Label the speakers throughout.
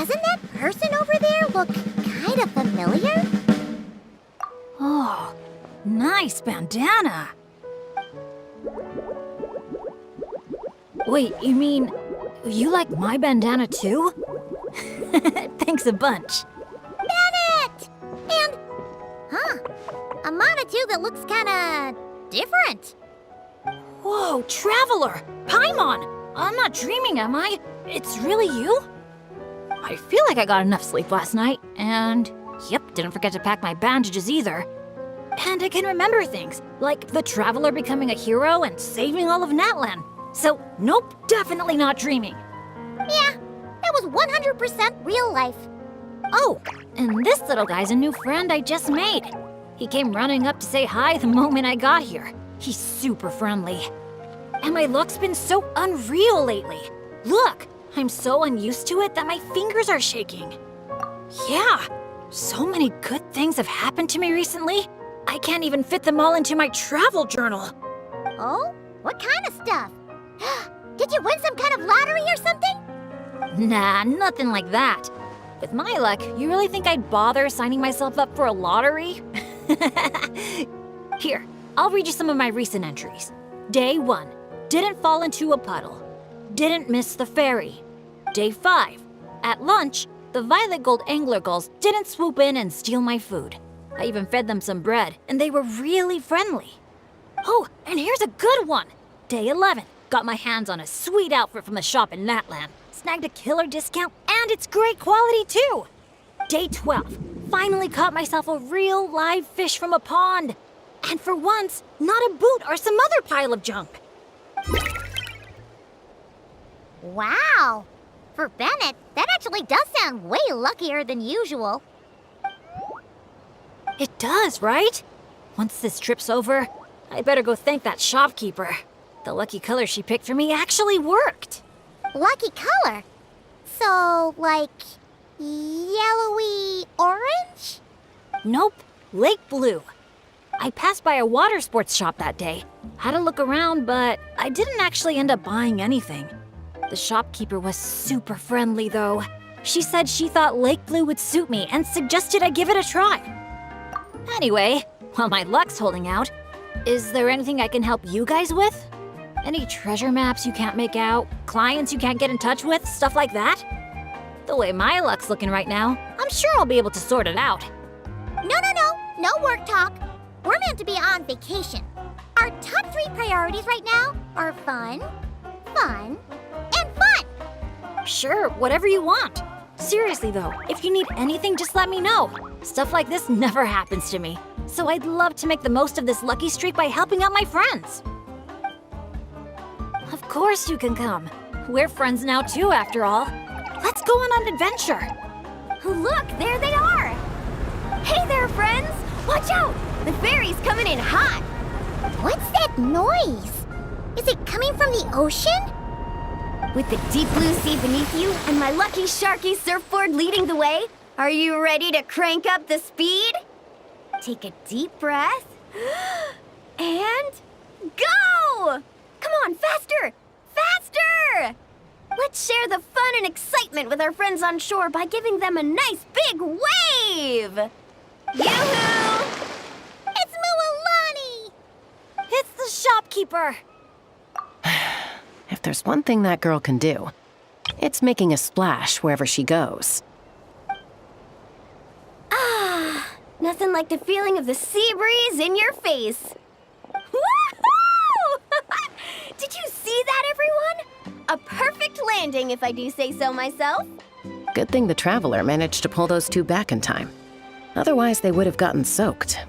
Speaker 1: Doesn't that person over there look kind of familiar?
Speaker 2: Oh, nice bandana. Wait, you mean you like my bandana too? Thanks a bunch.
Speaker 1: Bennett! And, a Monotoo that looks kinda different.
Speaker 2: Whoa, Traveler! Paimon! I'm not dreaming, am I? It's really you? I feel like I got enough sleep last night, and yep, didn't forget to pack my bandages either. And I can remember things, like the Traveler becoming a hero and saving all of Natlan. So, nope, definitely not dreaming.
Speaker 1: Yeah, that was 100% real life.
Speaker 2: Oh, and this little guy's a new friend I just made. He came running up to say hi the moment I got here. He's super friendly. And my luck's been so unreal lately. Look, I'm so unused to it that my fingers are shaking. Yeah, so many good things have happened to me recently. I can't even fit them all into my travel journal.
Speaker 1: Oh? What kind of stuff? Did you win some kind of lottery or something?
Speaker 2: Nah, nothing like that. With my luck, you really think I'd bother signing myself up for a lottery? Here, I'll read you some of my recent entries. Day 1, didn't fall into a puddle. Didn't miss the ferry. Day 5, at lunch, the violet gold angler gulls didn't swoop in and steal my food. I even fed them some bread, and they were really friendly. Oh, and here's a good one. Day 11, got my hands on a sweet outfit from the shop in Natlan. Snagged a killer discount, and it's great quality too. Day 12, finally caught myself a real live fish from a pond. And for once, not a boot or some other pile of junk.
Speaker 1: Wow! For Bennett, that actually does sound way luckier than usual.
Speaker 2: It does, right? Once this trip's over, I better go thank that shopkeeper. The lucky color she picked for me actually worked.
Speaker 1: Lucky color? So, like, yellowy orange?
Speaker 2: Nope, lake blue. I passed by a water sports shop that day. Had a look around, but I didn't actually end up buying anything. The shopkeeper was super friendly, though. She said she thought lake blue would suit me and suggested I give it a try. Anyway, while my luck's holding out, is there anything I can help you guys with? Any treasure maps you can't make out? Clients you can't get in touch with? Stuff like that? The way my luck's looking right now, I'm sure I'll be able to sort it out.
Speaker 1: No work talk. We're meant to be on vacation. Our top 3 priorities right now are fun, fun, and fun.
Speaker 2: Sure, whatever you want. Seriously though, if you need anything, just let me know. Stuff like this never happens to me. So I'd love to make the most of this lucky streak by helping out my friends. Of course you can come. We're friends now too, after all. Let's go on an adventure.
Speaker 3: Look, there they are! Hey there, friends! Watch out! The ferry's coming in hot!
Speaker 1: What's that noise? Is it coming from the ocean?
Speaker 3: With the deep blue sea beneath you and my lucky Sharky surfboard leading the way, are you ready to crank up the speed? Take a deep breath. And go! Come on, faster! Faster! Let's share the fun and excitement with our friends on shore by giving them a nice big wave! Yoo-hoo!
Speaker 1: It's Mualani!
Speaker 2: It's the shopkeeper.
Speaker 4: If there's one thing that girl can do, it's making a splash wherever she goes.
Speaker 3: Nothing like the feeling of the sea breeze in your face. Woohoo! Did you see that, everyone? A perfect landing, if I do say so myself.
Speaker 4: Good thing the Traveler managed to pull those 2 back in time. Otherwise, they would have gotten soaked.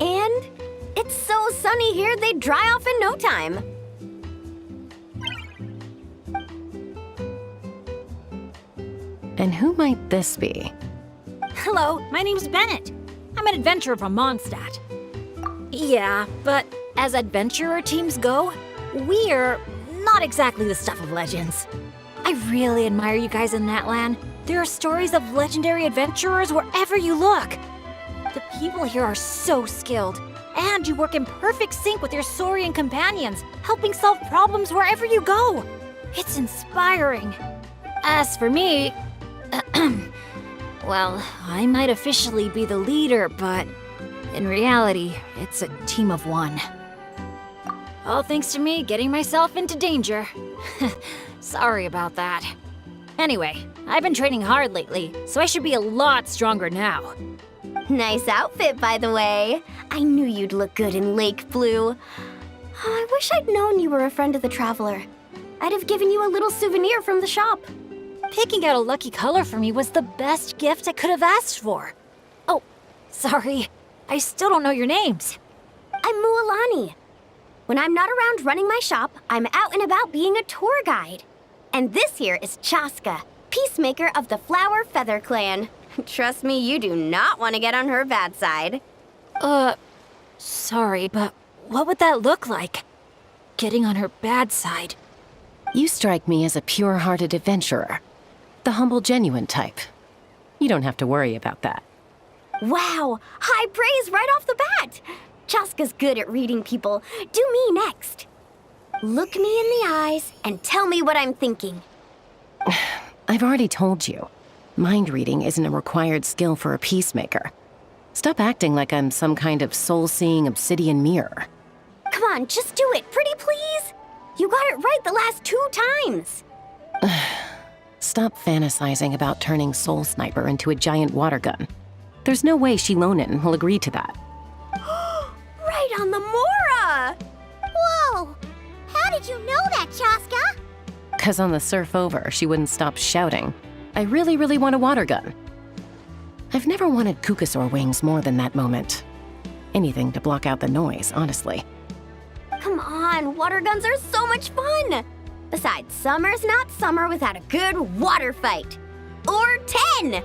Speaker 3: And it's so sunny here, they'd dry off in no time.
Speaker 4: And who might this be?
Speaker 2: Hello, my name's Bennett. I'm an adventurer from Mondstadt. Yeah, but as adventurer teams go, we're not exactly the stuff of legends. I really admire you guys in Natlan. There are stories of legendary adventurers wherever you look. The people here are so skilled, and you work in perfect sync with your Saurian companions, helping solve problems wherever you go. It's inspiring. As for me, well, I might officially be the leader, but in reality, it's a team of one. All thanks to me getting myself into danger. Sorry about that. Anyway, I've been training hard lately, so I should be a lot stronger now.
Speaker 3: Nice outfit, by the way. I knew you'd look good in lake blue. I wish I'd known you were a friend of the Traveler. I'd have given you a little souvenir from the shop.
Speaker 2: Picking out a lucky color for me was the best gift I could have asked for. Oh, sorry. I still don't know your names.
Speaker 3: I'm Mualani. When I'm not around running my shop, I'm out and about being a tour guide. And this here is Chaska, peacemaker of the Flower Feather Clan. Trust me, you do not want to get on her bad side.
Speaker 2: Sorry, but what would that look like? Getting on her bad side.
Speaker 4: You strike me as a pure-hearted adventurer. The humble, genuine type. You don't have to worry about that.
Speaker 3: Wow, high praise right off the bat. Chaska's good at reading people. Do me next. Look me in the eyes and tell me what I'm thinking.
Speaker 4: I've already told you. Mind reading isn't a required skill for a peacemaker. Stop acting like I'm some kind of soul-seeing obsidian mirror.
Speaker 3: Come on, just do it, pretty please. You got it right the last 2 times.
Speaker 4: Stop fantasizing about turning Soul Sniper into a giant water gun. There's no way Shilonin will agree to that.
Speaker 3: Right on the Mora!
Speaker 1: Whoa! How did you know that, Chaska?
Speaker 4: 'Cause on the surf over, she wouldn't stop shouting, "I really, really want a water gun." I've never wanted Kukasaur wings more than that moment. Anything to block out the noise, honestly.
Speaker 3: Come on, water guns are so much fun! Besides, summer's not summer without a good water fight. Or 10!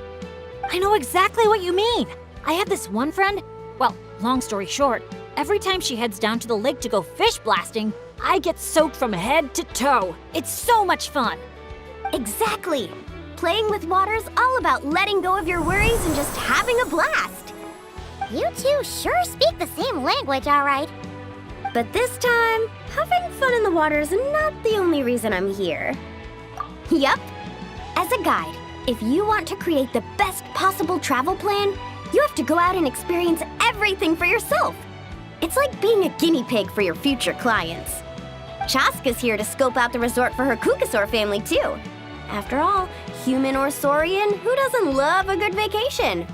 Speaker 2: I know exactly what you mean. I have this one friend. Well, long story short, every time she heads down to the lake to go fish blasting, I get soaked from head to toe. It's so much fun.
Speaker 3: Exactly. Playing with water's all about letting go of your worries and just having a blast.
Speaker 1: You two sure speak the same language, all right.
Speaker 3: But this time, having fun in the water is not the only reason I'm here. Yup. As a guide, if you want to create the best possible travel plan, you have to go out and experience everything for yourself. It's like being a guinea pig for your future clients. Chaska's here to scope out the resort for her Kukasaur family, too. After all, human or saurian, who doesn't love a good vacation?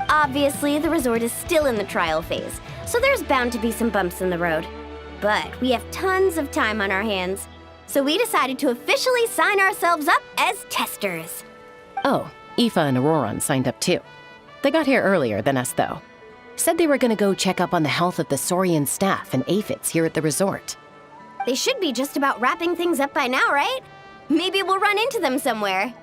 Speaker 3: Obviously, the resort is still in the trial phase, so there's bound to be some bumps in the road. But we have tons of time on our hands, so we decided to officially sign ourselves up as testers.
Speaker 4: Oh, Aoife and Auroron signed up too. They got here earlier than us, though. Said they were gonna go check up on the health of the Saurian staff and aphids here at the resort.
Speaker 3: They should be just about wrapping things up by now, right? Maybe we'll run into them somewhere.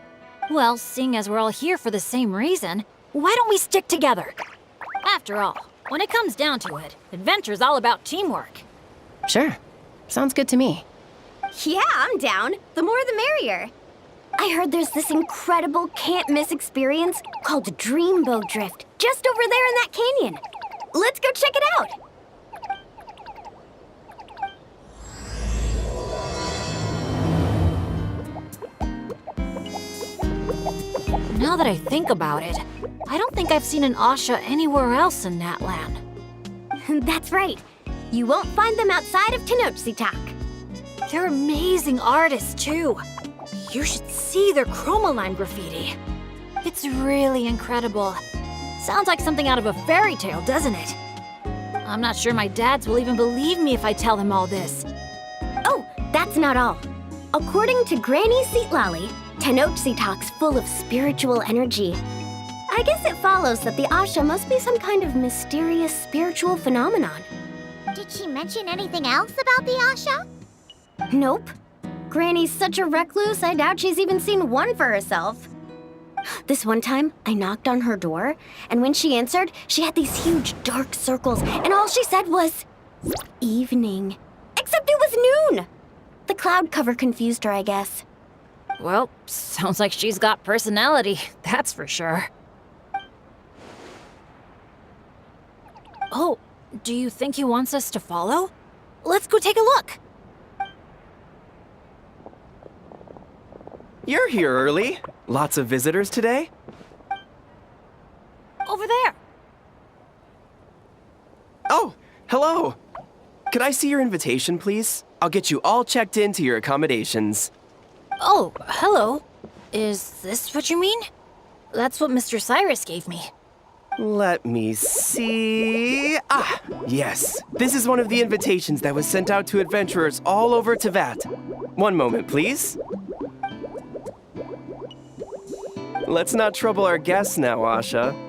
Speaker 2: Well, seeing as we're all here for the same reason, why don't we stick together? After all, when it comes down to it, adventure's all about teamwork.
Speaker 4: Sure. Sounds good to me.
Speaker 3: Yeah, I'm down. The more the merrier. I heard there's this incredible can't-miss experience called Dreamboat Drift just over there in that canyon. Let's go check it out.
Speaker 2: Now that I think about it, I don't think I've seen an Asha anywhere else in Natlan.
Speaker 3: That's right. You won't find them outside of Tenochtitlan.
Speaker 2: They're amazing artists, too. You should see their chromoline graffiti. It's really incredible. Sounds like something out of a fairy tale, doesn't it? I'm not sure my dads will even believe me if I tell him all this.
Speaker 3: Oh, that's not all. According to Granny Seatlali, Tenochtitlan's full of spiritual energy. I guess it follows that the Asha must be some kind of mysterious spiritual phenomenon.
Speaker 1: Did she mention anything else about the Asha?
Speaker 3: Nope. Granny's such a recluse, I doubt she's even seen one for herself. This one time, I knocked on her door, and when she answered, she had these huge dark circles, and all she said was, evening. Except it was noon! The cloud cover confused her, I guess.
Speaker 2: Well, sounds like she's got personality, that's for sure. Oh, do you think he wants us to follow? Let's go take a look!
Speaker 5: you're here early. Lots of visitors today?
Speaker 2: Over there.
Speaker 5: Oh, hello. Could I see your invitation, please? I'll get you all checked into your accommodations.
Speaker 2: Oh, hello. Is this what you mean? That's what Mr. Cyrus gave me.
Speaker 5: Let me see. Ah, yes. This is one of the invitations that was sent out to adventurers all over Teyvat. One moment, please. Let's not trouble our guests now, Asha.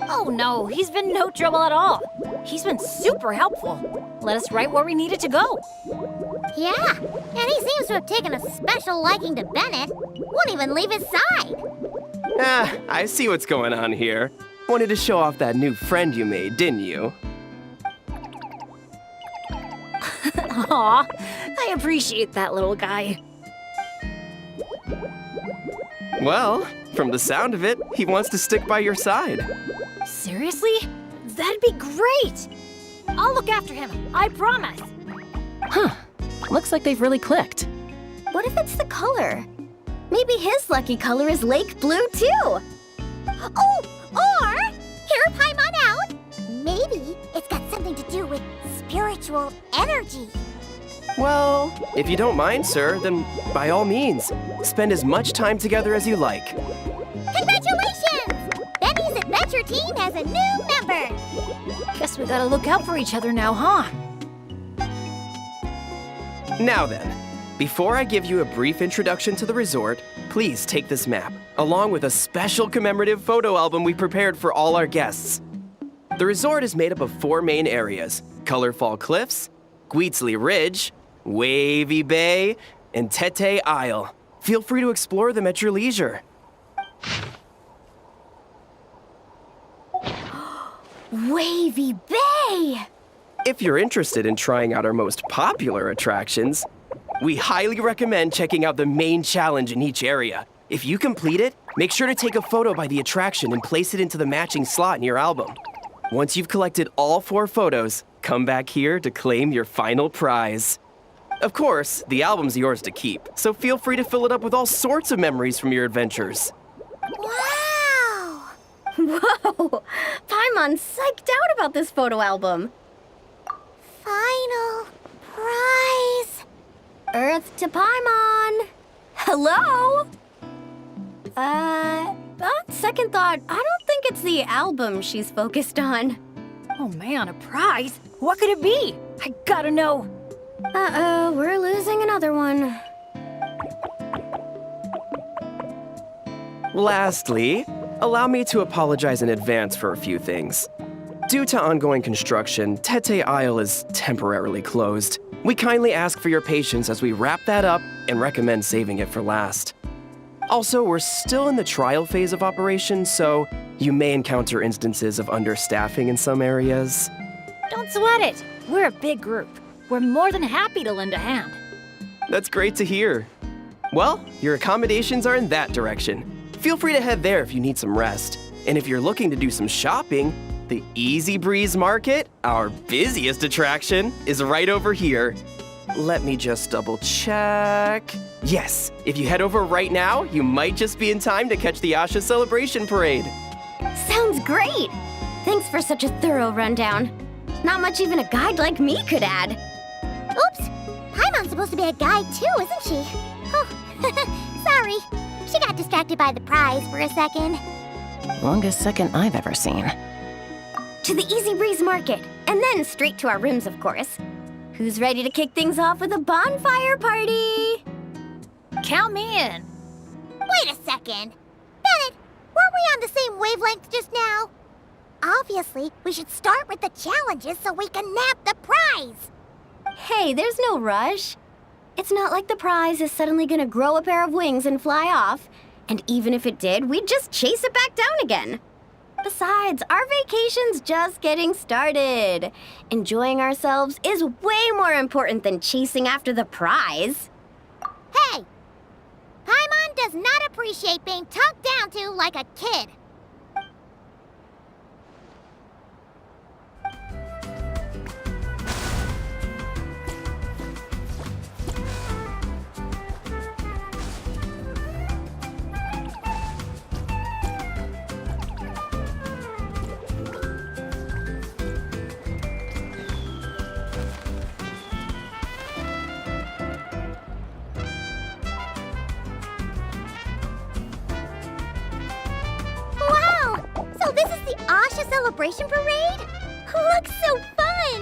Speaker 2: Oh no, he's been no trouble at all. He's been super helpful. Let us right where we needed to go.
Speaker 1: Yeah, and he seems to have taken a special liking to Bennett. Won't even leave his side.
Speaker 5: Ah, I see what's going on here. Wanted to show off that new friend you made, didn't you?
Speaker 2: Aw, I appreciate that little guy.
Speaker 5: Well, from the sound of it, he wants to stick by your side.
Speaker 2: Seriously? That'd be great! I'll look after him, I promise.
Speaker 4: Huh. Looks like they've really clicked.
Speaker 3: What if it's the color? Maybe his lucky color is lake blue, too.
Speaker 1: Oh, or hear Paimon out. Maybe it's got something to do with spiritual energy.
Speaker 5: Well, if you don't mind, sir, then by all means, spend as much time together as you like.
Speaker 1: Congratulations! Benny's adventure team has a new member.
Speaker 2: Guess we gotta look out for each other now, huh?
Speaker 5: Now then, before I give you a brief introduction to the resort, please take this map, along with a special commemorative photo album we prepared for all our guests. The resort is made up of 4 main areas: Colorful Cliffs, Gweetsley Ridge, Wavy Bay, and Tete Isle. Feel free to explore them at your leisure.
Speaker 3: Wavy Bay!
Speaker 5: If you're interested in trying out our most popular attractions, we highly recommend checking out the main challenge in each area. If you complete it, make sure to take a photo by the attraction and place it into the matching slot in your album. Once you've collected all 4 photos, come back here to claim your final prize. Of course, the album's yours to keep, so feel free to fill it up with all sorts of memories from your adventures.
Speaker 1: Wow!
Speaker 3: Whoa! Paimon's psyched out about this photo album.
Speaker 1: Final prize.
Speaker 3: Earth to Paimon! Hello? On second thought, I don't think it's the album she's focused on.
Speaker 2: Oh man, a prize? What could it be? I gotta know.
Speaker 3: Uh-oh, we're losing another one.
Speaker 5: Lastly, allow me to apologize in advance for a few things. Due to ongoing construction, Tete Isle is temporarily closed. We kindly ask for your patience as we wrap that up and recommend saving it for last. Also, we're still in the trial phase of operations, so you may encounter instances of understaffing in some areas.
Speaker 2: Don't sweat it. We're a big group. We're more than happy to lend a hand.
Speaker 5: That's great to hear. Well, your accommodations are in that direction. Feel free to head there if you need some rest. And if you're looking to do some shopping, the Easy Breeze Market, our busiest attraction, is right over here. Let me just double check. Yes, if you head over right now, you might just be in time to catch the Asha Celebration Parade.
Speaker 3: Sounds great! Thanks for such a thorough rundown. Not much even a guide like me could add.
Speaker 1: Oops! Paimon's supposed to be a guide too, isn't she? Oh, sorry. She got distracted by the prize for a second.
Speaker 4: Longest second I've ever seen.
Speaker 3: To the Easy Breeze Market, and then straight to our rooms, of course. Who's ready to kick things off with a bonfire party?
Speaker 2: Count me in.
Speaker 1: Wait a second. Bennett, weren't we on the same wavelength just now? Obviously, we should start with the challenges so we can nab the prize.
Speaker 3: Hey, there's no rush. It's not like the prize is suddenly gonna grow a pair of wings and fly off. And even if it did, we'd just chase it back down again. Besides, our vacation's just getting started. Enjoying ourselves is way more important than chasing after the prize.
Speaker 1: Hey! Paimon does not appreciate being talked down to like a kid. celebration parade? Looks so fun!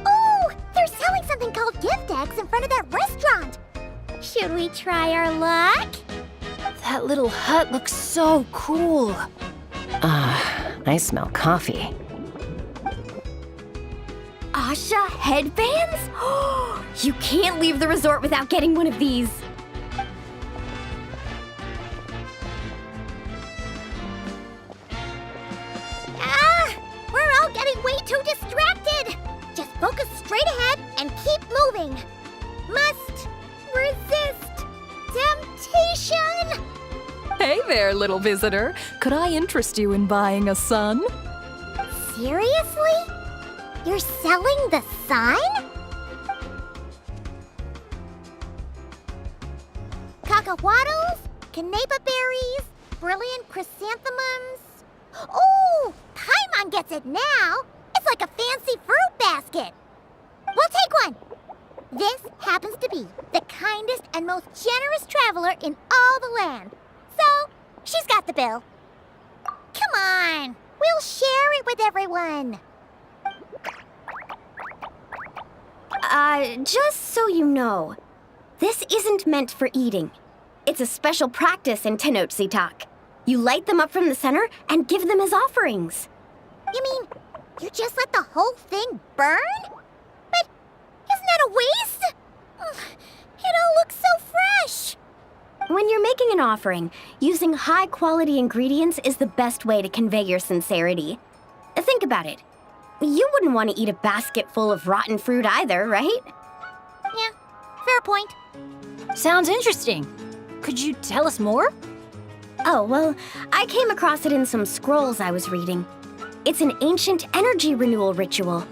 Speaker 1: Oh, they're selling something called gift eggs in front of that restaurant. Should we try our luck?
Speaker 2: That little hut looks so cool.
Speaker 4: I smell coffee.
Speaker 3: Asha headbands? You can't leave the resort without getting one of these.
Speaker 1: We're all getting way too distracted. Just focus straight ahead and keep moving. Must resist temptation.
Speaker 6: Hey there, little visitor. Could I interest you in buying a sun?
Speaker 1: Seriously? You're selling the sign? Cacahuatls, canepa berries, brilliant chrysanthemums. Oh, Paimon gets it now. It's like a fancy fruit basket. We'll take one. This happens to be the kindest and most generous traveler in all the land. So, she's got the bill. Come on, we'll share it with everyone.
Speaker 3: Just so you know, this isn't meant for eating. It's a special practice in Tenochtitlan. You light them up from the center and give them as offerings.
Speaker 1: You mean, you just let the whole thing burn? But isn't that a waste? It all looks so fresh.
Speaker 3: When you're making an offering, using high-quality ingredients is the best way to convey your sincerity. Think about it. You wouldn't want to eat a basket full of rotten fruit either, right?
Speaker 1: Yeah, fair point.
Speaker 2: Sounds interesting. Could you tell us more?
Speaker 3: Oh, well, I came across it in some scrolls I was reading. It's an ancient energy renewal ritual.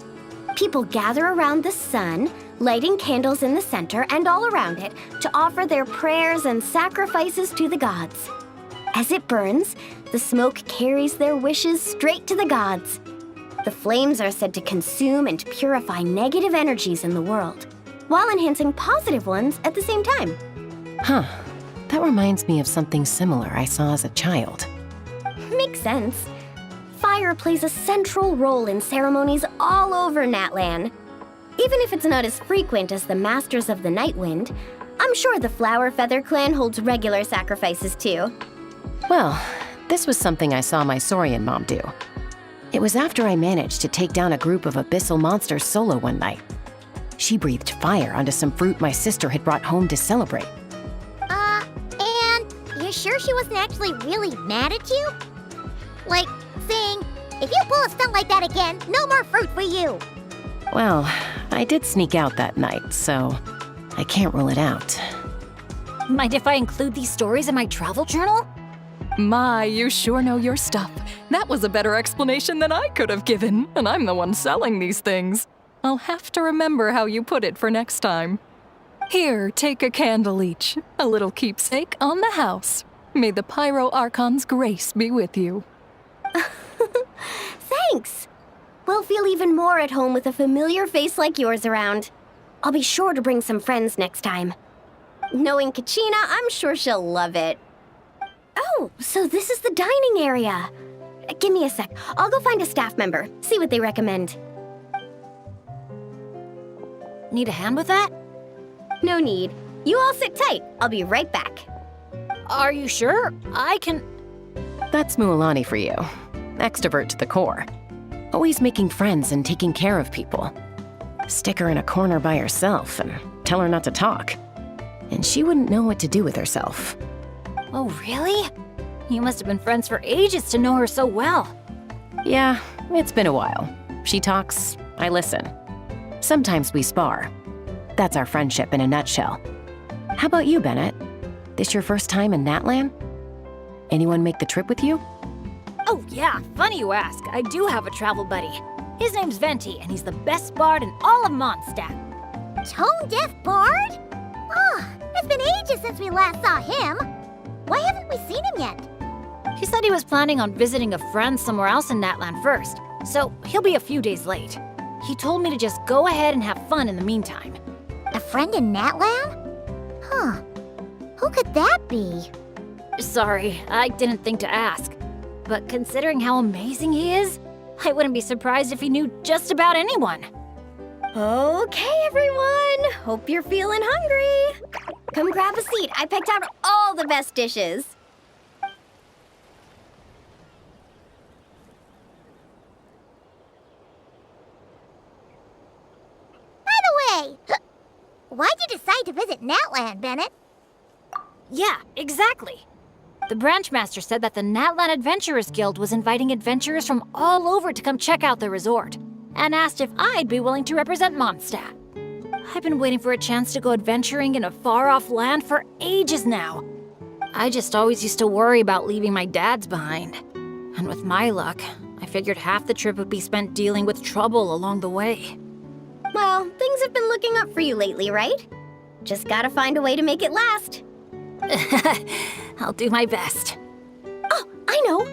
Speaker 3: People gather around the sun, lighting candles in the center and all around it to offer their prayers and sacrifices to the gods. As it burns, the smoke carries their wishes straight to the gods. The flames are said to consume and purify negative energies in the world, while enhancing positive ones at the same time.
Speaker 4: Huh. That reminds me of something similar I saw as a child.
Speaker 3: Makes sense. Fire plays a central role in ceremonies all over Natlan. Even if it's not as frequent as the Masters of the Night Wind, I'm sure the Flower Feather clan holds regular sacrifices too.
Speaker 4: Well, this was something I saw my Saurian mom do. It was after I managed to take down a group of abyssal monsters solo one night. She breathed fire onto some fruit my sister had brought home to celebrate.
Speaker 1: And you're sure she wasn't actually really mad at you? Like, saying, if you pull a stunt like that again, no more fruit for you.
Speaker 4: Well, I did sneak out that night, so I can't rule it out.
Speaker 2: Mind if I include these stories in my travel journal?
Speaker 6: My, you sure know your stuff. That was a better explanation than I could have given, and I'm the one selling these things. I'll have to remember how you put it for next time. Here, take a candle each, a little keepsake on the house. May the Pyro Archon's grace be with you.
Speaker 3: Thanks! We'll feel even more at home with a familiar face like yours around. I'll be sure to bring some friends next time. Knowing Kachina, I'm sure she'll love it. Oh, so this is the dining area. Give me a sec. I'll go find a staff member, see what they recommend.
Speaker 2: Need a hand with that?
Speaker 3: No need. You all sit tight. I'll be right back.
Speaker 2: Are you sure? I can...
Speaker 4: That's Mualani for you. Extrovert to the core. Always making friends and taking care of people. Stick her in a corner by herself and tell her not to talk. And she wouldn't know what to do with herself.
Speaker 2: Oh, really? You must have been friends for ages to know her so well.
Speaker 4: Yeah, it's been a while. She talks, I listen. Sometimes we spar. That's our friendship in a nutshell. How about you, Bennett? This your first time in Natlan? Anyone make the trip with you?
Speaker 2: Oh yeah, funny you ask. I do have a travel buddy. His name's Venti, and he's the best bard in all of Mondstadt.
Speaker 1: Tone-deaf bard? Oh, it's been ages since we last saw him. Why haven't we seen him yet?
Speaker 2: He said he was planning on visiting a friend somewhere else in Natlan first, so he'll be a few days late. He told me to just go ahead and have fun in the meantime.
Speaker 1: A friend in Natlan? Huh. Who could that be?
Speaker 2: Sorry, I didn't think to ask. But considering how amazing he is, I wouldn't be surprised if he knew just about anyone.
Speaker 3: Okay, everyone. Hope you're feeling hungry. Come grab a seat. I picked out all the best dishes.
Speaker 1: By the way, why'd you decide to visit Natland, Bennett?
Speaker 2: Yeah, exactly. The branch master said that the Natlan Adventurers Guild was inviting adventurers from all over to come check out the resort, and asked if I'd be willing to represent Mondstadt. I've been waiting for a chance to go adventuring in a far-off land for ages now. I just always used to worry about leaving my dads behind. And with my luck, I figured half the trip would be spent dealing with trouble along the way.
Speaker 3: Well, things have been looking up for you lately, right? Just gotta find a way to make it last.
Speaker 2: I'll do my best.
Speaker 3: Oh, I know!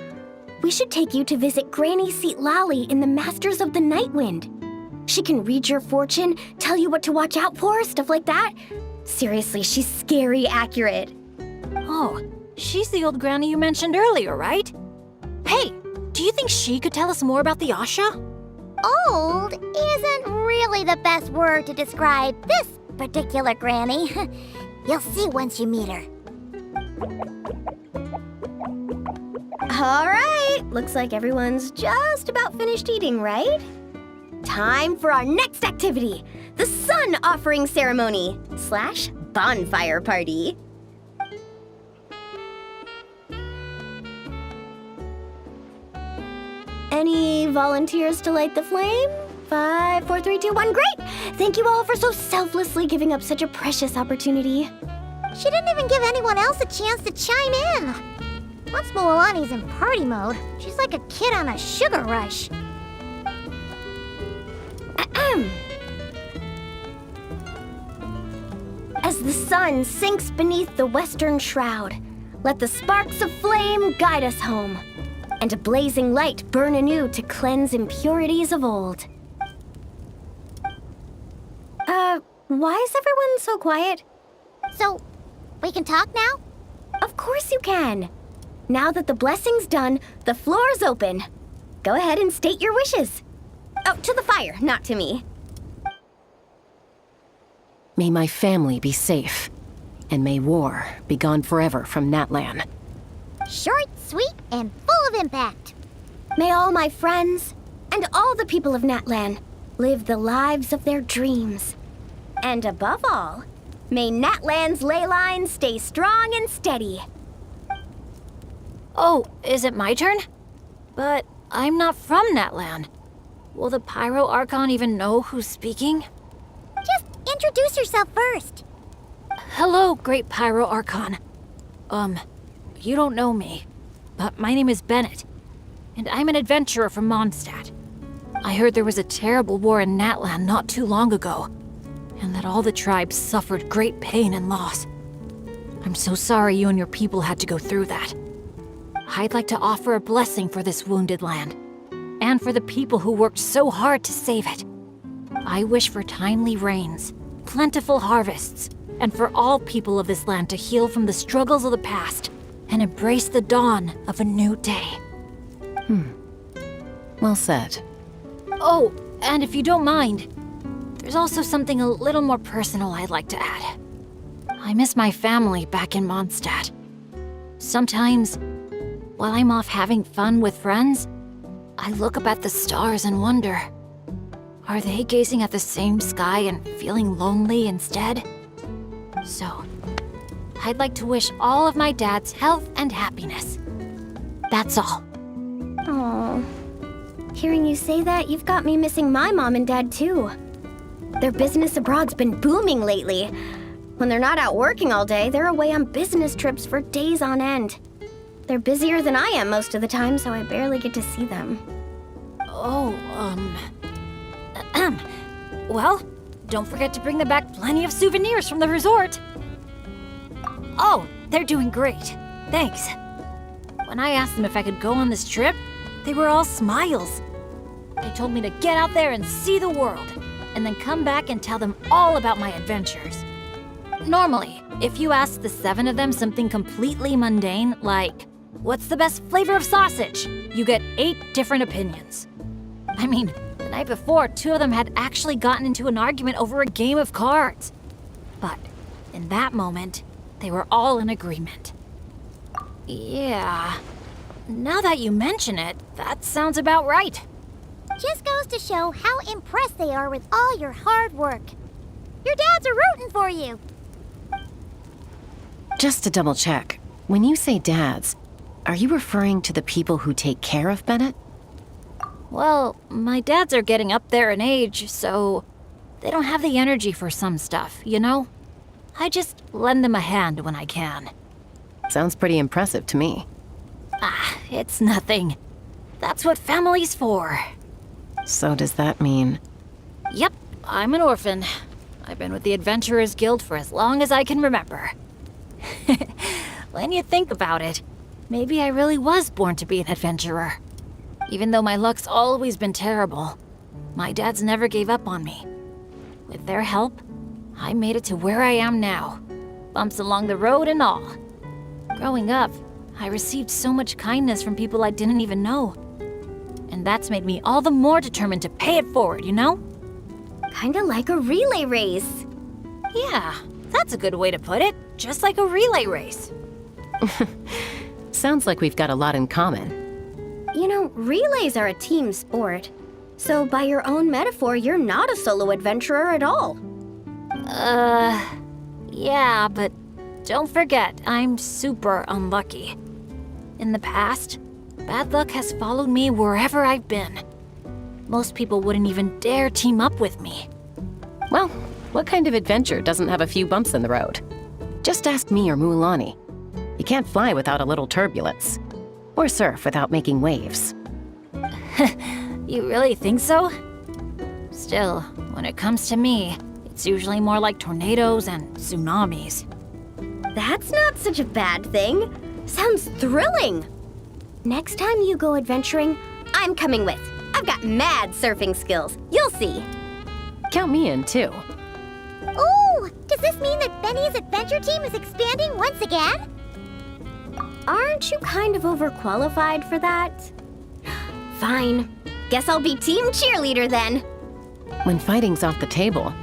Speaker 3: We should take you to visit Granny Seat Lolly in the Masters of the Nightwind. She can read your fortune, tell you what to watch out for, stuff like that. Seriously, she's scary accurate.
Speaker 2: Oh, she's the old granny you mentioned earlier, right? Hey, do you think she could tell us more about the Asha?
Speaker 1: Old isn't really the best word to describe this particular granny. You'll see once you meet her.
Speaker 3: All right, looks like everyone's just about finished eating, right? Time for our next activity, the Sun Offering Ceremony / Bonfire Party. Any volunteers to light the flame? 5, 4, 3, 2, 1, great! Thank you all for so selflessly giving up such a precious opportunity.
Speaker 1: She didn't even give anyone else a chance to chime in. Once Moalani's in party mode, she's like a kid on a sugar rush.
Speaker 3: Ahem. As the sun sinks beneath the western shroud, let the sparks of flame guide us home, and a blazing light burn anew to cleanse impurities of old. Why is everyone so quiet?
Speaker 1: So, we can talk now?
Speaker 3: Of course you can. Now that the blessing's done, the floor's open. Go ahead and state your wishes. Oh, to the fire, not to me.
Speaker 4: May my family be safe, and may war be gone forever from Natlan.
Speaker 1: Short, sweet, and full of impact.
Speaker 3: May all my friends, and all the people of Natlan, live the lives of their dreams. And above all, may Natlan's ley lines stay strong and steady.
Speaker 2: Oh, is it my turn? But I'm not from Natlan. Will the Pyro Archon even know who's speaking?
Speaker 1: Just introduce yourself first.
Speaker 2: Hello, Great Pyro Archon. You don't know me, but my name is Bennett, and I'm an adventurer from Mondstadt. I heard there was a terrible war in Natlan not too long ago, and that all the tribes suffered great pain and loss. I'm so sorry you and your people had to go through that. I'd like to offer a blessing for this wounded land, and for the people who worked so hard to save it. I wish for timely rains, plentiful harvests, and for all people of this land to heal from the struggles of the past and embrace the dawn of a new day.
Speaker 4: Well said.
Speaker 2: Oh, and if you don't mind, there's also something a little more personal I'd like to add. I miss my family back in Mondstadt. Sometimes, while I'm off having fun with friends, I look up at the stars and wonder, are they gazing at the same sky and feeling lonely instead? So, I'd like to wish all of my dads health and happiness. That's all.
Speaker 3: Aww. Hearing you say that, you've got me missing my mom and dad too. Their business abroad's been booming lately. When they're not out working all day, they're away on business trips for days on end. They're busier than I am most of the time, so I barely get to see them.
Speaker 2: Well, don't forget to bring them back plenty of souvenirs from the resort. Oh, they're doing great. Thanks. When I asked them if I could go on this trip, they were all smiles. They told me to get out there and see the world, and then come back and tell them all about my adventures. Normally, If you ask the 7 of them something completely mundane, like, what's the best flavor of sausage? You get 8 different opinions. I mean, the night before, 2 of them had actually gotten into an argument over a game of cards. But in that moment, they were all in agreement. Yeah, now that you mention it, that sounds about right.
Speaker 1: Just goes to show how impressed they are with all your hard work. Your dads are rooting for you.
Speaker 4: Just to double check, when you say dads, are you referring to the people who take care of Bennett?
Speaker 2: Well, my dads are getting up there in age, so they don't have the energy for some stuff, you know? I just lend them a hand when I can.
Speaker 4: Sounds pretty impressive to me.
Speaker 2: Ah, it's nothing. That's what family's for.
Speaker 4: So does that mean...
Speaker 2: Yep, I'm an orphan. I've been with the Adventurers Guild for as long as I can remember. When you think about it, maybe I really was born to be an adventurer. Even though my luck's always been terrible, my dads never gave up on me. With their help, I made it to where I am now. Bumps along the road and all. Growing up, I received so much kindness from people I didn't even know. And that's made me all the more determined to pay it forward, you know?
Speaker 3: Kinda like a relay race.
Speaker 2: Yeah, that's a good way to put it. Just like a relay race.
Speaker 4: Sounds like we've got a lot in common.
Speaker 3: You know, relays are a team sport. So by your own metaphor, you're not a solo adventurer at all.
Speaker 2: Yeah, but don't forget, I'm super unlucky. In the past, bad luck has followed me wherever I've been. Most people wouldn't even dare team up with me.
Speaker 4: Well, what kind of adventure doesn't have a few bumps in the road? Just ask me or Mulan. You can't fly without a little turbulence. Or surf without making waves.
Speaker 2: You really think so? Still, when it comes to me, it's usually more like tornadoes and tsunamis.
Speaker 3: That's not such a bad thing. Sounds thrilling. Next time you go adventuring, I'm coming with. I've got mad surfing skills. You'll see.
Speaker 4: Count me in, too.
Speaker 1: Ooh, does this mean that Benny's adventure team is expanding once again?
Speaker 3: Aren't you kind of overqualified for that? Fine. Guess I'll be team cheerleader then.
Speaker 4: When fighting's off the table,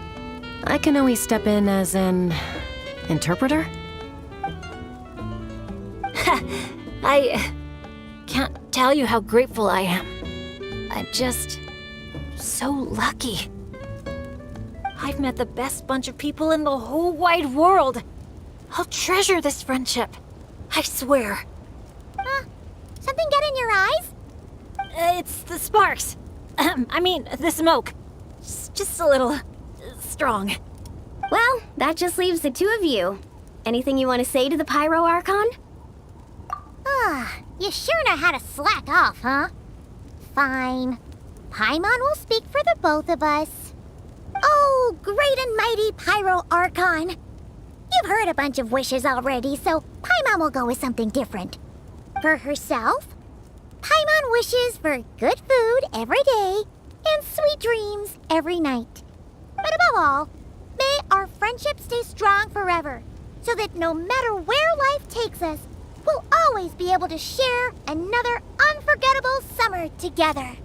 Speaker 4: I can always step in as an... interpreter?
Speaker 2: I can't tell you how grateful I am. I'm just so lucky. I've met the best bunch of people in the whole wide world. I'll treasure this friendship. I swear.
Speaker 1: Something get in your eyes?
Speaker 2: It's the sparks. I mean, the smoke. Just a little strong.
Speaker 3: Well, that just leaves the 2 of you. Anything you want to say to the Pyro Archon?
Speaker 1: You sure know how to slack off, huh? Fine. Paimon will speak for the both of us. Oh, great and mighty Pyro Archon. You've heard a bunch of wishes already, so Paimon will go with something different. For herself, Paimon wishes for good food every day and sweet dreams every night. But above all, may our friendship stay strong forever, so that no matter where life takes us, we'll always be able to share another unforgettable summer together.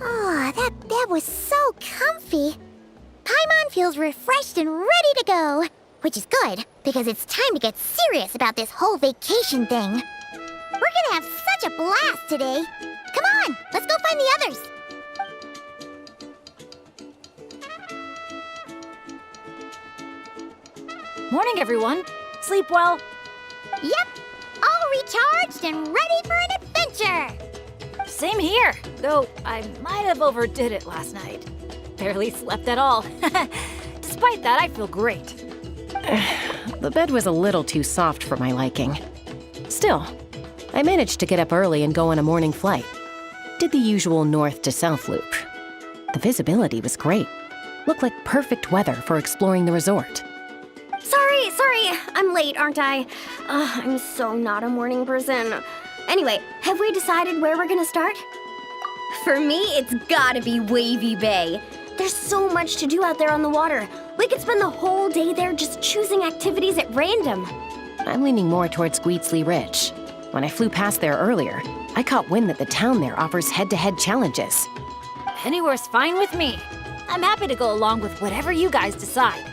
Speaker 1: Oh, that was so comfy. Paimon feels refreshed and ready to go. Which is good, because it's time to get serious about this whole vacation thing. We're gonna have such a blast today. Come on, let's go find the others.
Speaker 2: Morning, everyone. Sleep well.
Speaker 1: Yep, all recharged and ready for an adventure.
Speaker 2: Same here, though I might have overdid it last night. Barely slept at all. Despite that, I feel great.
Speaker 4: The bed was a little too soft for my liking. Still, I managed to get up early and go on a morning flight. Did the usual north to south loop. The visibility was great. Looked like perfect weather for exploring the resort.
Speaker 3: Sorry, I'm late, aren't I? I'm so not a morning person. Anyway, have we decided where we're gonna start? For me, it's gotta be Wavy Bay. There's so much to do out there on the water. We could spend the whole day there just choosing activities at random.
Speaker 4: I'm leaning more towards Gweetsley Ridge. When I flew past there earlier, I caught wind that the town there offers head-to-head challenges.
Speaker 2: Anywhere's fine with me. I'm happy to go along with whatever you guys decide.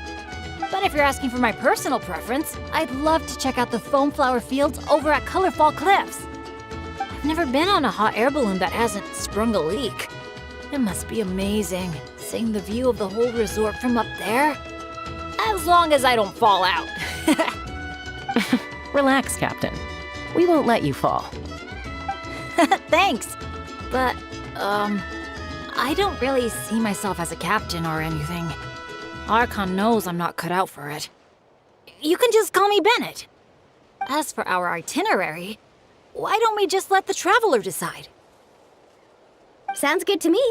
Speaker 2: But if you're asking for my personal preference, I'd love to check out the foam flower fields over at Colorfall Cliffs. I've never been on a hot air balloon that hasn't sprung a leak. It must be amazing, seeing the view of the whole resort from up there. As long as I don't fall out.
Speaker 4: Relax, Captain. We won't let you fall.
Speaker 2: Thanks. But, I don't really see myself as a captain or anything. Archon knows I'm not cut out for it. You can just call me Bennett. As for our itinerary, why don't we just let the traveler decide?
Speaker 3: Sounds good to me.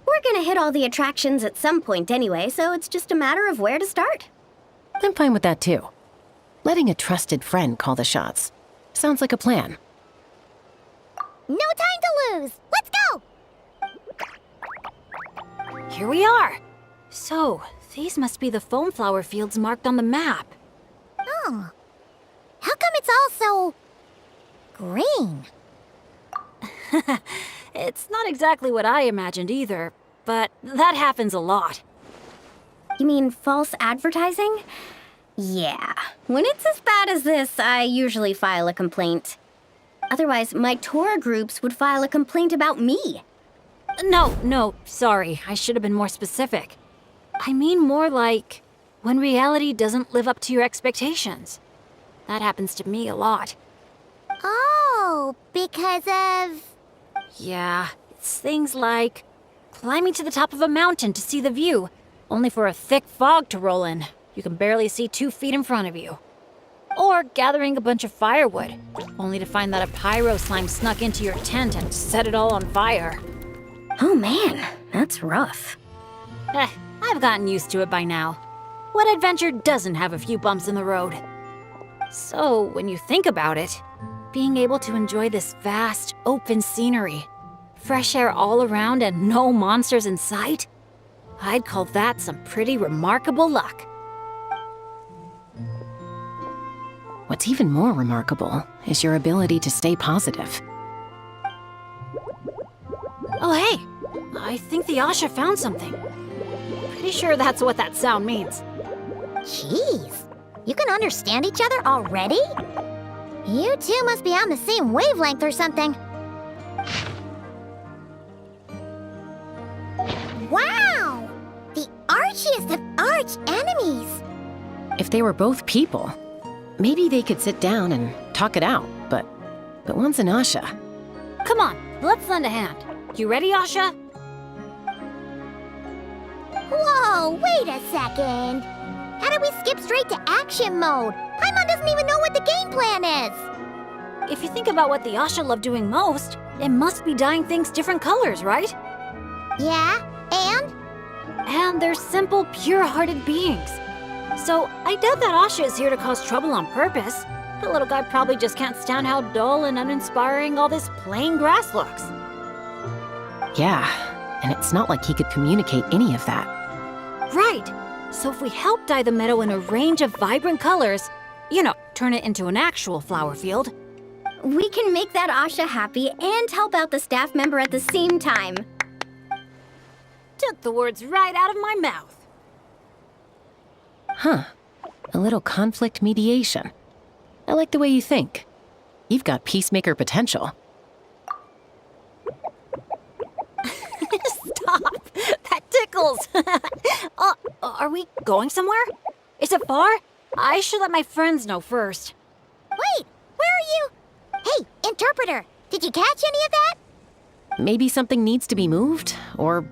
Speaker 3: We're gonna hit all the attractions at some point anyway, so it's just a matter of where to start.
Speaker 4: I'm fine with that too. Letting a trusted friend call the shots. Sounds like a plan.
Speaker 1: No time to lose. Let's go.
Speaker 2: Here we are. So, these must be the foam flower fields marked on the map.
Speaker 1: Oh. How come it's all so green?
Speaker 2: It's not exactly what I imagined either, but that happens a lot.
Speaker 3: You mean false advertising? Yeah. When it's as bad as this, I usually file a complaint. Otherwise, my tour groups would file a complaint about me.
Speaker 2: No, sorry. I should have been more specific. I mean more like when reality doesn't live up to your expectations. That happens to me a lot.
Speaker 1: Oh, because of...
Speaker 2: Yeah, it's things like climbing to the top of a mountain to see the view, only for a thick fog to roll in. You can barely see 2 feet in front of you. Or gathering a bunch of firewood, only to find that a pyro slime snuck into your tent and set it all on fire.
Speaker 3: Oh man, that's rough.
Speaker 2: I've gotten used to it by now. What adventure doesn't have a few bumps in the road? So, when you think about it, being able to enjoy this vast, open scenery, fresh air all around and no monsters in sight, I'd call that some pretty remarkable luck.
Speaker 4: What's even more remarkable is your ability to stay positive.
Speaker 2: Oh hey, I think the Asha found something. Pretty sure that's what that sound means.
Speaker 1: Jeez. You can understand each other already? You two must be on the same wavelength or something. Wow! The archiest of arch enemies!
Speaker 4: If they were both people, maybe they could sit down and talk it out, but one's an Asha.
Speaker 2: Come on, let's lend a hand. You ready, Asha?
Speaker 1: Whoa, wait a second! How did we skip straight to action mode? Paimon doesn't even know what the game plan is!
Speaker 2: If you think about what the Asha love doing most, it must be dyeing things different colors, right?
Speaker 1: Yeah, and?
Speaker 2: And they're simple, pure-hearted beings. So I doubt that Asha is here to cause trouble on purpose. The little guy probably just can't stand how dull and uninspiring all this plain grass looks.
Speaker 4: Yeah, and it's not like he could communicate any of that.
Speaker 2: Right. So if we help dye the meadow in a range of vibrant colors, turn it into an actual flower field,
Speaker 3: We can make that Asha happy and help out the staff member at the same time.
Speaker 2: took the words right out of my mouth.
Speaker 4: Huh. A little conflict mediation. I like the way you think. You've got peacemaker potential.
Speaker 2: Stop! That tickles! Are we going somewhere? Is it far? I should let my friends know first.
Speaker 1: Wait, where are you? Hey, interpreter, did you catch any of that?
Speaker 4: Maybe something needs to be moved, or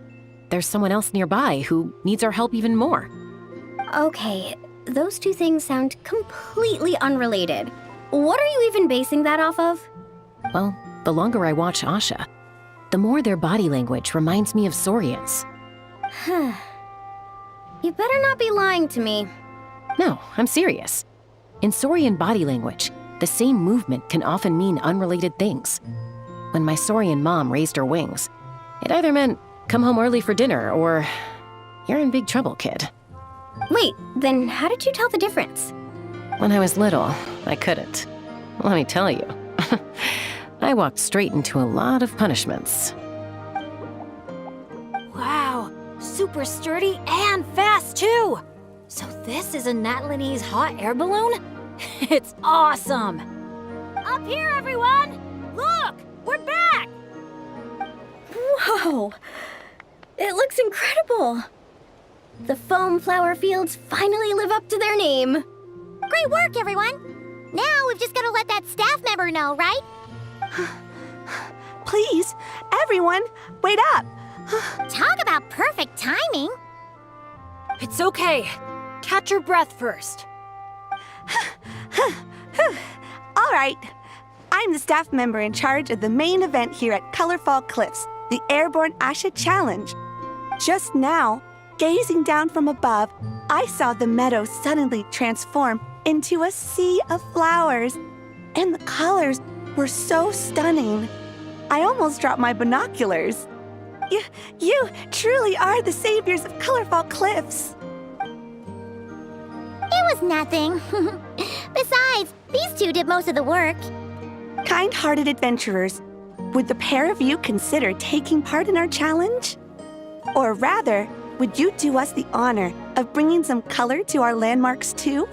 Speaker 4: there's someone else nearby who needs our help even more.
Speaker 3: Okay, those two things sound completely unrelated. What are you even basing that off of?
Speaker 4: Well, the longer I watch Asha, the more their body language reminds me of Saurians.
Speaker 3: You better not be lying to me.
Speaker 4: No, I'm serious. In Saurian body language, the same movement can often mean unrelated things. When my Saurian mom raised her wings, It either meant come home early for dinner or you're in big trouble, kid.
Speaker 3: Wait, then how did you tell the difference?
Speaker 4: When I was little, I couldn't. Let me tell you, I walked straight into a lot of punishments.
Speaker 2: Wow, super sturdy and fast too! So this is a Natlanese hot air balloon? It's awesome! Up here, everyone! Look! We're back!
Speaker 3: Whoa! It looks incredible! The foam flower fields finally live up to their name.
Speaker 1: Great work, everyone! Now we've just got to let that staff member know, right?
Speaker 7: Please, everyone, wait up!
Speaker 1: Talk about perfect timing!
Speaker 2: It's okay. Catch your breath first.
Speaker 7: All right, I'm the staff member in charge of the main event here at Colorful Cliffs, the Airborne Asha Challenge. Just now, gazing down from above, I saw the meadow suddenly transform into a sea of flowers, and the colors were so stunning. I almost dropped my binoculars. You truly are the saviors of Colorful Cliffs.
Speaker 1: It was nothing. Besides, these two did most of the work.
Speaker 7: Kind-hearted adventurers, would the pair of you consider taking part in our challenge? Or rather, would you do us the honor of bringing some color to our landmarks too?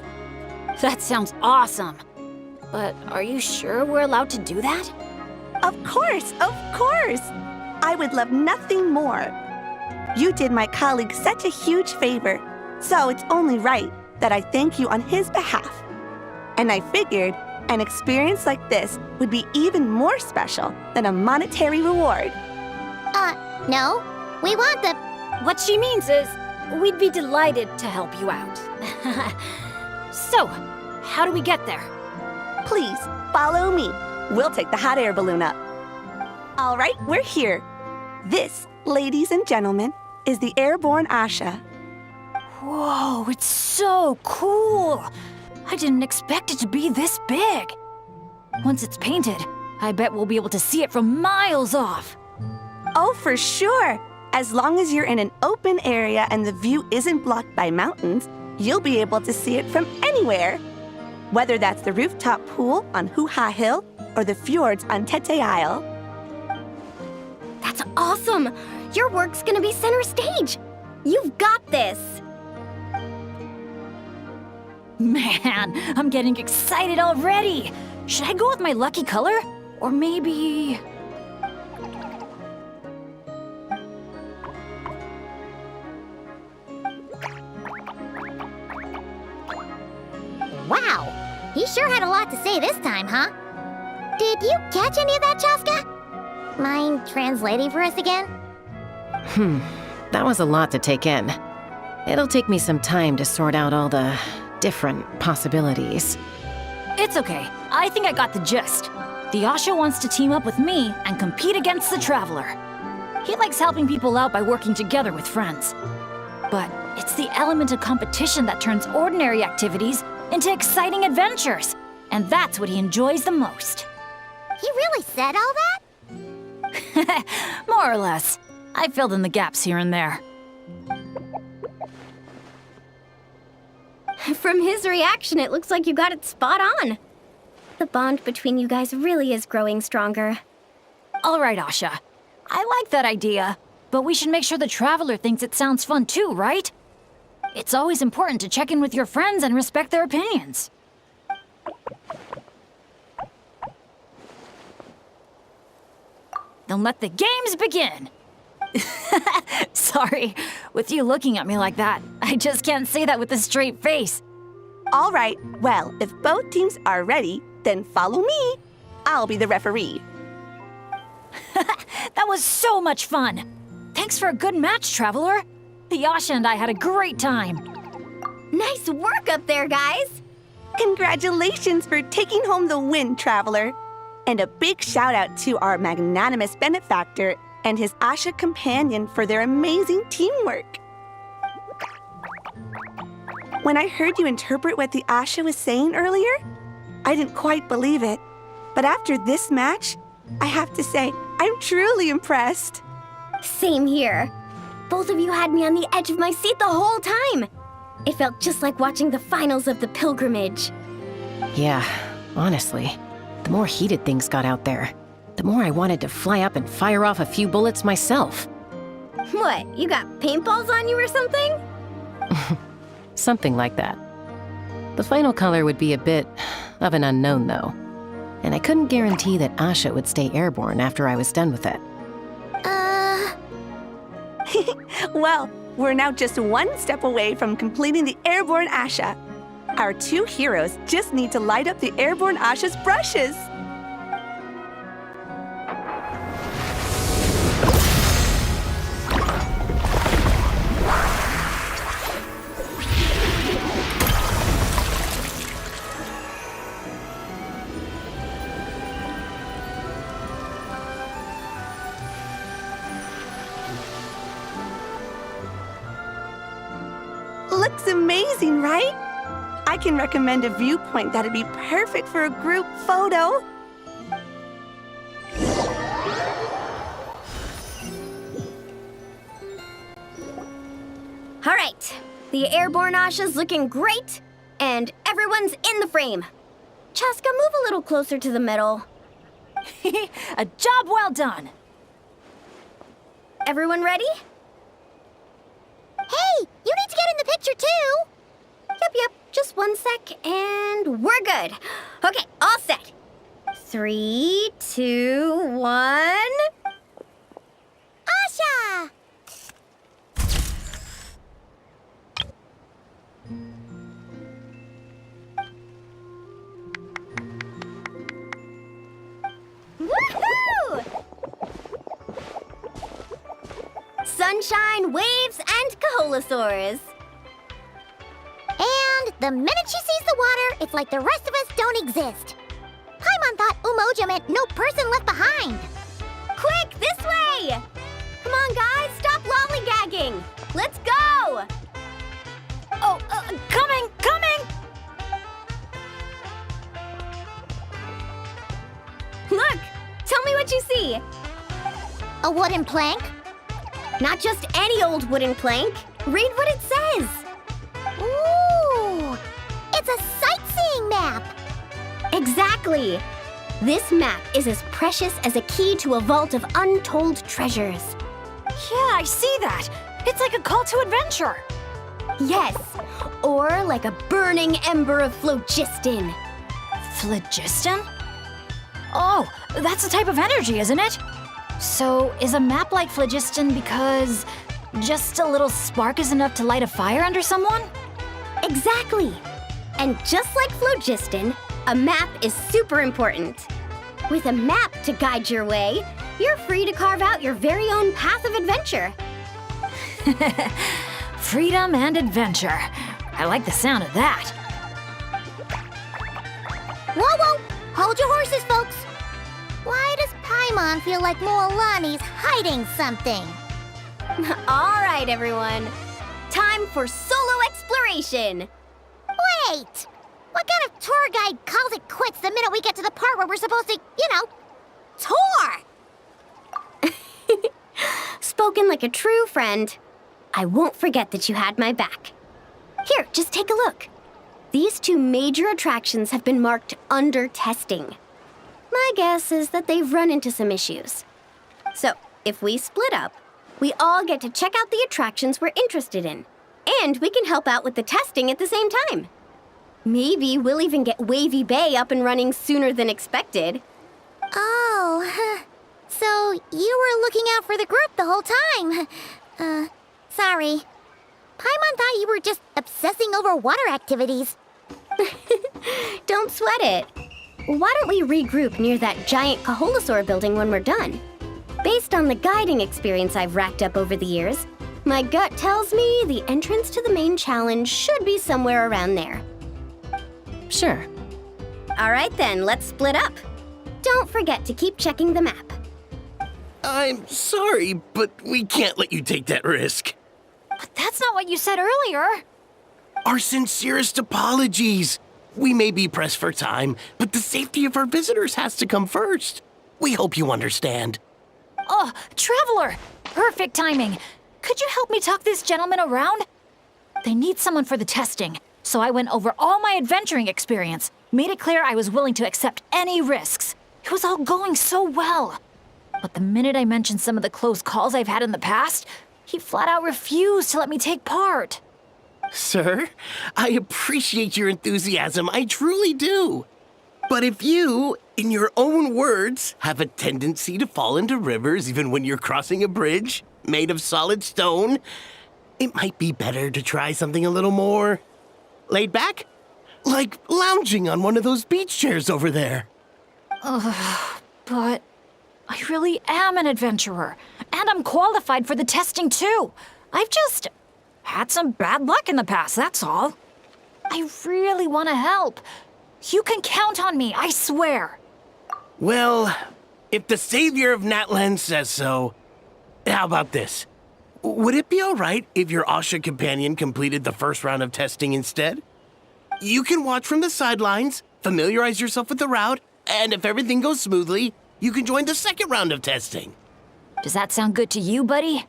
Speaker 2: That sounds awesome. But are you sure we're allowed to do that?
Speaker 7: Of course, of course! I would love nothing more. You did my colleague such a huge favor, so it's only right that I thank you on his behalf. And I figured an experience like this would be even more special than a monetary reward.
Speaker 1: No. We want the...
Speaker 2: What she means is, we'd be delighted to help you out. So, how do we get there?
Speaker 7: Please, follow me. We'll take the hot air balloon up. All right, we're here. This, ladies and gentlemen, is the Airborne Asha.
Speaker 2: Whoa, it's so cool! I didn't expect it to be this big. Once it's painted, I bet we'll be able to see it from miles off.
Speaker 7: Oh, for sure. As long as you're in an open area and the view isn't blocked by mountains, you'll be able to see it from anywhere. Whether that's the rooftop pool on Hoo-Ha Hill or the fjords on Tete Isle.
Speaker 3: That's awesome! Your work's gonna be center stage! You've got this!
Speaker 2: Man, I'm getting excited already! Should I go with my lucky color? Or maybe...
Speaker 1: Wow! He sure had a lot to say this time, huh? Did you catch any of that, Chaska? Mind translating for us again?
Speaker 4: That was a lot to take in. It'll take me some time to sort out all the different possibilities.
Speaker 2: It's okay. I think I got the gist. The Asha wants to team up with me and compete against the Traveler. He likes helping people out by working together with friends. But it's the element of competition that turns ordinary activities into exciting adventures. And that's what he enjoys the most.
Speaker 1: He really said all that?
Speaker 2: More or less. I filled in the gaps here and there.
Speaker 3: From his reaction, it looks like you got it spot on. The bond between you guys really is growing stronger.
Speaker 2: All right, Asha. I like that idea, but we should make sure the Traveler thinks it sounds fun too, right? It's always important to check in with your friends and respect their opinions. Then let the games begin! Sorry, with you looking at me like that, I just can't say that with a straight face.
Speaker 7: All right, well, if both teams are ready, then follow me. I'll be the referee.
Speaker 2: That was so much fun! Thanks for a good match, Traveler. The Asha and I had a great time.
Speaker 3: Nice work up there, guys!
Speaker 7: Congratulations for taking home the win, Traveler. And a big shout out to our magnanimous benefactor and his Asha companion for their amazing teamwork. When I heard you interpret what the Asha was saying earlier, I didn't quite believe it. But after this match, I have to say, I'm truly impressed.
Speaker 3: Same here. Both of you had me on the edge of my seat the whole time. It felt just like watching the finals of the pilgrimage.
Speaker 4: Yeah, honestly, the more heated things got out there, the more I wanted to fly up and fire off a few bullets myself.
Speaker 3: What, you got paintballs on you or something?
Speaker 4: Something like that. The final color would be a bit of an unknown, though. And I couldn't guarantee that Asha would stay airborne after I was done with it.
Speaker 7: Well, we're now just one step away from completing the airborne Asha. Our two heroes just need to light up the airborne Asha's brushes. Looks amazing, right? I can recommend a viewpoint that'd be perfect for a group photo.
Speaker 3: All right, the airborne Asha's looking great, and everyone's in the frame. Chaska, move a little closer to the middle.
Speaker 2: A job well done.
Speaker 3: Everyone ready?
Speaker 1: Hey, you need to get in the picture too!
Speaker 3: Yep, just 1 sec, and we're good. Okay, all set. 3, 2, 1...
Speaker 1: Asha!
Speaker 3: Woohoo! Sunshine, waves, and Kaholasaurs.
Speaker 1: And the minute she sees the water, it's like the rest of us don't exist. Paimon thought Umoja meant no person left behind.
Speaker 3: Quick, this way! Come on, guys, stop lollygagging. Let's go!
Speaker 2: Oh, coming!
Speaker 3: Look, tell me what you see.
Speaker 1: A wooden plank?
Speaker 3: Not just any old wooden plank. Read what it says.
Speaker 1: Ooh! It's a sightseeing map!
Speaker 3: Exactly. This map is as precious as a key to a vault of untold treasures.
Speaker 2: Yeah, I see that. It's like a call to adventure.
Speaker 3: Yes, or like a burning ember of phlogiston.
Speaker 2: Phlogiston? Oh, that's a type of energy, isn't it? So, is a map like phlogiston because just a little spark is enough to light a fire under someone?
Speaker 3: Exactly. And just like phlogiston, a map is super important. With a map to guide your way, you're free to carve out your very own path of adventure.
Speaker 2: Freedom and adventure. I like the sound of that.
Speaker 1: Whoa! Hold your horses, folks! Why does Paimon feel like Moalani's hiding something?
Speaker 3: All right, everyone. Time for solo exploration.
Speaker 1: Wait! What kind of tour guide calls it quits the minute we get to the part where we're supposed to, tour?
Speaker 3: Spoken like a true friend. I won't forget that you had my back. Here, just take a look. These two major attractions have been marked under testing. My guess is that they've run into some issues. So, if we split up, we all get to check out the attractions we're interested in. And we can help out with the testing at the same time. Maybe we'll even get Wavy Bay up and running sooner than expected.
Speaker 1: Oh, so you were looking out for the group the whole time. Sorry. Paimon thought you were just obsessing over water activities.
Speaker 3: Don't sweat it. Why don't we regroup near that giant Kaholasaur building when we're done? Based on the guiding experience I've racked up over the years, my gut tells me the entrance to the main challenge should be somewhere around there.
Speaker 4: Sure.
Speaker 3: All right then, let's split up. Don't forget to keep checking the map.
Speaker 8: I'm sorry, but we can't let you take that risk.
Speaker 2: But that's not what you said earlier.
Speaker 8: Our sincerest apologies. We may be pressed for time, but the safety of our visitors has to come first. We hope you understand.
Speaker 2: Oh, Traveler! Perfect timing. Could you help me talk this gentleman around? They need someone for the testing, so I went over all my adventuring experience, made it clear I was willing to accept any risks. It was all going so well. But the minute I mentioned some of the close calls I've had in the past, he flat out refused to let me take part.
Speaker 8: Sir, I appreciate your enthusiasm, I truly do. But if you, in your own words, have a tendency to fall into rivers even when you're crossing a bridge made of solid stone, it might be better to try something a little more laid back? Like lounging on one of those beach chairs over there.
Speaker 2: But I really am an adventurer, and I'm qualified for the testing too. I've just had some bad luck in the past, that's all. I really want to help. You can count on me, I swear.
Speaker 8: Well, if the savior of Natlan says so, how about this? Would it be all right if your Asha companion completed the first round of testing instead? You can watch from the sidelines, familiarize yourself with the route, and if everything goes smoothly, you can join the second round of testing.
Speaker 2: Does that sound good to you, buddy?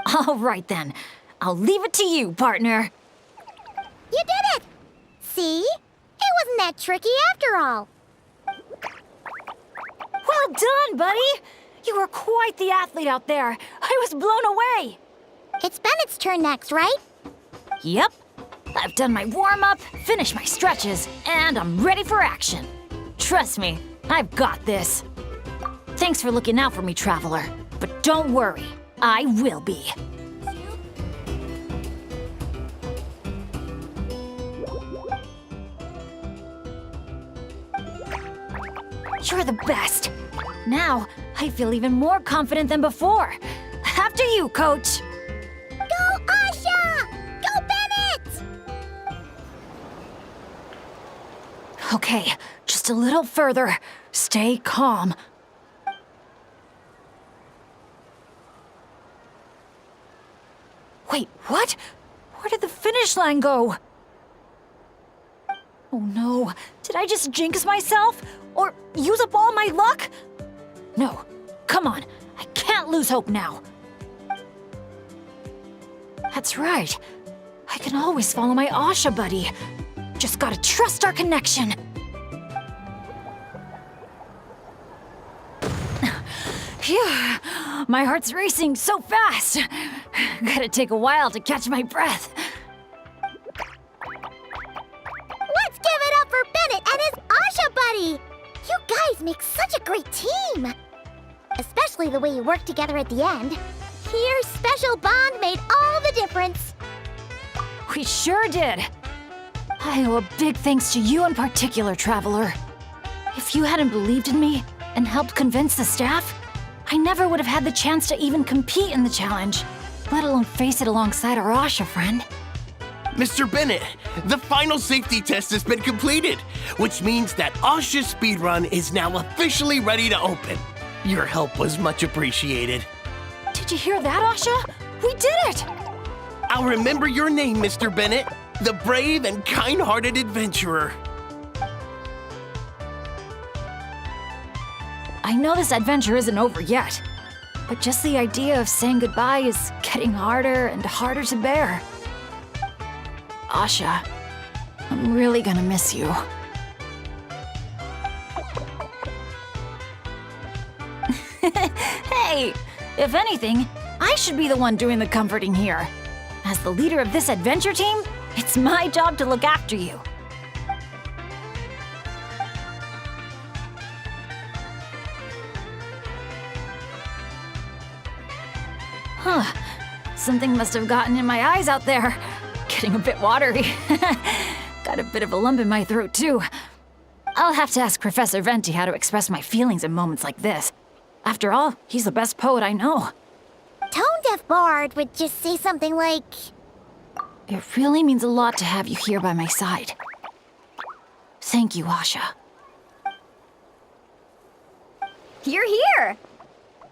Speaker 2: All right then. I'll leave it to you, partner.
Speaker 1: You did it! See? It wasn't that tricky after all.
Speaker 2: Well done, buddy! You were quite the athlete out there. I was blown away.
Speaker 1: It's Bennett's turn next, right?
Speaker 2: Yep. I've done my warm-up, finished my stretches, and I'm ready for action. Trust me, I've got this. Thanks for looking out for me, Traveler. But don't worry, I will be. You're the best. Now, I feel even more confident than before. After you, Coach.
Speaker 1: Go, Asha! Go, Bennett!
Speaker 2: Okay, just a little further. Stay calm. Wait, what? Where did the finish line go? Oh no, did I just jinx myself? Or use up all my luck? No, come on, I can't lose hope now. That's right. I can always follow my Asha buddy. Just gotta trust our connection. Phew, my heart's racing so fast. Gotta take a while to catch my breath.
Speaker 1: Let's give it up for Bennett and his Asha buddy! You guys make such a great team! Especially the way you work together at the end. Your special bond made all the difference.
Speaker 2: We sure did. I owe a big thanks to you in particular, Traveler. If you hadn't believed in me and helped convince the staff, I never would have had the chance to even compete in the challenge, let alone face it alongside our Asha friend.
Speaker 8: Mr. Bennett, the final safety test has been completed, which means that Asha Speedrun is now officially ready to open. Your help was much appreciated.
Speaker 2: Did you hear that, Asha? We did it!
Speaker 8: I'll remember your name, Mr. Bennett, the brave and kind-hearted adventurer.
Speaker 2: I know this adventure isn't over yet, but just the idea of saying goodbye is getting harder and harder to bear. Asha, I'm really gonna miss you. Hey, if anything, I should be the one doing the comforting here. As the leader of this adventure team, it's my job to look after you. Huh. Something must have gotten in my eyes out there. Getting a bit watery. Got a bit of a lump in my throat, too. I'll have to ask Professor Venti how to express my feelings in moments like this. After all, he's the best poet I know.
Speaker 1: Tone-deaf Bard would just say something like...
Speaker 2: It really means a lot to have you here by my side. Thank you, Asha.
Speaker 3: You're here!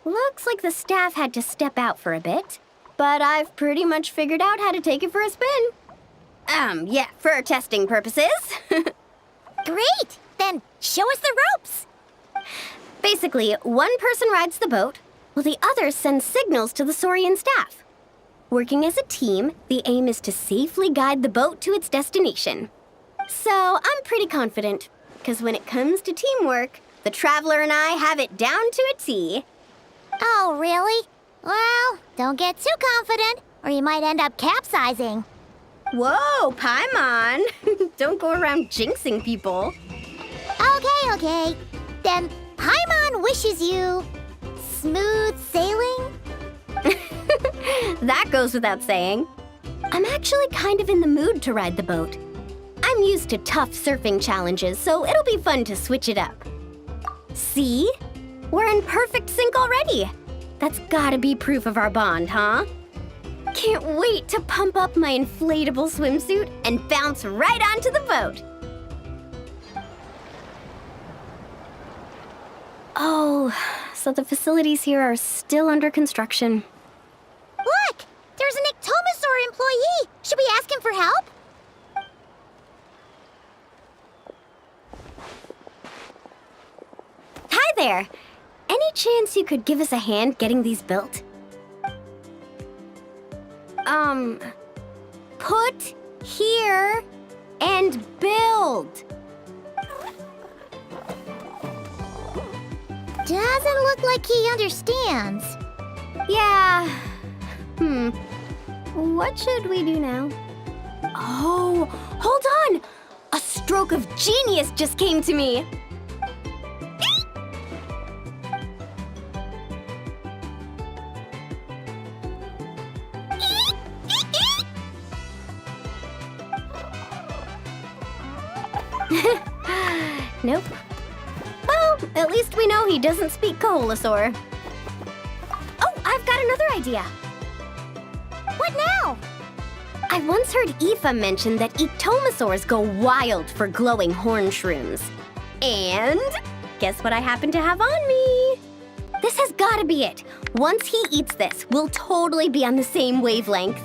Speaker 3: Looks like the staff had to step out for a bit, but I've pretty much figured out how to take it for a spin. Yeah, for testing purposes.
Speaker 1: Great! Then show us the ropes!
Speaker 3: Basically, one person rides the boat, while the other sends signals to the Saurian staff. Working as a team, the aim is to safely guide the boat to its destination. So I'm pretty confident, because when it comes to teamwork, the Traveler and I have it down to a T.
Speaker 1: Oh, really? Well, don't get too confident, or you might end up capsizing.
Speaker 3: Whoa, Paimon! Don't go around jinxing people.
Speaker 1: Okay. Then Paimon wishes you smooth sailing?
Speaker 3: That goes without saying. I'm actually kind of in the mood to ride the boat. I'm used to tough surfing challenges, so it'll be fun to switch it up. See? We're in perfect sync already. That's gotta be proof of our bond, huh? Can't wait to pump up my inflatable swimsuit and bounce right onto the boat. Oh, so the facilities here are still under construction.
Speaker 1: Look! There's an Ictomosaur employee! Should we ask him for help?
Speaker 3: Hi there! Any chance you could give us a hand getting these built? Put here and build.
Speaker 1: Doesn't look like he understands.
Speaker 3: Yeah. What should we do now? Oh, hold on! A stroke of genius just came to me. Nope. Well, at least we know he doesn't speak Koholosaur. Oh, I've got another idea.
Speaker 1: What now?
Speaker 3: I once heard Aoife mention that Ictomosaurs go wild for glowing horn shrooms. And guess what I happen to have on me? This has gotta be it. Once he eats this, we'll totally be on the same wavelength.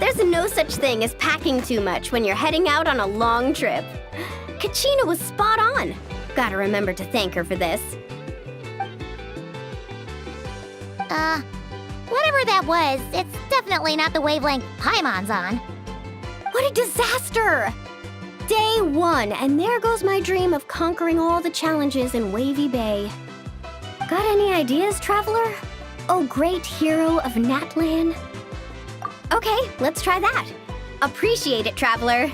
Speaker 3: There's no such thing as packing too much when you're heading out on a long trip. Kachina was spot on. Gotta remember to thank her for this.
Speaker 1: Whatever that was, it's definitely not the wavelength Paimon's on.
Speaker 3: What a disaster! Day 1, and there goes my dream of conquering all the challenges in Wavy Bay. Got any ideas, Traveler? Oh, great hero of Natlan? Okay, let's try that. Appreciate it, Traveler.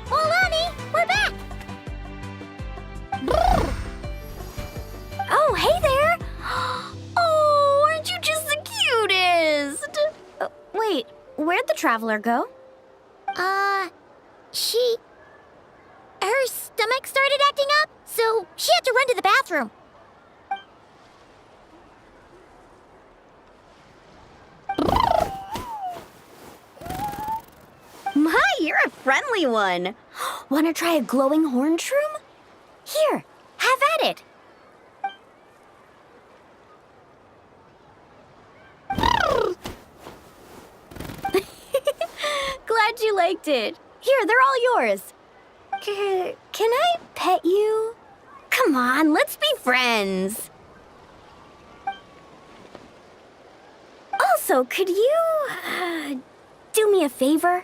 Speaker 1: Olani, we're back!
Speaker 3: Oh, hey there! Oh, aren't you just the cutest? Wait, where'd the Traveler go?
Speaker 1: Her stomach started acting up, so she had to run to the bathroom.
Speaker 3: My, you're a friendly one. Wanna try a glowing horn shroom? Here, have at it. Glad you liked it. Here, they're all yours. Can I pet you? Come on, let's be friends. Also, could you do me a favor?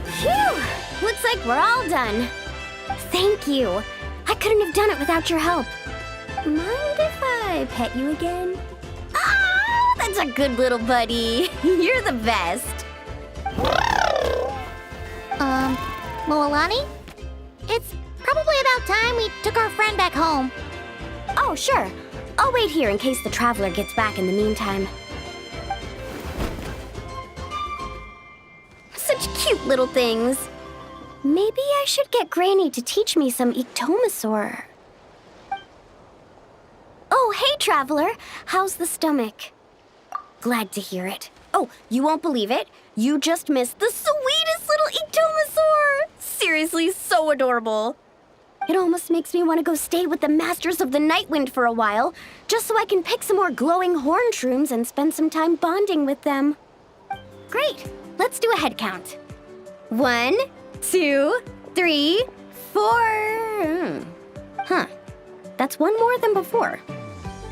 Speaker 3: Phew! Looks like we're all done. Thank you. I couldn't have done it without your help. Mind if I pet you again? Oh, that's a good little buddy. You're the best.
Speaker 1: Moalani? It's probably about time we took our friend back home.
Speaker 3: Oh, sure. I'll wait here in case the Traveler gets back in the meantime. Such cute little things. Maybe I should get Granny to teach me some Ictomosaur. Oh, hey, Traveler. How's the stomach? Glad to hear it. Oh, you won't believe it. You just missed the sweetest little Ictomosaur! seriously so adorable. It almost makes me want to go stay with the Masters of the Nightwind for a while, just so I can pick some more glowing horn shrooms and spend some time bonding with them. Great, let's do a head count. 1, 2, 3, 4. Huh, that's one more than before.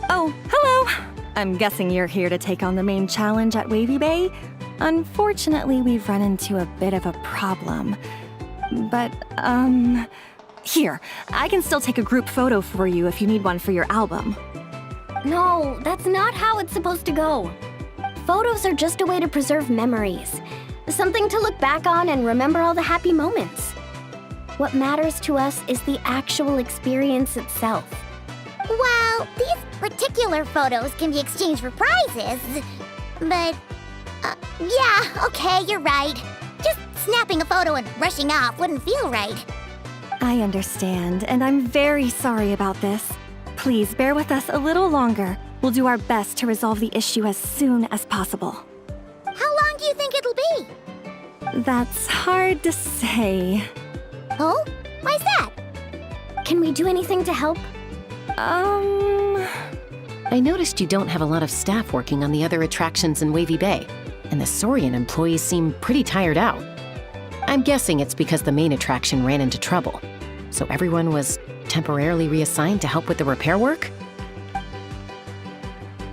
Speaker 9: Oh, hello! I'm guessing you're here to take on the main challenge at Wavy Bay. Unfortunately, we've run into a bit of a problem. But, here, I can still take a group photo for you if you need one for your album.
Speaker 3: No, that's not how it's supposed to go. Photos are just a way to preserve memories. Something to look back on and remember all the happy moments. What matters to us is the actual experience itself.
Speaker 1: Well, these particular photos can be exchanged for prizes, but... yeah, okay, you're right. Just snapping a photo and rushing off wouldn't feel right.
Speaker 9: I understand, and I'm very sorry about this. Please bear with us a little longer. We'll do our best to resolve the issue as soon as possible.
Speaker 1: How long do you think it'll be?
Speaker 9: That's hard to say.
Speaker 1: Oh? Why's that?
Speaker 3: Can we do anything to help?
Speaker 4: I noticed you don't have a lot of staff working on the other attractions in Wavy Bay, and the Saurian employees seem pretty tired out. I'm guessing it's because the main attraction ran into trouble, so everyone was temporarily reassigned to help with the repair work?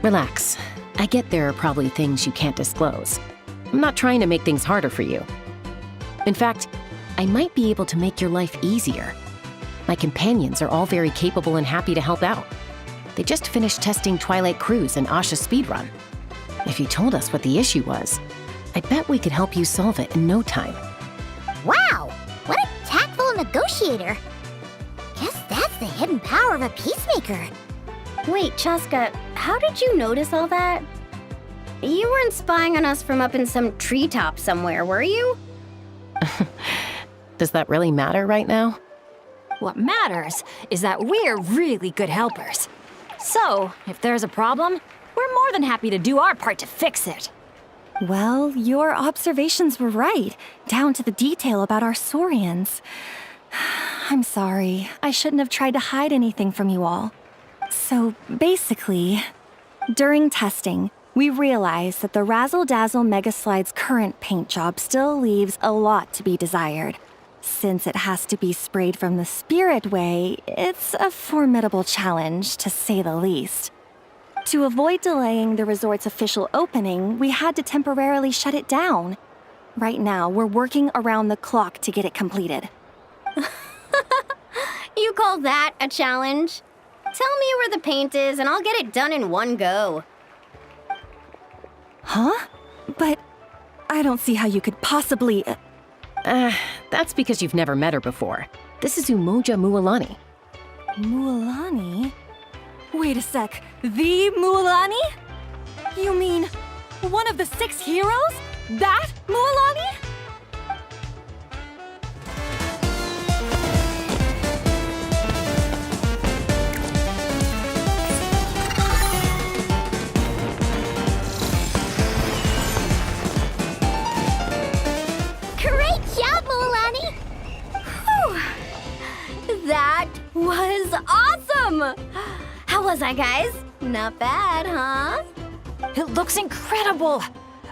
Speaker 4: Relax. I get there are probably things you can't disclose. I'm not trying to make things harder for you. In fact, I might be able to make your life easier. My companions are all very capable and happy to help out. They just finished testing Twilight Cruise and Asha Speedrun. If you told us what the issue was, I bet we could help you solve it in no time.
Speaker 1: Wow, what a tactful negotiator. Guess that's the hidden power of a peacemaker.
Speaker 3: Wait, Chaska, how did you notice all that? You weren't spying on us from up in some treetop somewhere, were you?
Speaker 4: Does that really matter right now?
Speaker 2: What matters is that we're really good helpers. So, if there's a problem, we're more than happy to do our part to fix it.
Speaker 9: Well, your observations were right, down to the detail about our Saurians. I'm sorry. I shouldn't have tried to hide anything from you all. So, basically, during testing, we realized that the Razzle Dazzle Mega Slide's current paint job still leaves a lot to be desired. Since it has to be sprayed from the Spirit Way, it's a formidable challenge, to say the least. To avoid delaying the resort's official opening, we had to temporarily shut it down. Right now, we're working around the clock to get it completed.
Speaker 3: You call that a challenge? Tell me where the paint is and I'll get it done in one go.
Speaker 9: Huh? But I don't see how you could possibly...
Speaker 4: That's because you've never met her before. This is Umoja Mualani.
Speaker 9: Mualani? Wait a sec. The Mualani? You mean one of the 6 heroes? That Mualani?
Speaker 1: Great job, Mualani!
Speaker 3: That was awesome! How was I, guys? Not bad, huh?
Speaker 2: It looks incredible!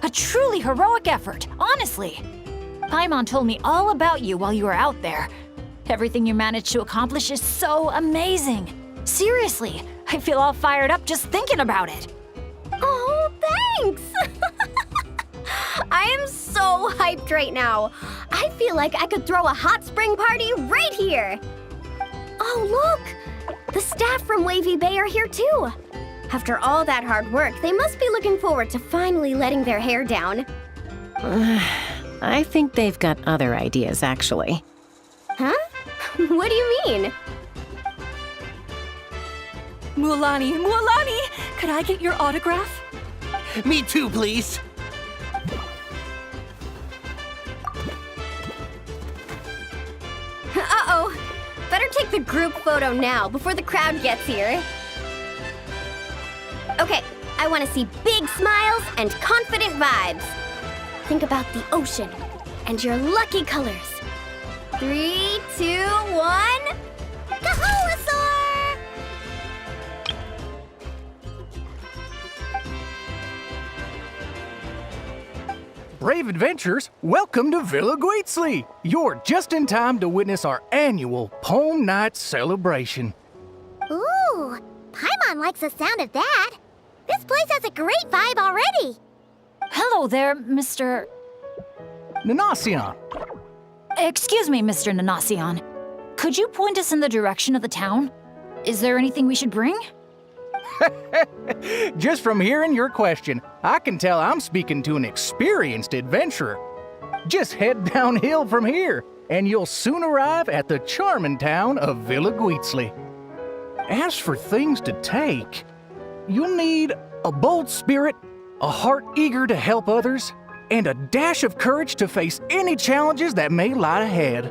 Speaker 2: A truly heroic effort, honestly. Paimon told me all about you while you were out there. Everything you managed to accomplish is so amazing. Seriously, I feel all fired up just thinking about it.
Speaker 3: Oh, thanks! I am so hyped right now. I feel like I could throw a hot spring party right here. Oh, look! The staff from Wavy Bay are here too. After all that hard work, they must be looking forward to finally letting their hair down.
Speaker 4: I think they've got other ideas, actually.
Speaker 3: Huh? What do you mean?
Speaker 9: Mualani, Mualani! Could I get your autograph?
Speaker 8: Me too, please.
Speaker 3: Uh-oh. Better take the group photo now before the crowd gets here. Okay, I want to see big smiles and confident vibes. Think about the ocean and your lucky colors. 3, 2, 1.
Speaker 1: Kaholasaur!
Speaker 10: Brave adventurers, welcome to Villa Guitzli. You're just in time to witness our annual Poem Night celebration.
Speaker 1: Ooh, Paimon likes the sound of that. This place has a great vibe already.
Speaker 2: Hello there, Mr.
Speaker 10: Nanasion,
Speaker 2: Excuse me, Mr. Nanasion. Could you point us in the direction of the town? Is there anything we should bring?
Speaker 10: just from hearing your question, I can tell I'm speaking to an experienced adventurer. Just head downhill from here, and you'll soon arrive at the charming town of Villa Guitzli. As for things to take, you'll need a bold spirit, a heart eager to help others, and a dash of courage to face any challenges that may lie ahead.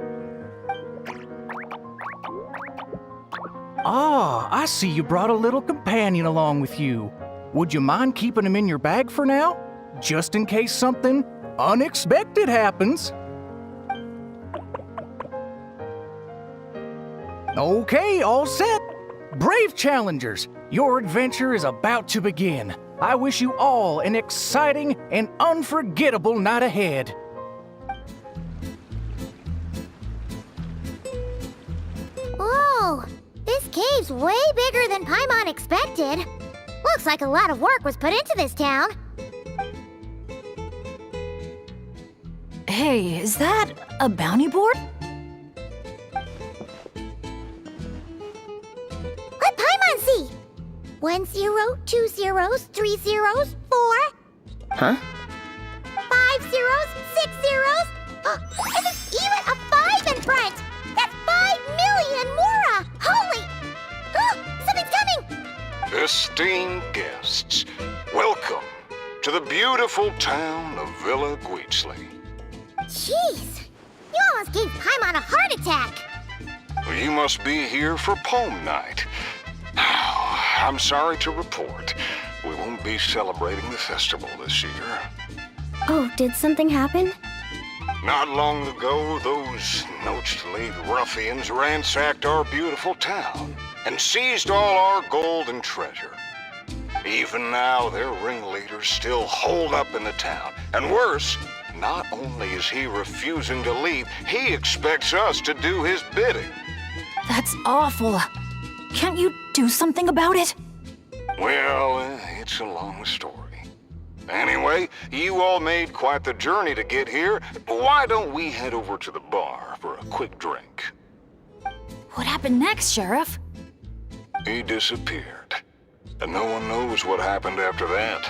Speaker 10: Ah, I see you brought a little companion along with you. Would you mind keeping him in your bag for now? Just in case something unexpected happens. Okay, all set. Brave challengers, your adventure is about to begin. I wish you all an exciting and unforgettable night ahead.
Speaker 1: Whoa, this cave's way bigger than Paimon expected. Looks like a lot of work was put into this town.
Speaker 2: Hey, is that a bounty board?
Speaker 1: Let Paimon see. 1 0, 2 zeros, 3 zeros, 4.
Speaker 4: Huh?
Speaker 1: 5 zeros, 6 zeros. And there's even a 5 in front. That's 5 million Mora. Holy! Something's coming.
Speaker 11: Esteemed guests, welcome to the beautiful town of Villa Guitzli.
Speaker 1: Jeez, you almost gave Paimon a heart attack.
Speaker 11: You must be here for Poem Night. I'm sorry to report, we won't be celebrating the festival this year.
Speaker 3: Oh, did something happen?
Speaker 11: Not long ago, those Nochtli ruffians ransacked our beautiful town and seized all our gold and treasure. Even now, their ringleader's still holed up in the town. And worse, not only is he refusing to leave, he expects us to do his bidding.
Speaker 2: That's awful. Can't you do something about it?
Speaker 11: Well, it's a long story. Anyway, you all made quite the journey to get here. Why don't we head over to the bar for a quick drink?
Speaker 2: What happened next, Sheriff?
Speaker 11: He disappeared, and no one knows what happened after that.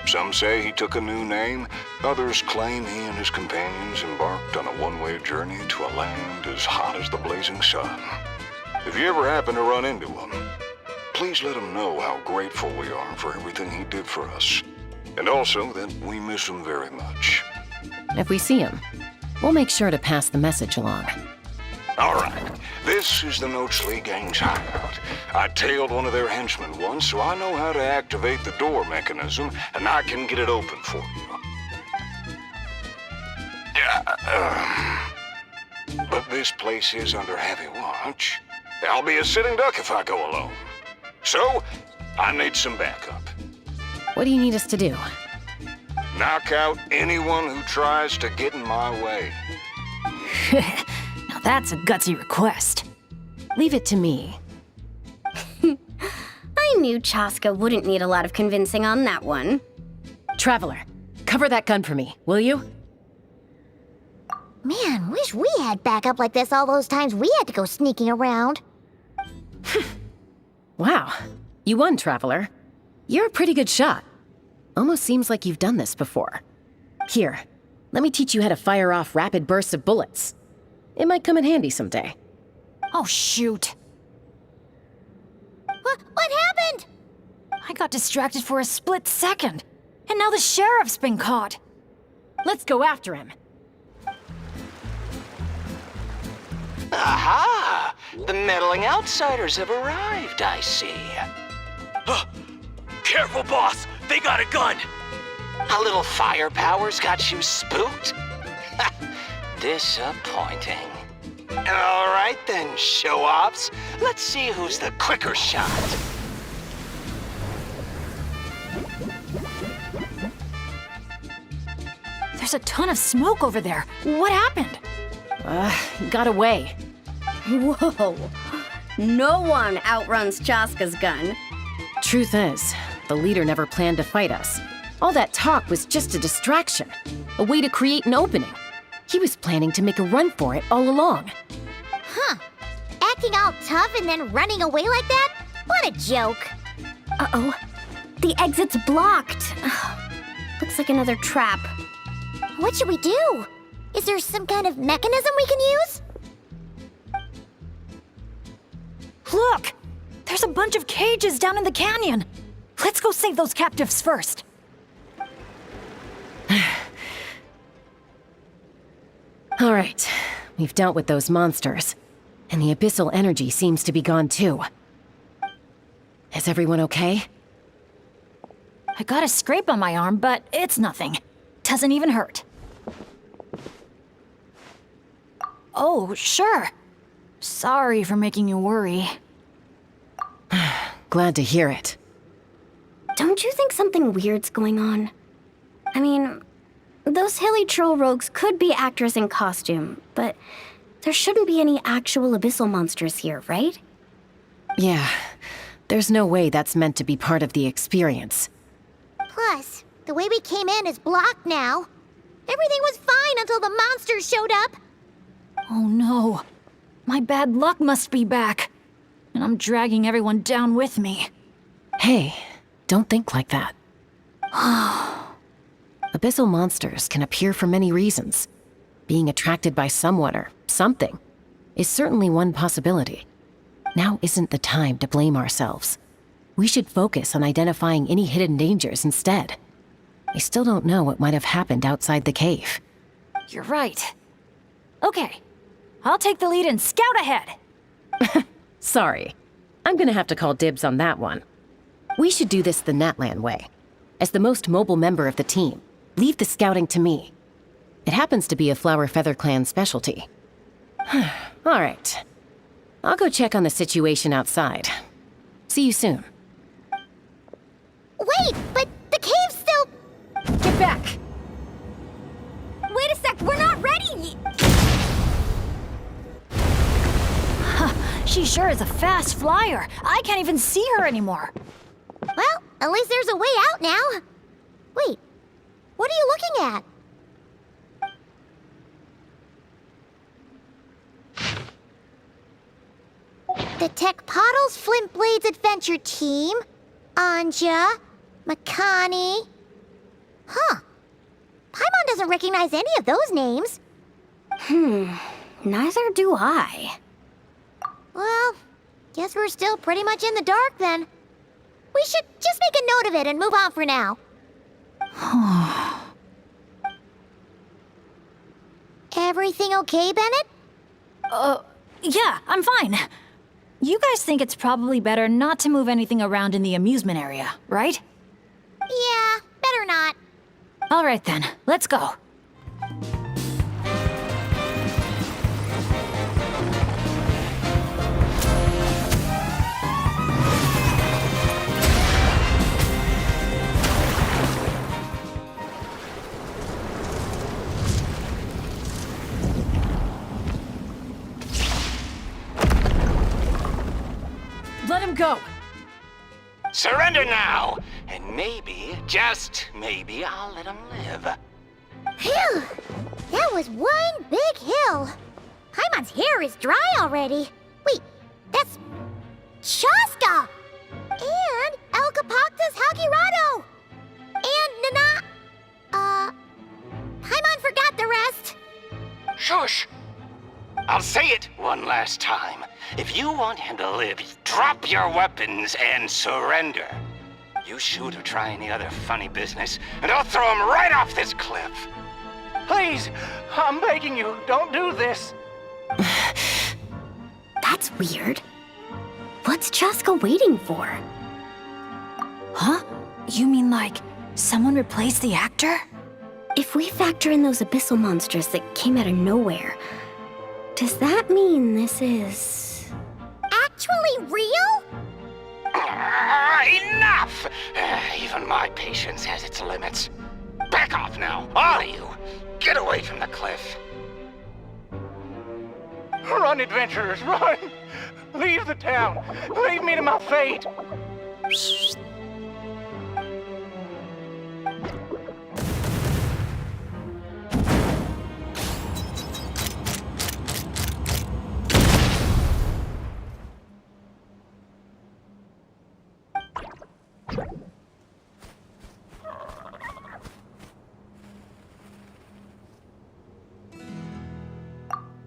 Speaker 11: Some say he took a new name, others claim he and his companions embarked on a one-way journey to a land as hot as the blazing sun. If you ever happen to run into him, please let him know how grateful we are for everything he did for us, and also that we miss him very much.
Speaker 4: If we see him, we'll make sure to pass the message along.
Speaker 11: All right, this is the Nochtli gang's hideout. I tailed one of their henchmen once, so I know how to activate the door mechanism, and I can get it open for you. But this place is under heavy watch. I'll be a sitting duck if I go alone. So, I need some backup.
Speaker 4: What do you need us to do?
Speaker 11: Knock out anyone who tries to get in my way.
Speaker 2: Now that's a gutsy request.
Speaker 4: Leave it to me.
Speaker 3: I knew Chaska wouldn't need a lot of convincing on that one.
Speaker 4: Traveler, cover that gun for me, will you?
Speaker 1: Man, wish we had backup like this all those times we had to go sneaking around.
Speaker 4: Wow, you won, Traveler. You're a pretty good shot. Almost seems like you've done this before. Here, let me teach you how to fire off rapid bursts of bullets. It might come in handy someday.
Speaker 2: Oh, shoot.
Speaker 1: What happened?
Speaker 2: I got distracted for a split second, and now the sheriff's been caught.
Speaker 4: Let's go after him.
Speaker 12: Aha! The meddling outsiders have arrived, I see.
Speaker 5: Careful, boss! They got a gun!
Speaker 12: A little firepower's got you spooked? Disappointing. All right then, show-offs. Let's see who's the quicker shot.
Speaker 2: There's a ton of smoke over there. What happened?
Speaker 4: Got away.
Speaker 3: Whoa. No one outruns Chaska's gun.
Speaker 4: Truth is, the leader never planned to fight us. All that talk was just a distraction, a way to create an opening. He was planning to make a run for it all along.
Speaker 1: Huh. Acting all tough and then running away like that? What a joke.
Speaker 3: Uh-oh. The exit's blocked. Looks like another trap.
Speaker 1: What should we do? Is there some kind of mechanism we can use?
Speaker 2: Look! There's a bunch of cages down in the canyon. Let's go save those captives first.
Speaker 4: All right, we've dealt with those monsters, and the abyssal energy seems to be gone too. Is everyone okay?
Speaker 2: I got a scrape on my arm, but it's nothing. Doesn't even hurt. Oh, sure. Sorry for making you worry.
Speaker 4: Glad to hear it.
Speaker 3: Don't you think something weird's going on? I mean, those hilly troll rogues could be actors in costume, but there shouldn't be any actual abyssal monsters here, right?
Speaker 4: Yeah, there's no way that's meant to be part of the experience.
Speaker 1: Plus, the way we came in is blocked now. Everything was fine until the monsters showed up.
Speaker 2: Oh no. My bad luck must be back. And I'm dragging everyone down with me.
Speaker 4: Hey, don't think like that. Abyssal monsters can appear for many reasons. Being attracted by someone or something is certainly one possibility. Now isn't the time to blame ourselves. We should focus on identifying any hidden dangers instead. I still don't know what might have happened outside the cave.
Speaker 2: You're right. Okay, I'll take the lead and scout ahead.
Speaker 4: Sorry, I'm gonna have to call dibs on that one. We should do this the Natlan way. As the most mobile member of the team, leave the scouting to me. It happens to be a Flower Feather Clan specialty. All right. I'll go check on the situation outside. See you soon.
Speaker 1: Wait, but the cave's still...
Speaker 2: Get back!
Speaker 3: Wait a sec, we're not ready!
Speaker 2: She sure is a fast flyer. I can't even see her anymore.
Speaker 1: Well, at least there's a way out now. Wait, what are you looking at? The Tech Pottles Flint Blades Adventure Team. Anja. Makani. Huh. Paimon doesn't recognize any of those names.
Speaker 3: Neither do I.
Speaker 1: Well, guess we're still pretty much in the dark then. We should just make a note of it and move on for now. Everything okay, Bennett?
Speaker 2: Yeah, I'm fine. You guys think it's probably better not to move anything around in the amusement area, right?
Speaker 1: Yeah, better not.
Speaker 2: All right then, let's go. Let him go.
Speaker 12: Surrender now, and maybe, just maybe, I'll let him live.
Speaker 1: Phew! That was one big hill. Paimon's hair is dry already. Wait, that's... Chaska! And El Capactus Hagirado! And Nana... Paimon forgot the rest.
Speaker 12: Shush! I'll say it one last time. If you want him to live, drop your weapons and surrender. You shoot or try any other funny business, and I'll throw him right off this cliff.
Speaker 10: Please, I'm begging you, don't do this.
Speaker 3: That's weird. What's Chaska waiting for?
Speaker 2: Huh? You mean like someone replaced the actor?
Speaker 3: If we factor in those abyssal monsters that came out of nowhere, Does that mean this is...
Speaker 1: Actually real?
Speaker 12: Enough! Even my patience has its limits. Back off now, all of you. Get away from the cliff.
Speaker 10: Run, adventurers, run! Leave the town! Leave me to my fate!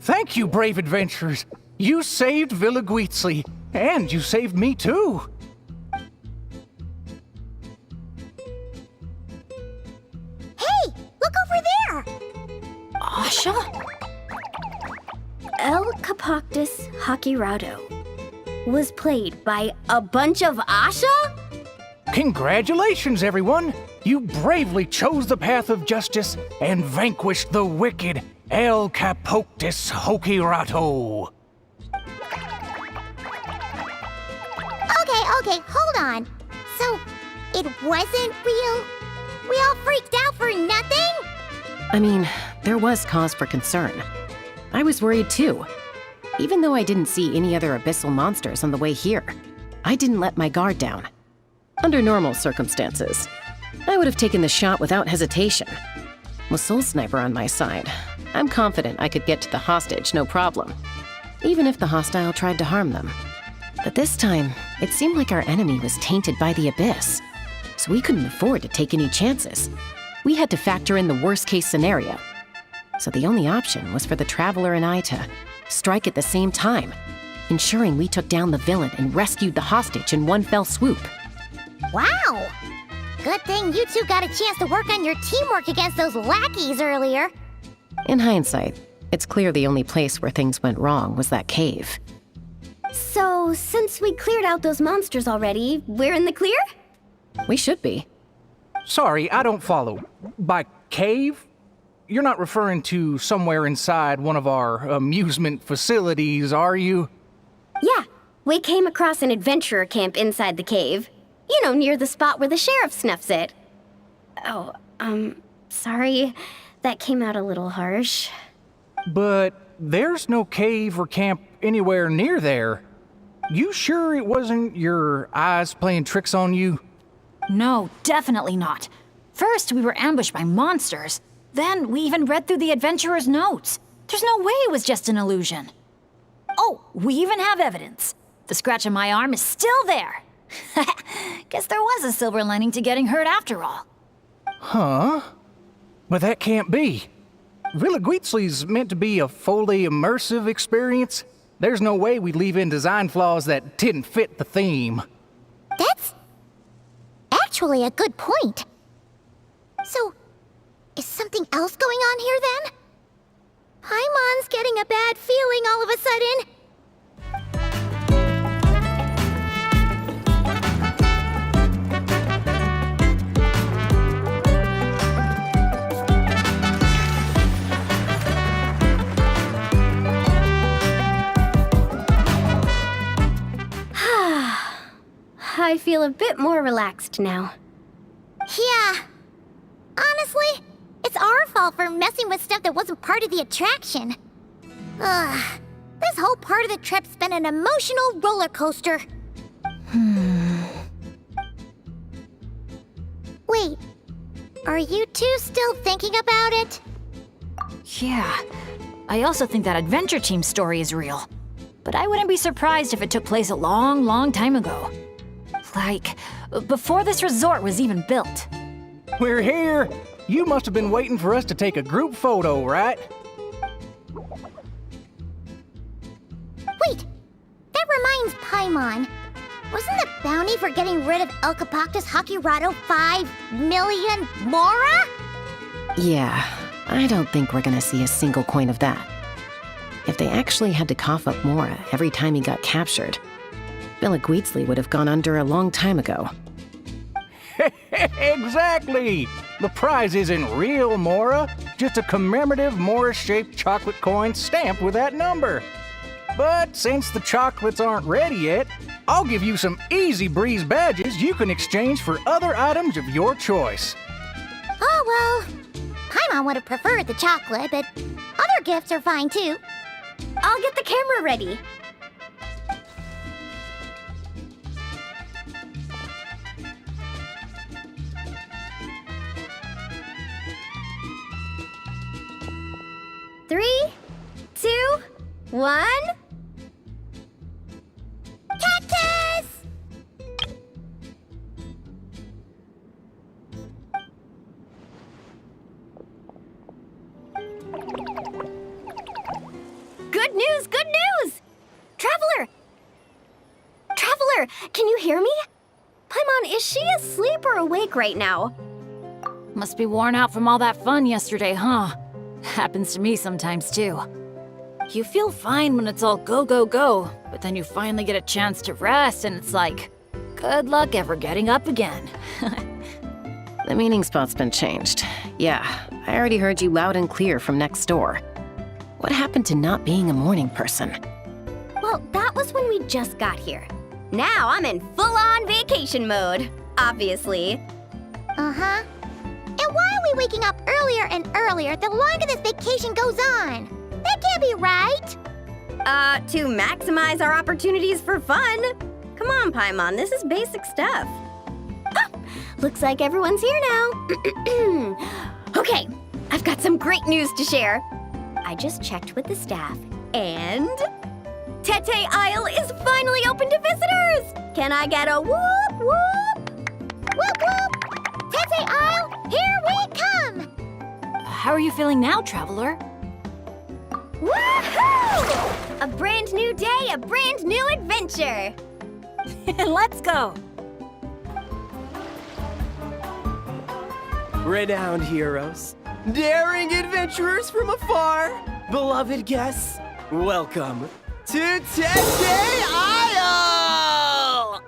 Speaker 10: Thank you, brave adventurers. You saved Villa Guizli, and you saved me too.
Speaker 1: Hey, look over there!
Speaker 2: Asha?
Speaker 3: El Capoctus Hakirado was played by a bunch of Asha?
Speaker 10: Congratulations, everyone! You bravely chose the path of justice and vanquished the wicked El Capoctus Hakirado.
Speaker 1: Okay, hold on. So, it wasn't real? We all freaked out for nothing?
Speaker 4: I mean, there was cause for concern. I was worried too. Even though I didn't see any other abyssal monsters on the way here, I didn't let my guard down. Under normal circumstances, I would have taken the shot without hesitation. With Soul Sniper on my side, I'm confident I could get to the hostage no problem, even if the hostile tried to harm them. But this time, it seemed like our enemy was tainted by the Abyss, so we couldn't afford to take any chances. We had to factor in the worst-case scenario. So the only option was for the Traveler and I to strike at the same time, ensuring we took down the villain and rescued the hostage in one fell swoop.
Speaker 1: Wow! Good thing you two got a chance to work on your teamwork against those lackeys earlier.
Speaker 4: In hindsight, it's clear the only place where things went wrong was that cave.
Speaker 3: So, since we cleared out those monsters already, we're in the clear?
Speaker 4: We should be.
Speaker 10: Sorry, I don't follow. By cave? You're not referring to somewhere inside one of our amusement facilities, are you?
Speaker 3: Yeah, we came across an adventurer camp inside the cave. You know, near the spot where the sheriff snuffs it. Oh, sorry. That came out a little harsh.
Speaker 10: But there's no cave or camp anywhere near there. You sure it wasn't your eyes playing tricks on you?
Speaker 2: No, definitely not. First, we were ambushed by monsters. Then, we even read through the adventurer's notes. There's no way it was just an illusion. Oh, we even have evidence. The scratch on my arm is still there. Guess there was a silver lining to getting hurt after all.
Speaker 10: Huh? But that can't be. Villa Guizli's meant to be a fully immersive experience. There's no way we'd leave in design flaws that didn't fit the theme.
Speaker 1: That's actually a good point. So, is something else going on here then? Paimon's getting a bad feeling all of a sudden.
Speaker 3: I feel a bit more relaxed now.
Speaker 1: Yeah. Honestly, it's our fault for messing with stuff that wasn't part of the attraction. Ugh. This whole part of the trip's been an emotional roller coaster. Wait, are you two still thinking about it?
Speaker 2: Yeah. I also think that Adventure Team's story is real. But I wouldn't be surprised if it took place a long, long time ago. Like, before this resort was even built.
Speaker 10: We're here! You must have been waiting for us to take a group photo, right?
Speaker 1: Wait, that reminds Paimon. Wasn't the bounty for getting rid of El Capoctus Hakirado 5 million Mora?
Speaker 4: Yeah, I don't think we're gonna see a single coin of that. If they actually had to cough up Mora every time he got captured, Villa Guizli would have gone under a long time ago.
Speaker 10: Exactly! The prize isn't real, Mora. just a commemorative Morris-shaped chocolate coin stamped with that number. But since the chocolates aren't ready yet, I'll give you some easy breeze badges you can exchange for other items of your choice.
Speaker 1: Oh, well, Paimon would have preferred the chocolate, but other gifts are fine too.
Speaker 3: I'll get the camera ready. Three, 2, 1.
Speaker 1: Cactus!
Speaker 3: Good news, good news! Traveler! Traveler, can you hear me? Paimon, is she asleep or awake right now?
Speaker 2: Must be worn out from all that fun yesterday, huh? Happens to me sometimes too. You feel fine when it's all go, go, go, but then you finally get a chance to rest and it's like, good luck ever getting up again.
Speaker 4: The meeting spot's been changed. Yeah, I already heard you loud and clear from next door. What happened to not being a morning person?
Speaker 3: Well, that was when we just got here. Now I'm in full-on vacation mode, obviously.
Speaker 1: Uh-huh. And why are we waking up earlier and earlier the longer this vacation goes on? That can't be right.
Speaker 3: To maximize our opportunities for fun. Come on, Paimon, this is basic stuff. Ah, looks like everyone's here now. Okay, I've got some great news to share. I just checked with the staff, and Tete Isle is finally open to visitors! Can I get a whoop whoop?
Speaker 1: Whoop whoop! Tete Isle, here we come!
Speaker 2: How are you feeling now, Traveler?
Speaker 3: Woohoo! A brand new day, a brand new adventure!
Speaker 2: Let's go!
Speaker 5: Renowned heroes, daring adventurers from afar, beloved guests, welcome to Tete Isle!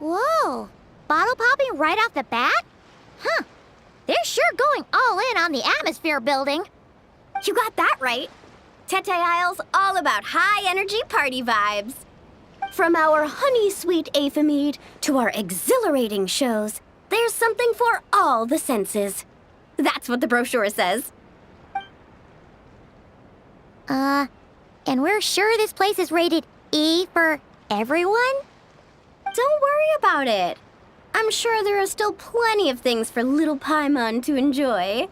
Speaker 1: Whoa, bottle popping right off the bat? Huh, they're sure going all in on the atmosphere building.
Speaker 3: You got that right. Tete Isle's all about high-energy party vibes. From our honey-sweet aphemide to our exhilarating shows, there's something for all the senses. That's what the brochure says.
Speaker 1: And we're sure this place is rated E for everyone?
Speaker 3: Don't worry about it. I'm sure there are still plenty of things for little Paimon to enjoy.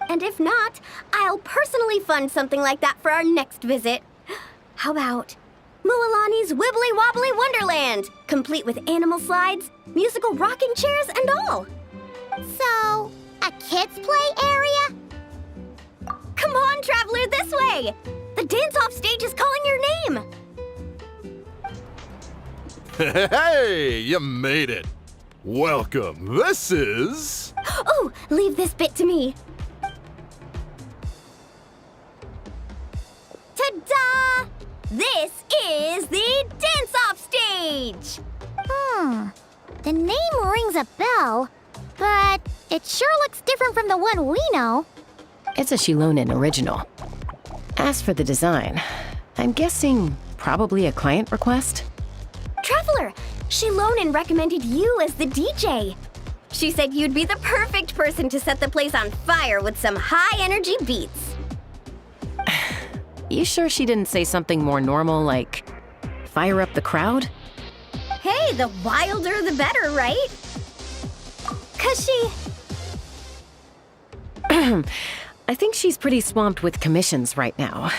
Speaker 3: And if not, I'll personally fund something like that for our next visit. How about Mualani's Wibbly Wobbly Wonderland, complete with animal slides, musical rocking chairs, and all.
Speaker 1: So, a kids' play area?
Speaker 3: Come on, Traveler, this way! The dance-off stage is calling your name!
Speaker 13: Hey, you made it. Welcome. This is...
Speaker 3: Oh, leave this bit to me. Ta-da! This is the dance-off stage!
Speaker 1: The name rings a bell, but it sure looks different from the one we know.
Speaker 4: It's a Shilonen original. As for the design, I'm guessing probably a client request?
Speaker 3: Traveler, Shilonen recommended you as the DJ. She said you'd be the perfect person to set the place on fire with some high-energy beats.
Speaker 4: You sure she didn't say something more normal like fire up the crowd?
Speaker 3: Hey, the wilder the better, right? 'Cause she...
Speaker 4: I think she's pretty swamped with commissions right now.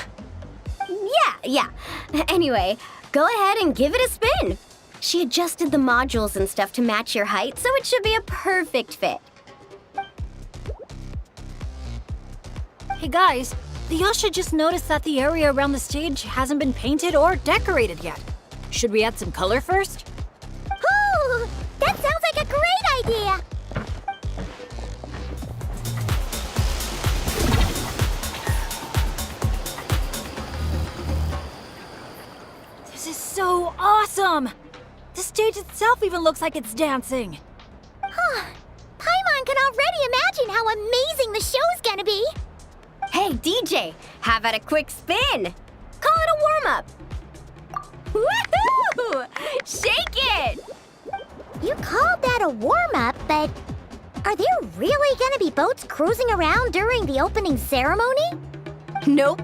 Speaker 3: Yeah. Anyway, go ahead and give it a spin. She adjusted the modules and stuff to match your height, so it should be a perfect fit.
Speaker 2: Hey guys, the Yasha just noticed that the area around the stage hasn't been painted or decorated yet. Should we add some color first?
Speaker 1: Ooh, that sounds like a great idea!
Speaker 2: This is so awesome! This stage itself even looks like it's dancing.
Speaker 1: Paimon can already imagine how amazing the show's gonna be.
Speaker 3: Hey, DJ, how about a quick spin? Call it a warm-up. Woohoo! Shake it!
Speaker 1: You called that a warm-up, but are there really gonna be boats cruising around during the opening ceremony?
Speaker 3: Nope.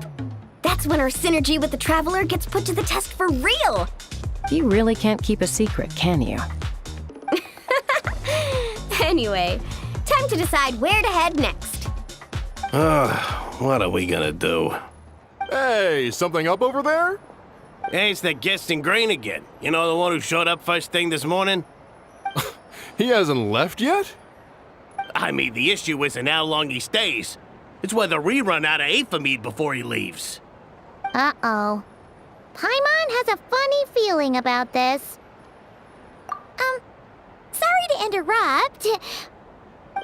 Speaker 3: That's when our synergy with the Traveler gets put to the test for real.
Speaker 4: You really can't keep a secret, can you?
Speaker 3: Anyway, time to decide where to head next.
Speaker 8: What are we gonna do?
Speaker 13: Hey, something up over there?
Speaker 8: Hey, it's that Genshin Grain again. You know, the one who showed up first thing this morning?
Speaker 13: He hasn't left yet?
Speaker 8: I mean, the issue isn't how long he stays. It's whether we run out of Aphamide before he leaves.
Speaker 1: Uh-oh. Paimon has a funny feeling about this. Sorry to interrupt,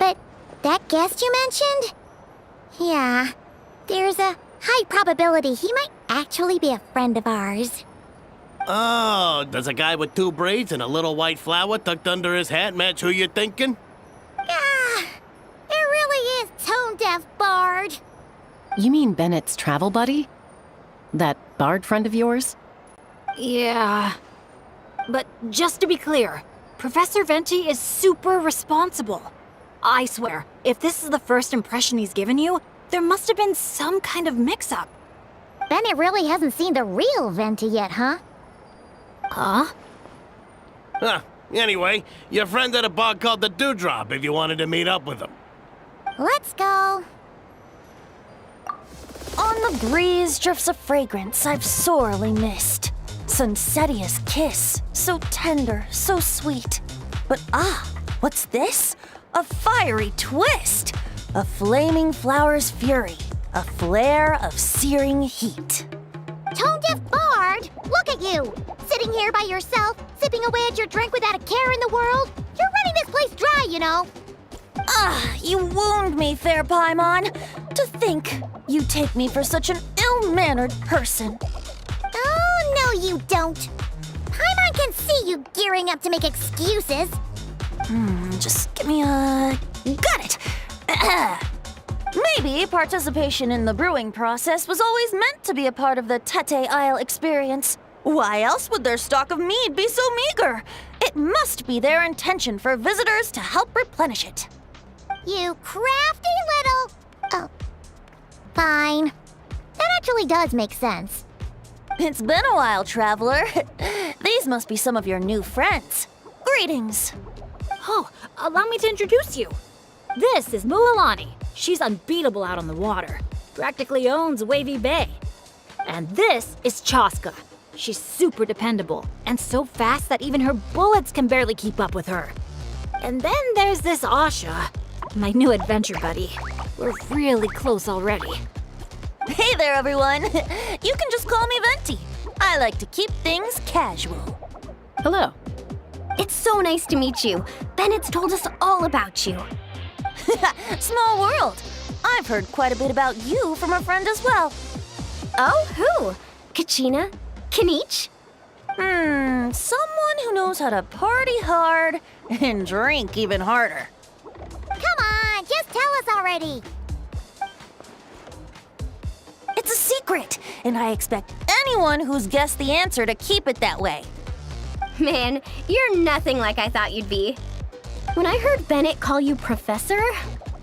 Speaker 1: but that guest you mentioned? Yeah, there's a high probability he might actually be a friend of ours.
Speaker 8: Oh, does a guy with 2 braids and a little white flower tucked under his hat match who you're thinking?
Speaker 1: Ah, it really is tone-deaf Bard.
Speaker 4: You mean Bennett's travel buddy? That bard friend of yours?
Speaker 2: Yeah. But just to be clear, Professor Venti is super responsible. I swear, if this is the first impression he's given you, there must have been some kind of mix-up.
Speaker 1: Bennett really hasn't seen the real Venti yet, huh?
Speaker 2: Huh?
Speaker 8: Anyway, your friend at a bar called the Dewdrop if you wanted to meet up with him.
Speaker 1: Let's go.
Speaker 9: On the breeze drifts a fragrance I've sorely missed. Sunsettia's kiss, so tender, so sweet. But what's this? A fiery twist! A flaming flower's fury, a flare of searing heat.
Speaker 1: Tone-deaf Bard, look at you! Sitting here by yourself, sipping away at your drink without a care in the world. You're running this place dry, you know.
Speaker 9: You wound me, fair Paimon. To think you take me for such an ill-mannered person.
Speaker 1: Oh, no you don't. Paimon can see you gearing up to make excuses.
Speaker 9: Just give me a... Got it! Maybe participation in the brewing process was always meant to be a part of the Tete Isle experience. Why else would their stock of mead be so meager? It must be their intention for visitors to help replenish it.
Speaker 1: You crafty little... Oh, fine. That actually does make sense.
Speaker 9: It's been a while, traveler. These must be some of your new friends. Greetings.
Speaker 2: Oh, allow me to introduce you. This is Mualani. She's unbeatable out on the water. Practically owns Wavy Bay. And this is Chaska. She's super dependable and so fast that even her bullets can barely keep up with her. And then there's this Asha, my new adventure buddy. We're really close already.
Speaker 9: Hey there, everyone. You can just call me Venti. I like to keep things casual.
Speaker 4: Hello.
Speaker 3: It's so nice to meet you. Bennett's told us all about you.
Speaker 9: Small world. I've heard quite a bit about you from a friend as well.
Speaker 3: Oh, who? Kachina? Kanich?
Speaker 9: Someone who knows how to party hard and drink even harder.
Speaker 1: Come on, just tell us already.
Speaker 9: It's a secret, and I expect anyone who's guessed the answer to keep it that way.
Speaker 3: Man, you're nothing like I thought you'd be. When I heard Bennett call you Professor,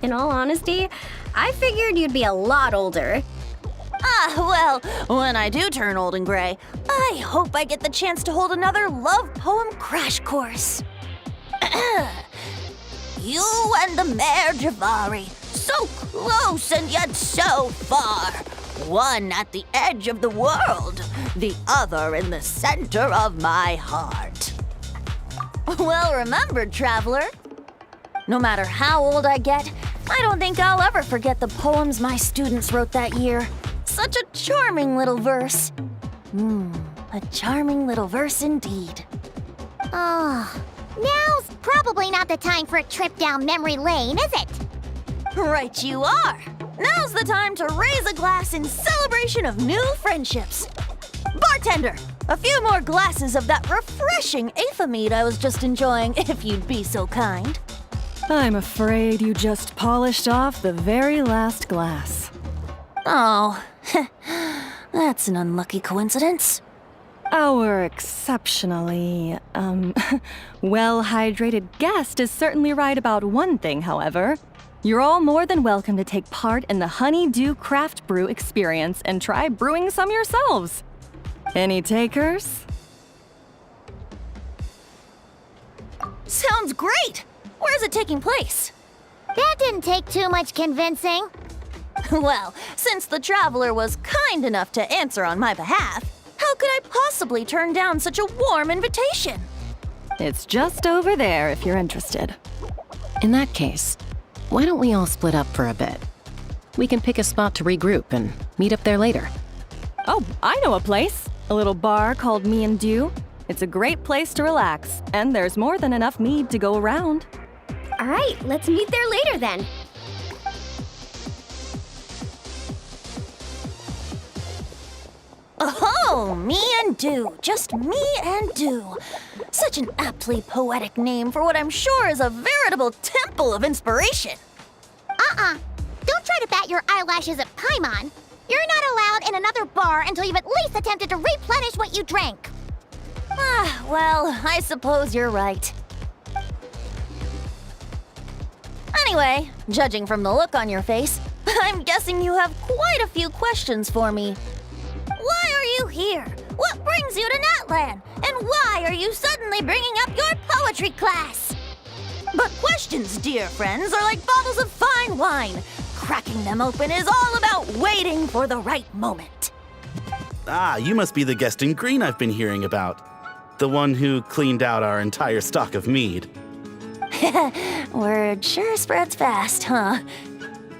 Speaker 3: in all honesty, I figured you'd be a lot older.
Speaker 9: Well, when I do turn old and gray, I hope I get the chance to hold another love poem crash course. You and the Mare Javari, so close and yet so far. One at the edge of the world, the other in the center of my heart. Well remembered, traveler. No matter how old I get, I don't think I'll ever forget the poems my students wrote that year. Such a charming little verse. A charming little verse indeed.
Speaker 1: Oh, now's probably not the time for a trip down memory lane, is it?
Speaker 9: Right you are. Now's the time to raise a glass in celebration of new friendships. Bartender,
Speaker 14: A few more glasses of that refreshing mead I was just enjoying, if you'd be so kind.
Speaker 9: I'm afraid you just polished off the very last glass.
Speaker 14: Oh, that's an unlucky coincidence.
Speaker 9: Our exceptionally, well-hydrated guest is certainly right about one thing, however. You're all more than welcome to take part in the Honeydew Craft Brew experience and try brewing some yourselves. Any takers?
Speaker 14: Sounds great! Where is it taking place?
Speaker 1: That didn't take too much convincing.
Speaker 14: Well, since the traveler was kind enough to answer on my behalf, how could I possibly turn down such a warm invitation?
Speaker 9: It's just over there if you're interested.
Speaker 4: In that case, why don't we all split up for a bit? We can pick a spot to regroup and meet up there later.
Speaker 9: Oh, I know a place. A little bar called Me and Dew. It's a great place to relax, and there's more than enough mead to go around.
Speaker 3: All right, let's meet there later then.
Speaker 14: Oh, Me and Dew. Just Me and Dew. Such an aptly poetic name for what I'm sure is a veritable temple of inspiration.
Speaker 1: Don't try to bat your eyelashes at Paimon. You're not allowed in another bar until you've at least attempted to replenish what you drank.
Speaker 14: Well, I suppose you're right. Anyway, judging from the look on your face, I'm guessing you have quite a few questions for me. Why are you here? What brings you to Natlan? And why are you suddenly bringing up your poetry class? But questions, dear friends, are like bottles of fine wine. Cracking them open is all about waiting for the right moment.
Speaker 15: Ah, you must be the guest in green I've been hearing about. The one who cleaned out our entire stock of mead.
Speaker 14: Word sure spreads fast, huh?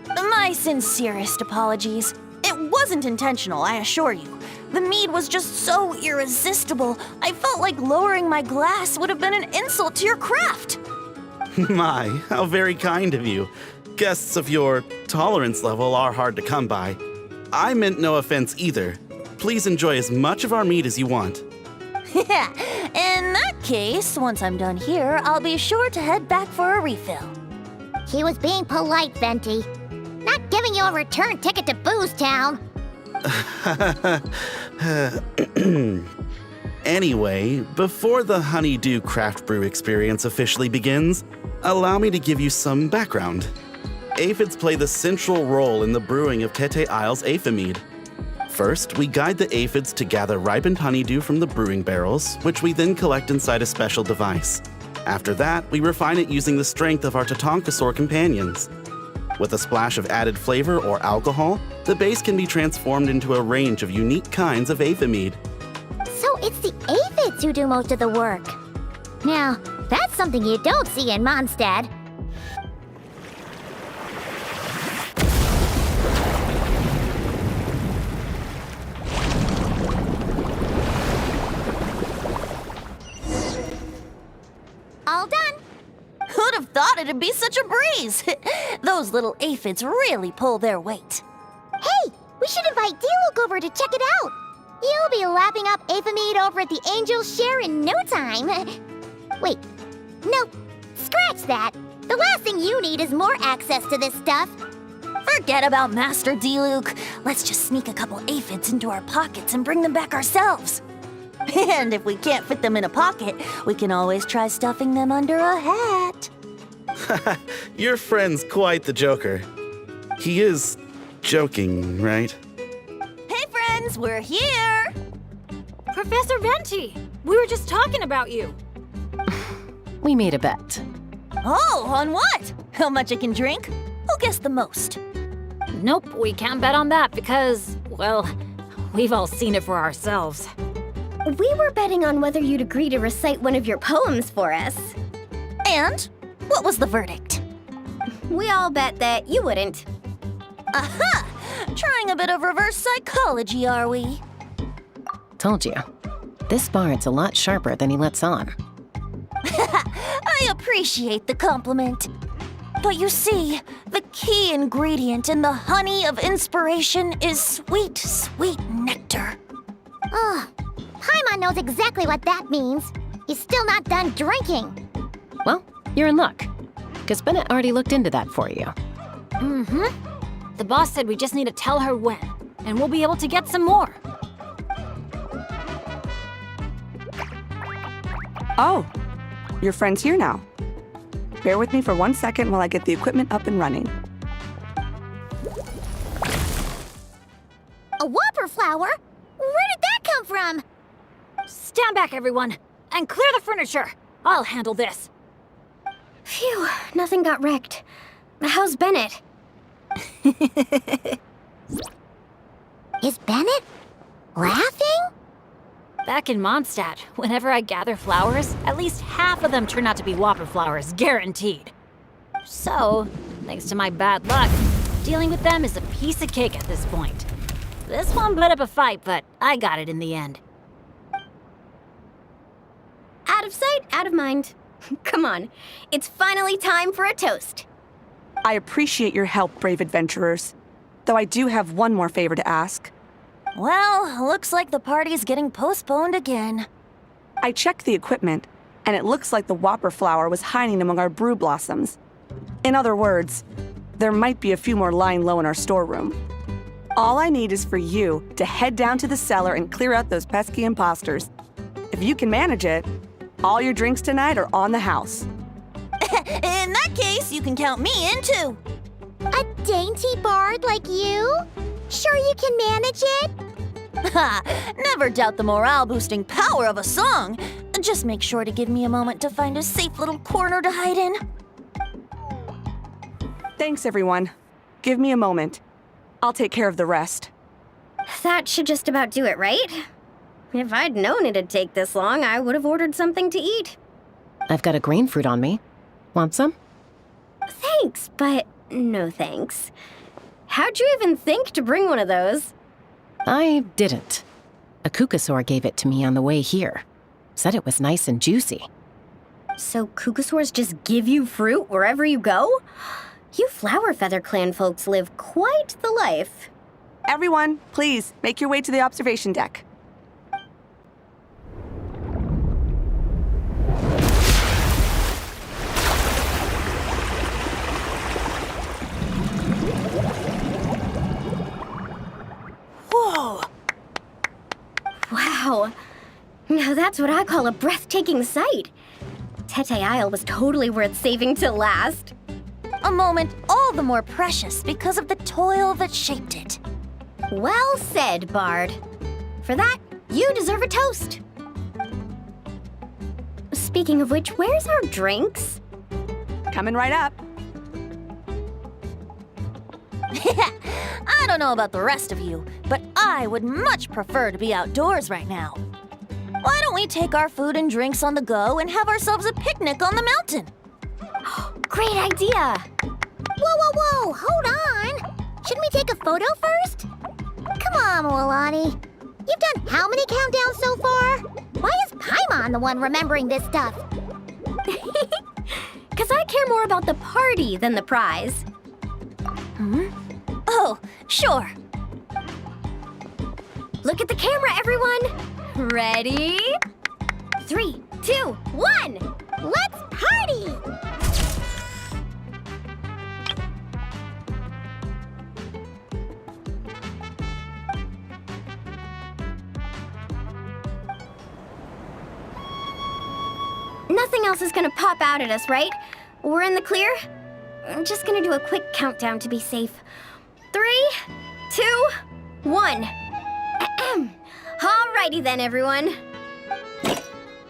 Speaker 14: My sincerest apologies. It wasn't intentional, I assure you. The mead was just so irresistible, I felt like lowering my glass would have been an insult to your craft.
Speaker 15: My, how very kind of you. Guests of your tolerance level are hard to come by. I meant no offense either. Please enjoy as much of our mead as you want.
Speaker 14: In that case, once I'm done here, I'll be sure to head back for a refill.
Speaker 1: He was being polite, Venti. Not giving you a return ticket to Booze Town.
Speaker 15: Anyway, before the Honeydew Craft Brew experience officially begins, allow me to give you some background. Aphids play the central role in the brewing of Kete Isle's Aphimead. First, we guide the aphids to gather ripened honeydew from the brewing barrels, which we then collect inside a special device. After that, we refine it using the strength of our Tatankasaur companions. With a splash of added flavor or alcohol, the base can be transformed into a range of unique kinds of Aphimead.
Speaker 1: So it's the aphids who do most of the work. Now, that's something you don't see in Mondstadt. All done.
Speaker 14: Who'd have thought it'd be such a breeze? Those little aphids really pull their weight.
Speaker 1: Hey, we should invite Diluc over to check it out. You'll be lapping up Aphimead over at the Angel's Share in no time. Wait, no, scratch that. The last thing you need is more access to this stuff.
Speaker 14: Forget about Master Diluc. Let's just sneak a couple aphids into our pockets and bring them back ourselves. And if we can't fit them in a pocket, we can always try stuffing them under a hat.
Speaker 15: Your friend's quite the joker. He is joking, right?
Speaker 14: Hey friends, we're here!
Speaker 2: Professor Venti, we were just talking about you.
Speaker 4: We made a bet.
Speaker 14: Oh, on what? How much I can drink? Who guessed the most?
Speaker 2: Nope, we can't bet on that because, well, we've all seen it for ourselves.
Speaker 3: We were betting on whether you'd agree to recite one of your poems for us.
Speaker 14: And? What was the verdict?
Speaker 3: We all bet that you wouldn't.
Speaker 14: Aha! Trying a bit of reverse psychology, are we?
Speaker 4: Told you. This bard's a lot sharper than he lets on.
Speaker 14: I appreciate the compliment. But you see, the key ingredient in the honey of inspiration is sweet, sweet nectar.
Speaker 1: Paimon knows exactly what that means. He's still not done drinking.
Speaker 4: Well, you're in luck. Because Bennett already looked into that for you.
Speaker 2: Mm-hmm. The boss said we just need to tell her when, and we'll be able to get some more.
Speaker 7: Oh, your friend's here now. Bear with me for 1 second while I get the equipment up and running.
Speaker 1: A whopper flower? Where did that come from?
Speaker 2: Stand back, everyone, and clear the furniture. I'll handle this.
Speaker 3: Phew, nothing got wrecked. How's Bennett?
Speaker 1: Is Bennett laughing?
Speaker 2: Back in Mondstadt, whenever I gather flowers, at least half of them turn out to be whopper flowers, guaranteed. So, thanks to my bad luck, dealing with them is a piece of cake at this point. This one put up a fight, but I got it in the end.
Speaker 3: Out of sight, out of mind. Come on, it's finally time for a toast.
Speaker 7: I appreciate your help, brave adventurers. Though I do have one more favor to ask.
Speaker 14: Well, looks like the party's getting postponed again.
Speaker 7: I checked the equipment, and it looks like the whopper flower was hiding among our brew blossoms. In other words, there might be a few more lying low in our storeroom. All I need is for you to head down to the cellar and clear out those pesky imposters. If you can manage it, all your drinks tonight are on the house.
Speaker 14: In that case, you can count me in too.
Speaker 1: A dainty bard like you? Sure you can manage it?
Speaker 14: Ha! Never doubt the morale-boosting power of a song. Just make sure to give me a moment to find a safe little corner to hide in.
Speaker 7: Thanks, everyone. Give me a moment. I'll take care of the rest.
Speaker 3: That should just about do it, right? If I'd known it'd take this long, I would have ordered something to eat.
Speaker 4: I've got a grain fruit on me. Want some?
Speaker 3: Thanks, but no thanks. How'd you even think to bring one of those?
Speaker 4: I didn't. A kukasaur gave it to me on the way here. Said it was nice and juicy.
Speaker 3: So kukasaurs just give you fruit wherever you go? You Flower Feather Clan folks live quite the life.
Speaker 7: Everyone, please, make your way to the observation deck.
Speaker 14: Whoa!
Speaker 3: Wow. Now that's what I call a breathtaking sight. Tete Isle was totally worth saving till last.
Speaker 14: A moment all the more precious because of the toil that shaped it.
Speaker 3: Well said, Bard. For that, you deserve a toast. Speaking of which, where's our drinks?
Speaker 7: Coming right up.
Speaker 14: I don't know about the rest of you, but I would much prefer to be outdoors right now. Why don't we take our food and drinks on the go and have ourselves a picnic on the mountain?
Speaker 3: Great idea!
Speaker 1: Whoa, whoa, whoa! Hold on! Shouldn't we take a photo first? Come on, Milani. You've done how many countdowns so far? Why is Paimon the one remembering this stuff?
Speaker 3: Because I care more about the party than the prize.
Speaker 14: Oh, sure.
Speaker 3: Look at the camera, everyone! Ready? 3, 2, 1!
Speaker 1: Let's party!
Speaker 3: Nothing else is gonna pop out at us, right? We're in the clear? I'm just gonna do a quick countdown to be safe. 3, 2, 1. Ahem. Alrighty then, everyone.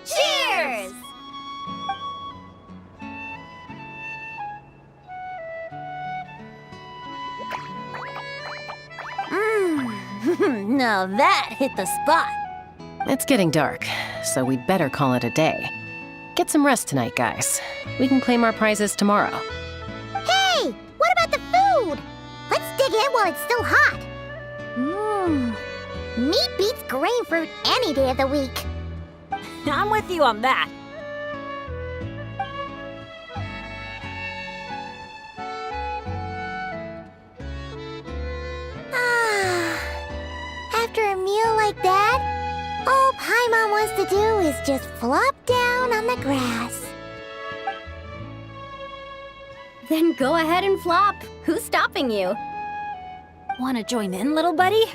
Speaker 3: Cheers!
Speaker 14: Now that hit the spot.
Speaker 4: It's getting dark, so we'd better call it a day. Get some rest tonight, guys. We can claim our prizes tomorrow.
Speaker 1: Hey! What about the food? Let's dig in while it's still hot. Meat beats grain fruit any day of the week.
Speaker 2: I'm with you on that.
Speaker 1: After a meal like that, all to do is just flop down on the grass.
Speaker 3: Then go ahead and flop. Who's stopping you?
Speaker 2: Wanna join in, little buddy?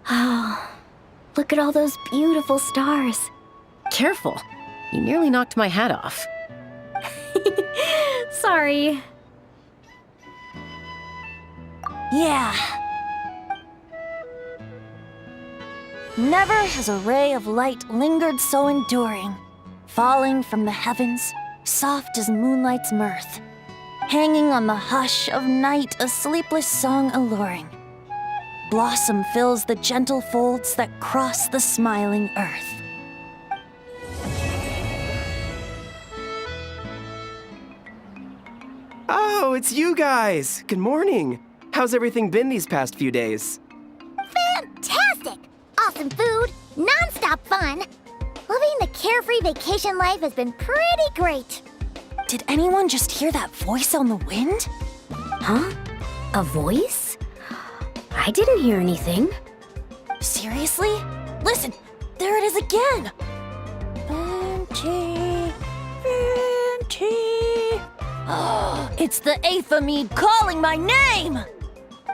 Speaker 3: Oh, look at all those beautiful stars.
Speaker 4: Careful. You nearly knocked my hat off.
Speaker 3: Sorry.
Speaker 14: Yeah. Never has a ray of light lingered so enduring, falling from the heavens, soft as moonlight's mirth, hanging on the hush of night, a sleepless song alluring. Blossom fills the gentle folds that cross the smiling earth.
Speaker 5: Oh, it's you guys! Good morning! How's everything been these past few days?
Speaker 1: Fantastic! Awesome food, non-stop fun. Living the carefree vacation life has been pretty great.
Speaker 14: Did anyone just hear that voice on the wind?
Speaker 3: Huh? A voice? I didn't hear anything.
Speaker 14: Seriously? Listen, there it is again! Venti, Venti. Oh, it's the Aphamid calling my name!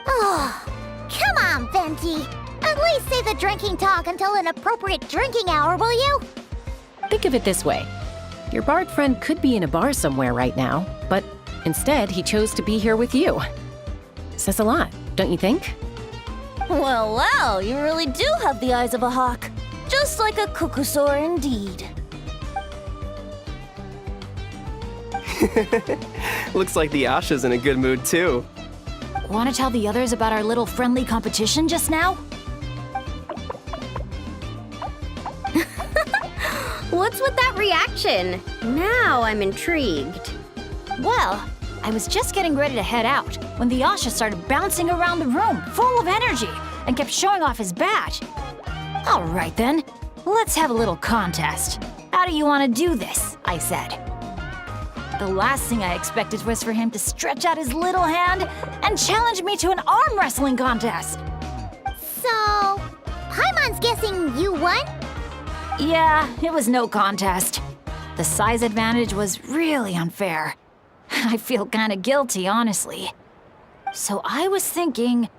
Speaker 1: Oh, come on, Venti. At least say the drinking talk until an appropriate drinking hour, will you?
Speaker 4: Think of it this way. Your bard friend could be in a bar somewhere right now, but instead he chose to be here with you. Says a lot, don't you think?
Speaker 14: Well, you really do have the eyes of a hawk. Just like a cuckoosaur indeed.
Speaker 5: Looks like the Asha's in a good mood too.
Speaker 2: Wanna tell the others about our little friendly competition just now?
Speaker 3: What's with that reaction? Now I'm intrigued.
Speaker 2: Well, I was just getting ready to head out when the Asha started bouncing around the room, full of energy, and kept showing off his badge. All right then, let's have a little contest. How do you want to do this? I said. The last thing I expected was for him to stretch out his little hand and challenge me to an arm wrestling contest.
Speaker 1: So, Paimon's guessing you won?
Speaker 2: Yeah, it was no contest. The size advantage was really unfair. I feel kinda guilty, honestly. So I was thinking,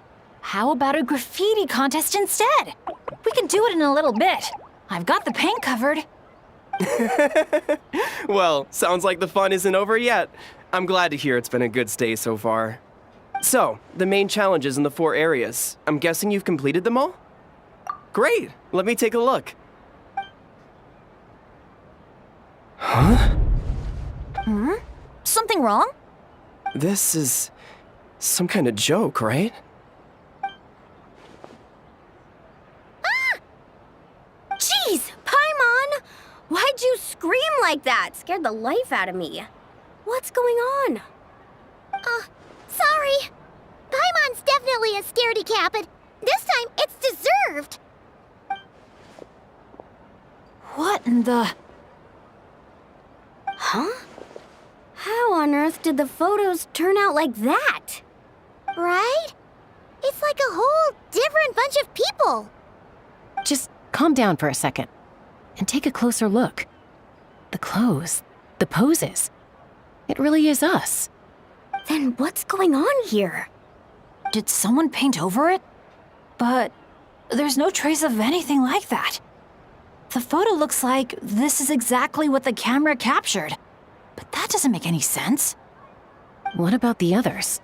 Speaker 2: how about a graffiti contest instead? We can do it in a little bit. I've got the paint covered.
Speaker 5: Well, sounds like the fun isn't over yet. I'm glad to hear it's been a good stay so far. So, the main challenges in the 4 areas. I'm guessing you've completed them all? Great! Let me take a look. Huh?
Speaker 14: Something wrong?
Speaker 5: This is some kind of joke, right?
Speaker 3: Jeez, Paimon! Why'd you scream like that? Scared the life out of me. What's going on?
Speaker 1: Sorry. Paimon's definitely a scaredy cat, but this time it's deserved.
Speaker 2: What in the...
Speaker 3: Huh? How on earth did the photos turn out like that?
Speaker 1: Right? It's like a whole different bunch of people.
Speaker 4: Just calm down for a second and take a closer look. The clothes, the poses. It really is us.
Speaker 3: Then what's going on here?
Speaker 2: Did someone paint over it? But there's no trace of anything like that. The photo looks like this is exactly what the camera captured. But that doesn't make any sense.
Speaker 4: What about the others?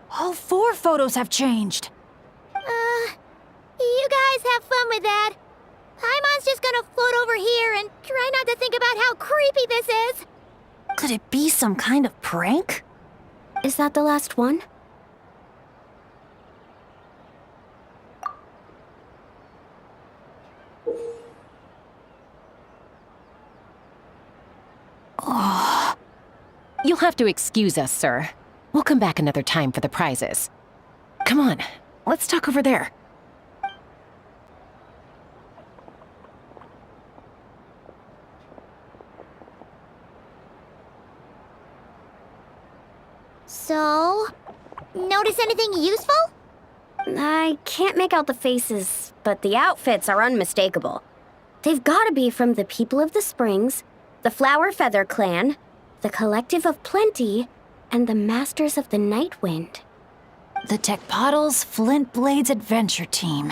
Speaker 2: All 4 photos have changed.
Speaker 1: You guys have fun with that. Paimon's just gonna float over here and try not to think about how creepy this is.
Speaker 14: Could it be some kind of prank?
Speaker 3: Is that the last one?
Speaker 4: You'll have to excuse us, sir. We'll come back another time for the prizes. Come on, let's talk over there.
Speaker 1: So, notice anything useful?
Speaker 3: I can't make out the faces, but the outfits are unmistakable. They've gotta be from the People of the Springs, the Flower Feather Clan, the Collective of Plenty, and the Masters of the Night Wind.
Speaker 2: The Tecpottles Flint Blades Adventure Team.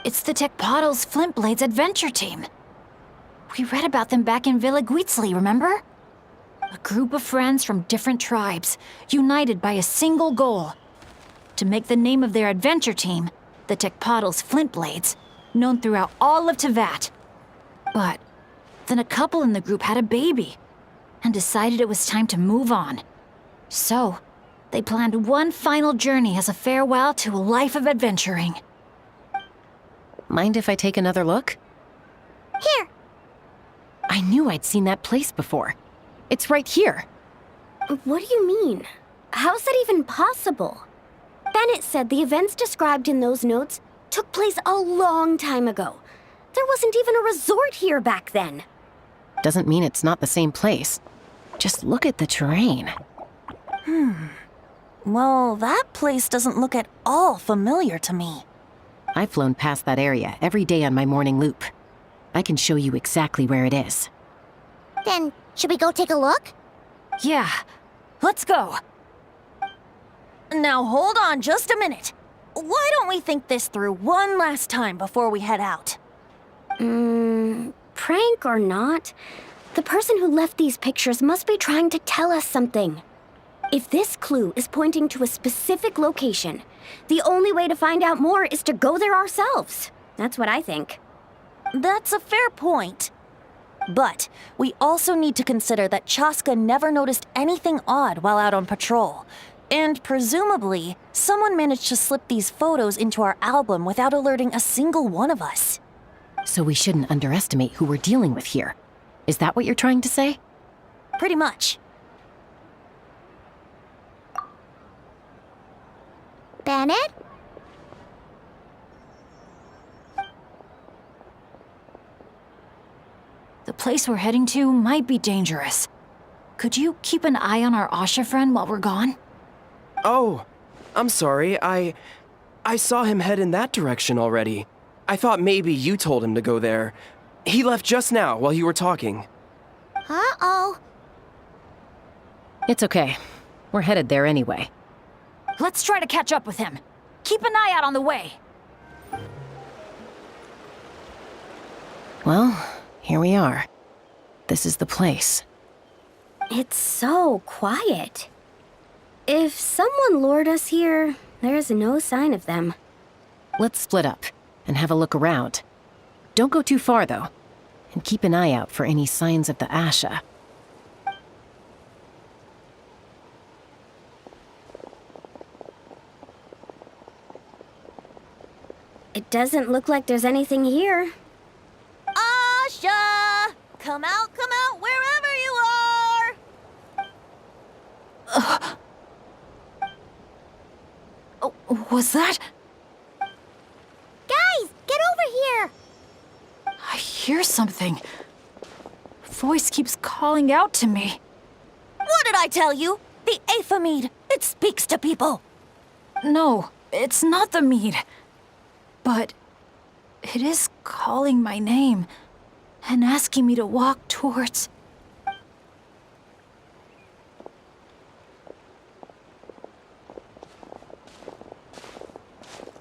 Speaker 2: It's the Tecpottles Flint Blades Adventure Team. We read about them back in Villa Guitzli, remember? A group of friends from different tribes, united by a single goal. To make the name of their adventure team, the Tecpottles Flint Blades, known throughout all of Tevat. But then a couple in the group had a baby, and decided it was time to move on. So, they planned one final journey as a farewell to a life of adventuring.
Speaker 4: Mind if I take another look?
Speaker 1: Here.
Speaker 4: I knew I'd seen that place before. It's right here.
Speaker 3: What do you mean? How's that even possible? Bennett said the events described in those notes took place a long time ago. There wasn't even a resort here back then.
Speaker 4: Doesn't mean it's not the same place. Just look at the terrain.
Speaker 14: Well, that place doesn't look at all familiar to me.
Speaker 4: I've flown past that area every day on my morning loop. I can show you exactly where it is.
Speaker 1: Then, should we go take a look?
Speaker 2: Yeah, let's go.
Speaker 14: Now hold on just a minute. Why don't we think this through one last time before we head out?
Speaker 3: Prank or not, the person who left these pictures must be trying to tell us something. If this clue is pointing to a specific location, the only way to find out more is to go there ourselves. That's what I think.
Speaker 14: That's a fair point. But we also need to consider that Chaska never noticed anything odd while out on patrol. And presumably, someone managed to slip these photos into our album without alerting a single one of us.
Speaker 4: So we shouldn't underestimate who we're dealing with here. Is that what you're trying to say?
Speaker 14: Pretty much.
Speaker 1: Bennett?
Speaker 2: The place we're heading to might be dangerous. Could you keep an eye on our Asha friend while we're gone?
Speaker 5: Oh, I'm sorry. I saw him head in that direction already. I thought maybe you told him to go there. He left just now while you were talking.
Speaker 1: Uh-oh.
Speaker 4: It's okay. We're headed there anyway.
Speaker 2: Let's try to catch up with him. Keep an eye out on the way.
Speaker 4: Well, here we are. This is the place.
Speaker 3: It's so quiet. If someone lured us here, there's no sign of them.
Speaker 4: Let's split up and have a look around. Don't go too far, though. And keep an eye out for any signs of the Asha.
Speaker 3: It doesn't look like there's anything here.
Speaker 14: Asha! Come out, wherever you are!
Speaker 2: Oh, was that?
Speaker 1: Guys, get over here!
Speaker 2: I hear something. A voice keeps calling out to me.
Speaker 14: What did I tell you? The Aphemide. It speaks to people.
Speaker 2: No, it's not the mead. But it is calling my name and asking me to walk towards...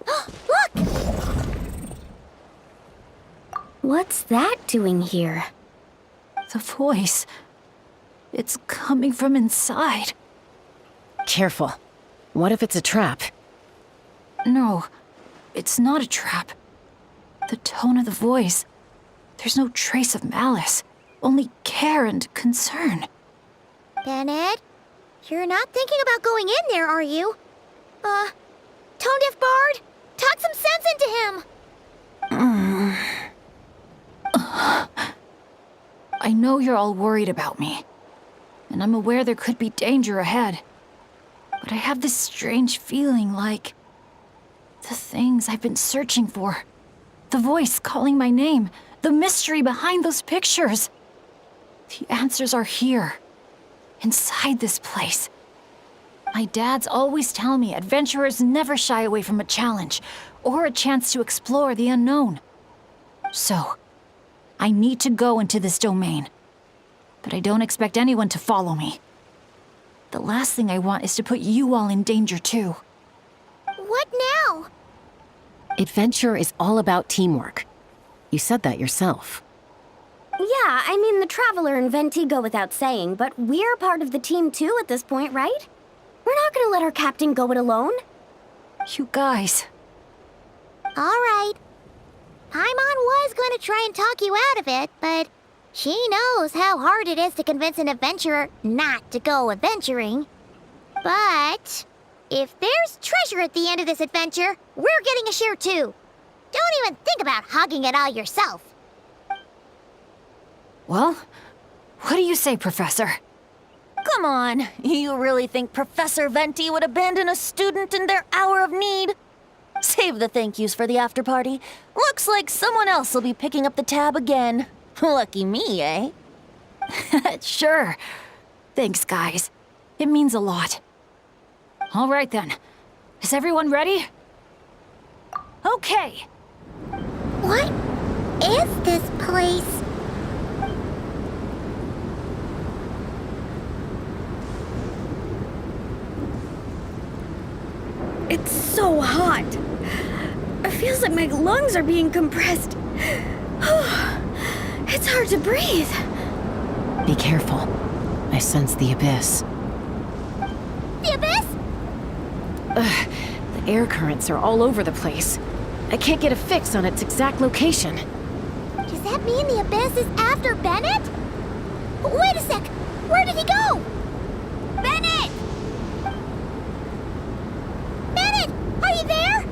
Speaker 1: Look!
Speaker 3: What's that doing here?
Speaker 2: The voice. It's coming from inside.
Speaker 4: Careful. What if it's a trap?
Speaker 2: No, it's not a trap. The tone of the voice. There's no trace of malice, only care and concern.
Speaker 1: Bennett, you're not thinking about going in there, are you? Tone Deaf Bard, talk some sense into him!
Speaker 2: I know you're all worried about me, and I'm aware there could be danger ahead. But I have this strange feeling like the things I've been searching for. The voice calling my name, the mystery behind those pictures. The answers are here, inside this place. My dad's always tell me adventurers never shy away from a challenge or a chance to explore the unknown. So, I need to go into this domain. But I don't expect anyone to follow me. The last thing I want is to put you all in danger too.
Speaker 1: What now?
Speaker 4: Adventure is all about teamwork. You said that yourself.
Speaker 3: Yeah, I mean, the Traveler and Venti go without saying, but we're part of the team too at this point, right? We're not gonna let our captain go it alone.
Speaker 2: You guys.
Speaker 1: All right. Paimon was going to try and talk you out of it, but she knows how hard it is to convince an adventurer not to go adventuring. But if there's treasure at the end of this adventure, we're getting a share too. Don't even think about hogging it all yourself.
Speaker 2: Well, what do you say, Professor?
Speaker 14: Come on, you really think Professor Venti would abandon a student in their hour of need? Save the thank yous for the after party. Looks like someone else will be picking up the tab again. Lucky me, eh?
Speaker 2: Sure. Thanks, guys. It means a lot. All right then. Is everyone ready? Okay.
Speaker 1: What is this place?
Speaker 3: It's so hot. It feels like my lungs are being compressed. It's hard to breathe.
Speaker 4: Be careful. I sense the abyss.
Speaker 1: The abyss?
Speaker 4: The air currents are all over the place. I can't get a fix on its exact location.
Speaker 1: Does that mean the abyss is after Bennett? Wait a sec! Where did he go? Bennett! Bennett! Are you there?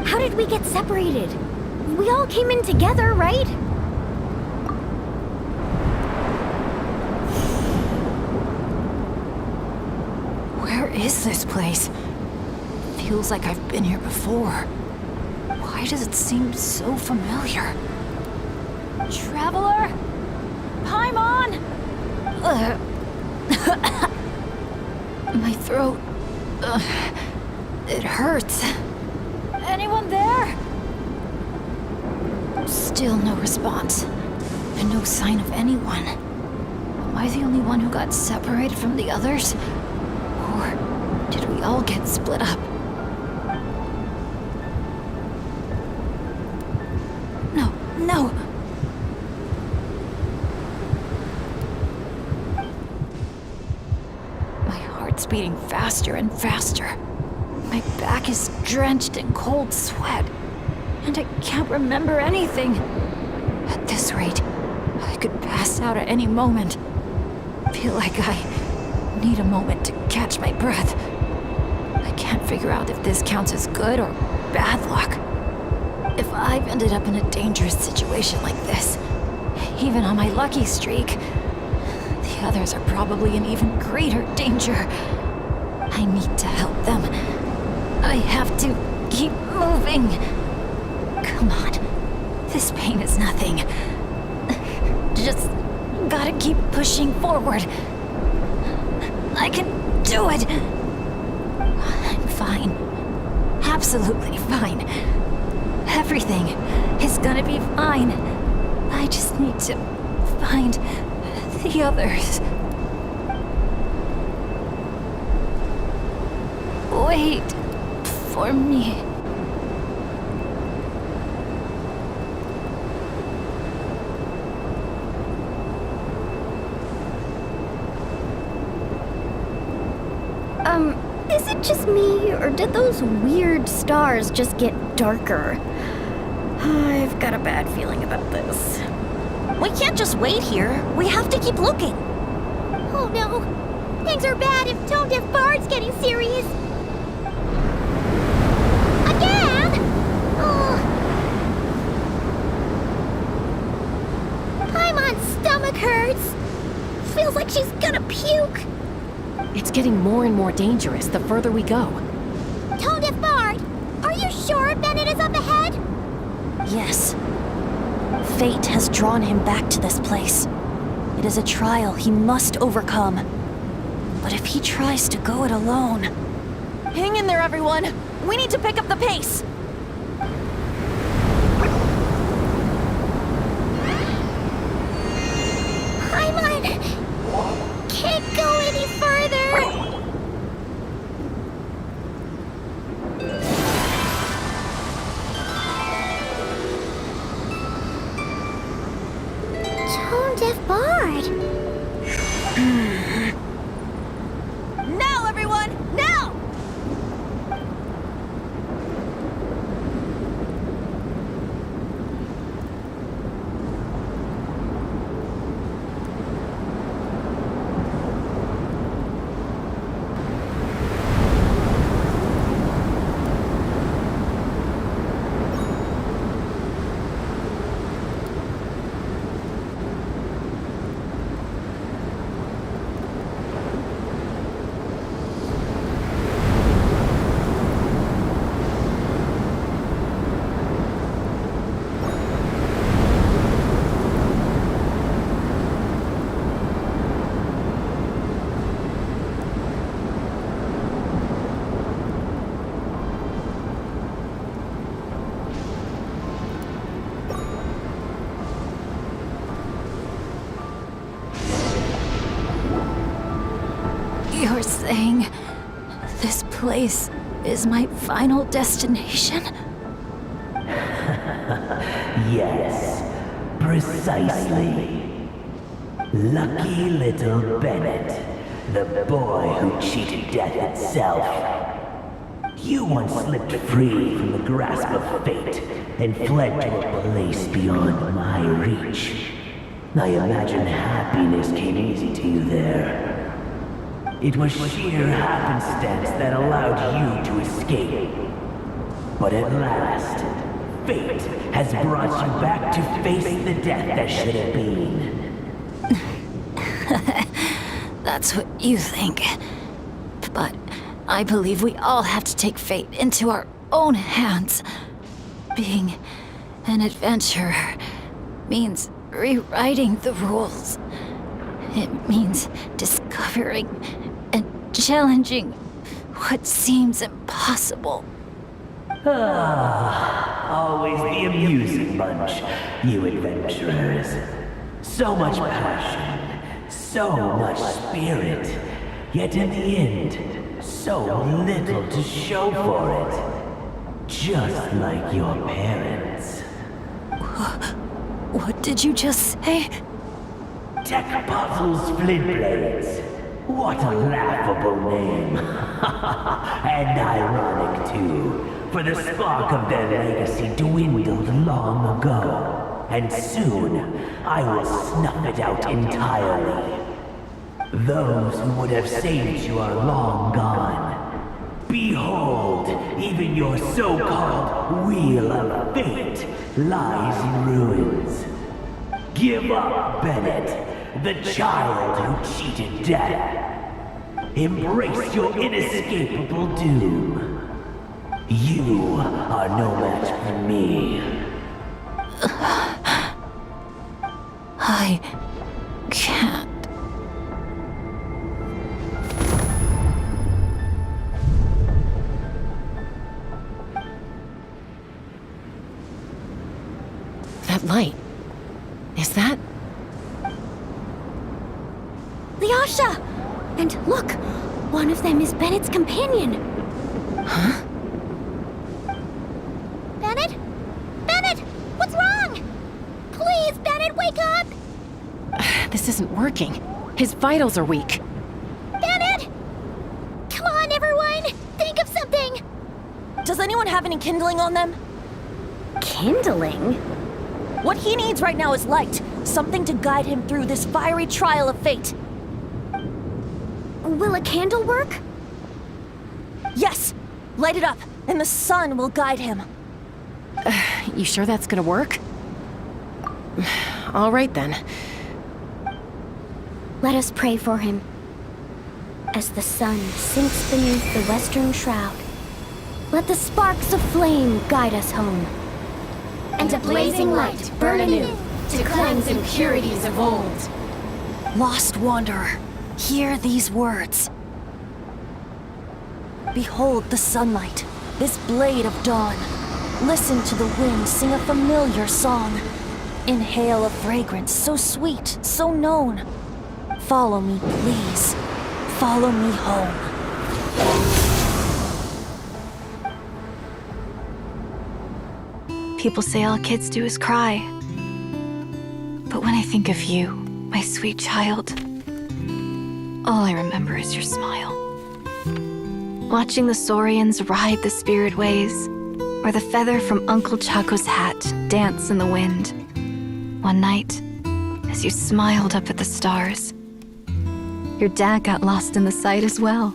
Speaker 3: How did we get separated? We all came in together, right?
Speaker 2: Where is this place? Feels like I've been here before. Why does it seem so familiar? Traveler? Paimon? My throat. It hurts. Anyone there? Still no response. And no sign of anyone. Am I the only one who got separated from the others? Or did we all get split up? No. My heart's beating faster and faster. My back is drenched in cold sweat, and I can't remember anything. At this rate, I could pass out at any moment. Feel like I need a moment to catch my breath. I can't figure out if this counts as good or bad luck. If I've ended up in a dangerous situation like this, even on my lucky streak, the others are probably in even greater danger. I need to help them. I have to keep moving. Come on. This pain is nothing. Just gotta keep pushing forward. I can do it. I'm fine. Absolutely fine. Everything is gonna be fine. I just need to find the others. Wait for me.
Speaker 3: Is it just me, or did those weird stars just get darker? I've got a bad feeling about this.
Speaker 14: We can't just wait here. We have to keep looking.
Speaker 1: Oh no! Things are bad if Tone Deaf Bard's getting serious. Again? Oh. Paimon's stomach hurts. Feels like she's gonna puke.
Speaker 4: It's getting more and more dangerous the further we go.
Speaker 1: Tone Deaf Bard, are you sure Bennett is up ahead?
Speaker 14: Yes. Fate has drawn him back to this place. It It is a trial he must overcome. But if he tries to go it alone... Hang in there, everyone! We need to pick up the pace!
Speaker 1: Paimon! Can't go any further! Tone-deaf bard!
Speaker 14: Now, everyone! Now! You're saying this place is my final destination?
Speaker 16: Yes, precisely. Lucky little Bennett, the boy who cheated death itself. You once slipped free from the grasp of fate and fled to a place beyond my reach. I imagine happiness came easy to you there. It was sheer happenstance that allowed you to escape. But at last, fate has brought you back to face the death that should have been.
Speaker 14: That's what you think. But I believe we all have to take fate into our own hands. Being an adventurer means rewriting the rules. It means discovering and challenging what seems impossible.
Speaker 16: Always the amusing bunch, you adventurers. So much passion, so much spirit, yet in the end, so little to show for it. Just like your parents.
Speaker 14: What did you just say?
Speaker 16: Tech Puzzles Flintblades. What a laughable name. And ironic, too, for the spark of their legacy dwindled long ago. And soon, I will snuff it out entirely. Those who would have saved you are long gone. Behold, even your so-called Wheel of Fate lies in ruins. Give up, Bennett. The child who cheated death. Embrace your inescapable doom. You are no match for me.
Speaker 14: I can't.
Speaker 4: That light. Is that?
Speaker 3: Lyasha! And look, one of them is Bennett's companion.
Speaker 4: Huh?
Speaker 1: Bennett? Bennett! What's wrong? Please, Bennett, wake up!
Speaker 4: This isn't working. His vitals are weak.
Speaker 1: Bennett! Come on, everyone! Think of something!
Speaker 14: Does anyone have any kindling on them?
Speaker 3: Kindling?
Speaker 14: What he needs right now is light. Something to guide him through this fiery trial of fate.
Speaker 3: Will a candle work?
Speaker 14: Yes! Light it up, and the sun will guide him.
Speaker 4: You sure that's gonna work? All right then.
Speaker 3: Let us pray for him. As the sun sinks beneath the western shroud, let the sparks of flame guide us home. And a blazing light burn anew to cleanse impurities of old.
Speaker 2: Lost wanderer, hear these words. Behold the sunlight, this blade of dawn. Listen to the wind sing a familiar song. Inhale a fragrance so sweet, so known. Follow me, please. Follow me home.
Speaker 9: People say all kids do is cry. But when I think of you, my sweet child, all I remember is your smile. Watching the saurians ride the spirit ways, or the feather from Uncle Chaco's hat dance in the wind. One night, as you smiled up at the stars, your dad got lost in the sight as well.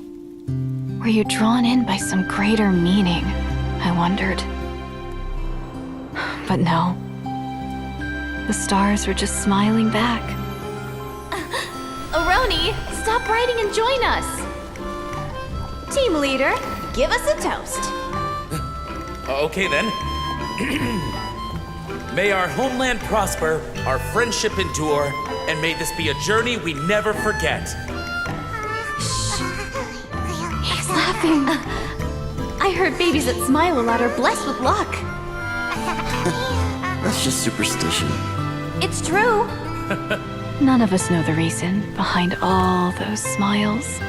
Speaker 9: Were you drawn in by some greater meaning? I wondered. But no. The stars were just smiling back.
Speaker 3: Aroni, stop writing and join us. Team leader, give us a toast.
Speaker 17: Okay then. May our homeland prosper, our friendship endure, and may this be a journey we never forget.
Speaker 3: He's laughing. I heard babies that smile a lot are blessed with luck.
Speaker 18: That's just superstition.
Speaker 3: It's true.
Speaker 9: None of us know the reason behind all those smiles.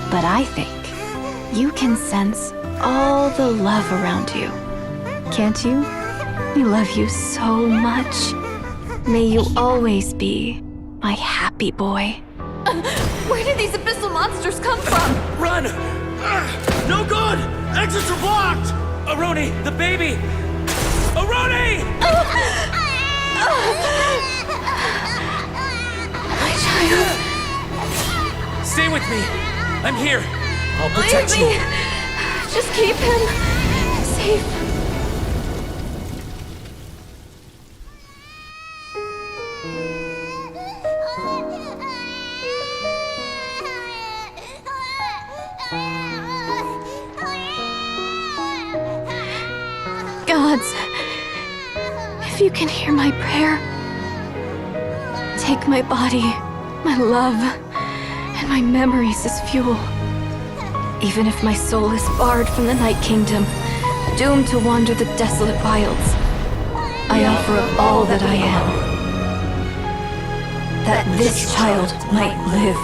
Speaker 9: But I think you can sense all the love around you. Can't you? We love you so much. May you always be my happy boy.
Speaker 3: Where did these abyssal monsters come from?
Speaker 17: Run! No good! Exits are blocked! Aroni, the baby! Aroni!
Speaker 3: My child.
Speaker 17: Stay with me. I'm here. I'll protect you.
Speaker 3: Just keep him safe.
Speaker 9: Gods, if you can hear my prayer, take my body, my love, and my memories as fuel. Even if my soul is barred from the Night Kingdom, doomed to wander the desolate wilds, I offer up all that I am, that this child might live.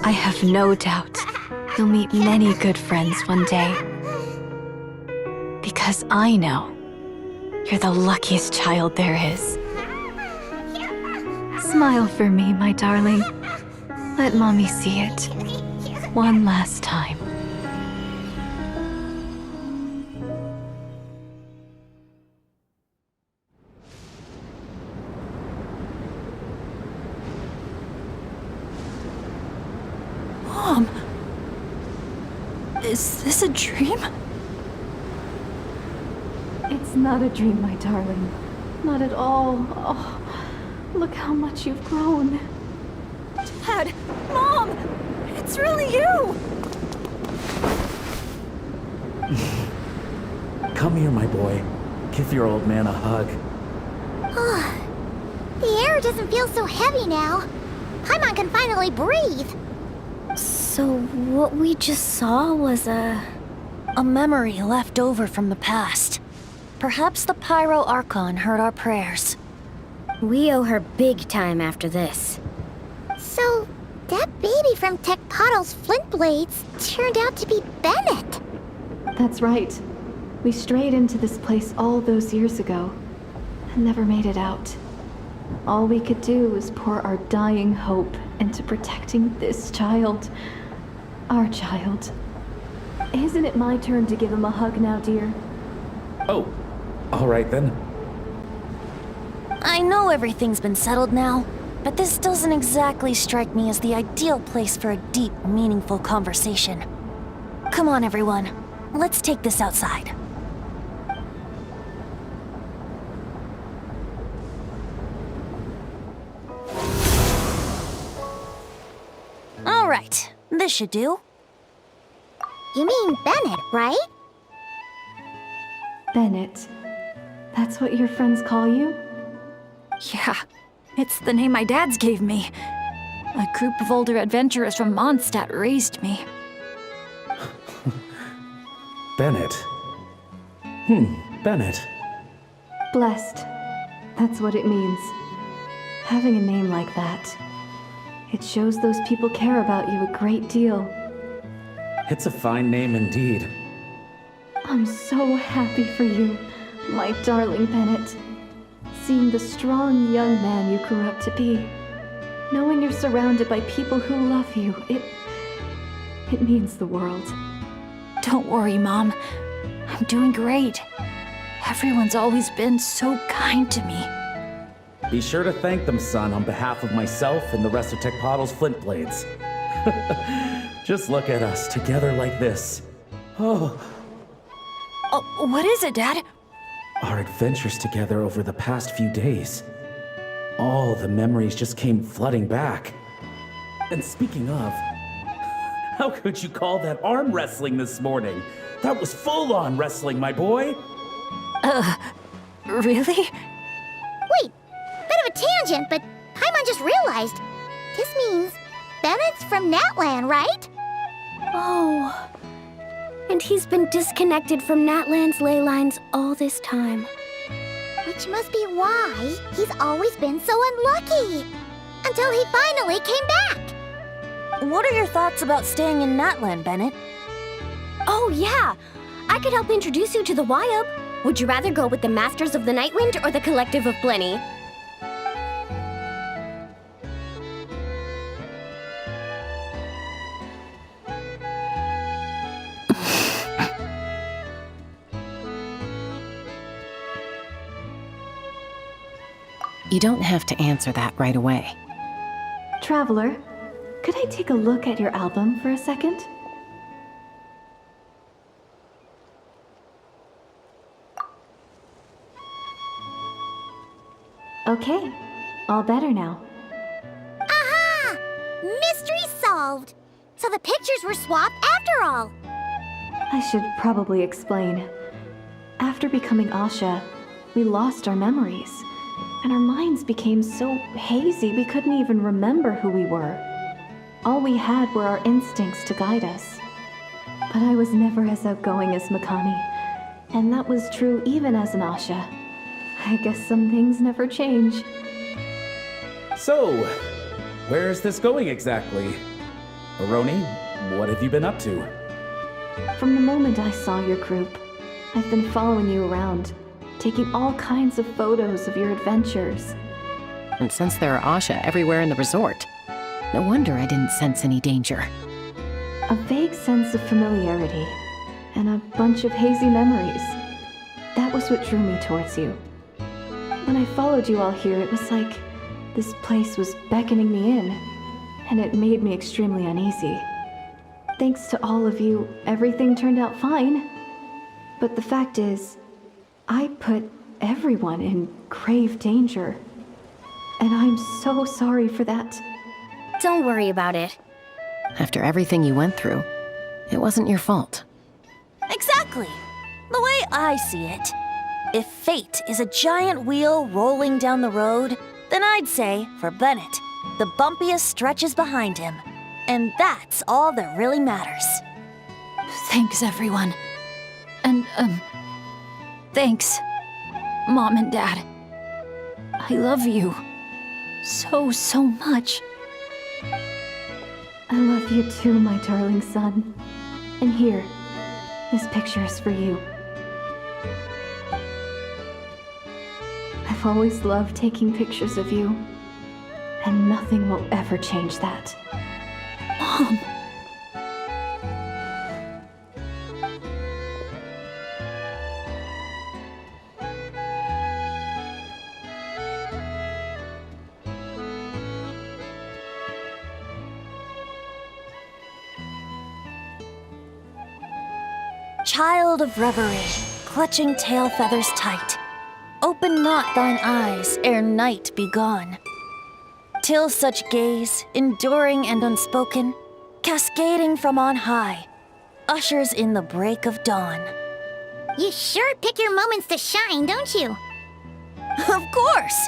Speaker 9: I have no doubt you'll meet many good friends one day. Because I know you're the luckiest child there is. Smile for me, my darling. Let Mommy see it. One last time.
Speaker 2: Mom! Is this a dream?
Speaker 19: It's not a dream, my darling. Not at all. Oh, look how much you've grown.
Speaker 2: Dad! Mom! It's really you!
Speaker 20: Come here, my boy. Give your old man a hug.
Speaker 1: The air doesn't feel so heavy now. Paimon can finally breathe.
Speaker 2: So what we just saw was a memory left over from the past. Perhaps the Pyro Archon heard our prayers.
Speaker 1: We owe her big time after this. So, that baby from Tecpato's Flint Blades turned out to be Bennett.
Speaker 19: That's right. We strayed into this place all those years ago and never made it out. All we could do was pour our dying hope into protecting this child. Our child. Isn't it my turn to give him a hug now, dear?
Speaker 20: Oh, all right then.
Speaker 2: I know everything's been settled now, but this doesn't exactly strike me as the ideal place for a deep, meaningful conversation. Come on, everyone. Let's take this outside.
Speaker 14: right, this should do.
Speaker 1: You mean Bennett, right?
Speaker 19: Bennett. That's what your friends call you?
Speaker 2: Yeah, it's the name my dad's gave me. A group of older adventurers from Mondstadt raised me.
Speaker 20: Bennett. Bennett.
Speaker 19: Blessed. That's what it means. Having a name like that. It shows those people care about you a great deal.
Speaker 20: It's a fine name indeed.
Speaker 19: I'm so happy for you, my darling Bennett. Seeing the strong young man you grew up to be. Knowing you're surrounded by people who love you, it means the world.
Speaker 2: Don't worry, Mom. I'm doing great. Everyone's always been so kind to me.
Speaker 20: Be sure to thank them, son, on behalf of myself and the rest of Tecpottl's Flint Blades. Just look at us, together like this. Oh,
Speaker 2: what is it, Dad?
Speaker 20: our adventures together over the past few days. All the memories just came flooding back. And speaking of, how could you call that arm wrestling this morning? That was full-on wrestling, my boy.
Speaker 2: Really?
Speaker 1: Wait, bit of a tangent, but Paimon just realized. This means Bennett's from Natlan, right?
Speaker 3: Oh. And he's been disconnected from Natlan's ley lines all this time.
Speaker 1: Which must be why he's always been so unlucky. Until he finally came back.
Speaker 14: What are your thoughts about staying in Natlan, Bennett?
Speaker 3: Oh, yeah. I could help introduce you to the Wyub. Would you rather go with the Masters of the Nightwind or the Collective of Blenny?
Speaker 4: You don't have to answer that right away.
Speaker 19: Traveler, could I take a look at your album for a second? Okay, all better now.
Speaker 1: Aha! Mystery solved! So the pictures were swapped after all.
Speaker 19: I should probably explain. After becoming Asha, we lost our memories, and our minds became so hazy we couldn't even remember who we were. All we had were our instincts to guide us. But I was never as outgoing as Makani, and that was true even as an Asha. I guess some things never change.
Speaker 20: So, where's this going exactly? Aroni, what have you been up to?
Speaker 19: From the moment I saw your group, I've been following you around, taking all kinds of photos of your adventures.
Speaker 4: And since there are Asha everywhere in the resort, no wonder I didn't sense any danger.
Speaker 19: A vague sense of familiarity, and a bunch of hazy memories. That was what drew me towards you. When I followed you all here, it was like this place was beckoning me in, and it made me extremely uneasy. Thanks to all of you, everything turned out fine. But the fact is, I put everyone in grave danger. And I'm so sorry for that.
Speaker 3: Don't worry about it.
Speaker 4: After everything you went through, it wasn't your fault.
Speaker 14: Exactly. The way I see it, if fate is a giant wheel rolling down the road, then I'd say, for Bennett, the bumpiest stretches behind him. And that's all that really matters.
Speaker 2: Thanks, everyone. And, thanks, Mom and Dad. I love you so much.
Speaker 19: I love you too, my darling son. And here, this picture is for you. I've always loved taking pictures of you, and nothing will ever change that.
Speaker 2: Mom!
Speaker 14: Child of reverie, clutching tail feathers tight, open not thine eyes ere night be gone. Till such gaze, enduring and unspoken, cascading from on high, ushers in the break of dawn.
Speaker 1: You sure pick your moments to shine, don't you?
Speaker 14: Of course!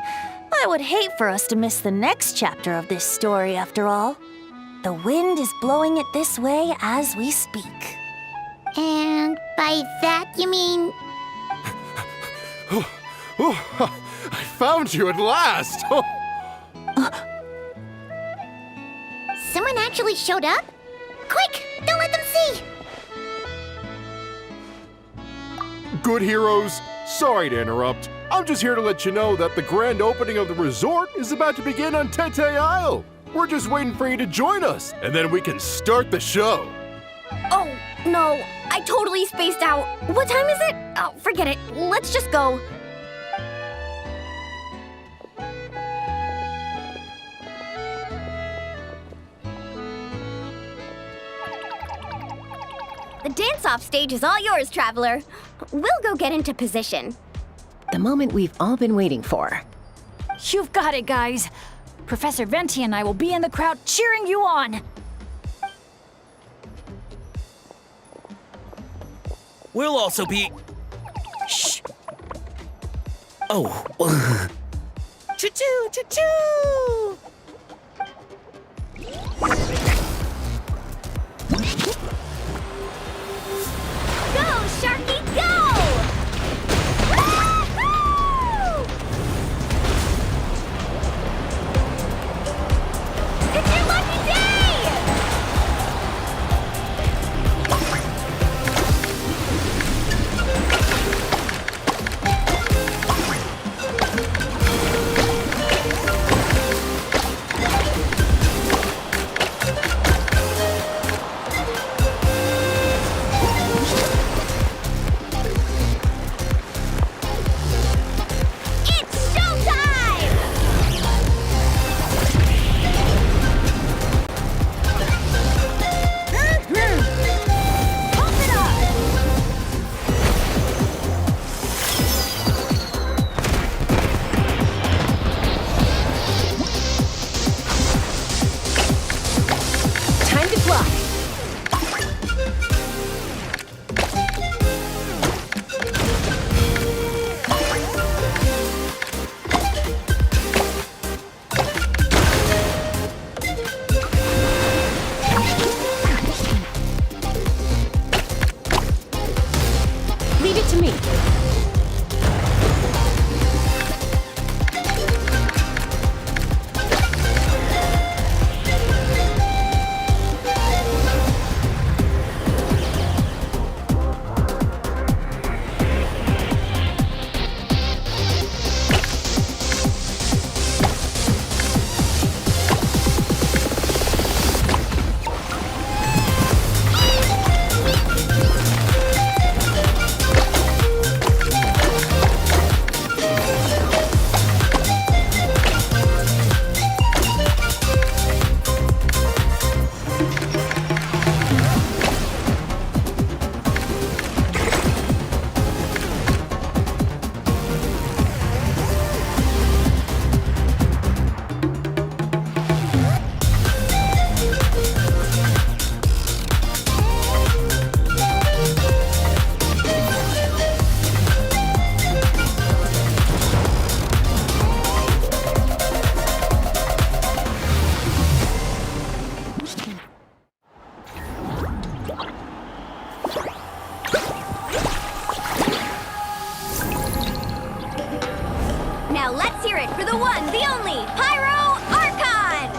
Speaker 14: I would hate for us to miss the next chapter of this story, after all. The wind is blowing it this way as we speak.
Speaker 1: And by that you mean...
Speaker 13: I found you at last!
Speaker 1: Someone actually showed up? Quick, don't let them see!
Speaker 13: Good heroes, sorry to interrupt. I'm just here to let you know that the grand opening of the resort is about to begin on Tete Isle. We're just waiting for you to join us, and then we can start the show.
Speaker 3: Oh, no, I totally spaced out. What time is it? Oh, forget it. Let's just go. The dance-off stage is all yours, Traveler. We'll go get into position.
Speaker 4: The moment we've all been waiting for.
Speaker 2: You've got it, guys. Professor Venti and I will be in the crowd cheering you on.
Speaker 17: We'll also be... Shh. Oh. Choo-choo, choo-choo!
Speaker 3: Go, Sharky, go! Woo-hoo! It's your lucky day! Now let's hear it for the one, the only, Pyro Archon!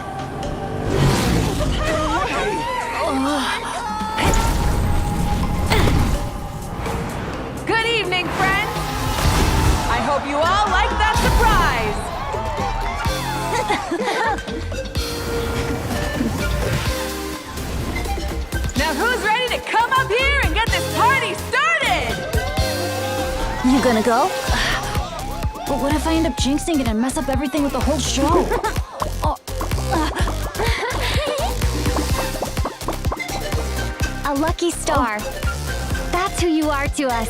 Speaker 18: Good evening, friends! I hope you all like that surprise! Now who's ready to come up here and get this party started?
Speaker 2: You gonna go? But what if I end up jinxing it and mess up everything with the whole show?
Speaker 3: A lucky star. That's who you are to us.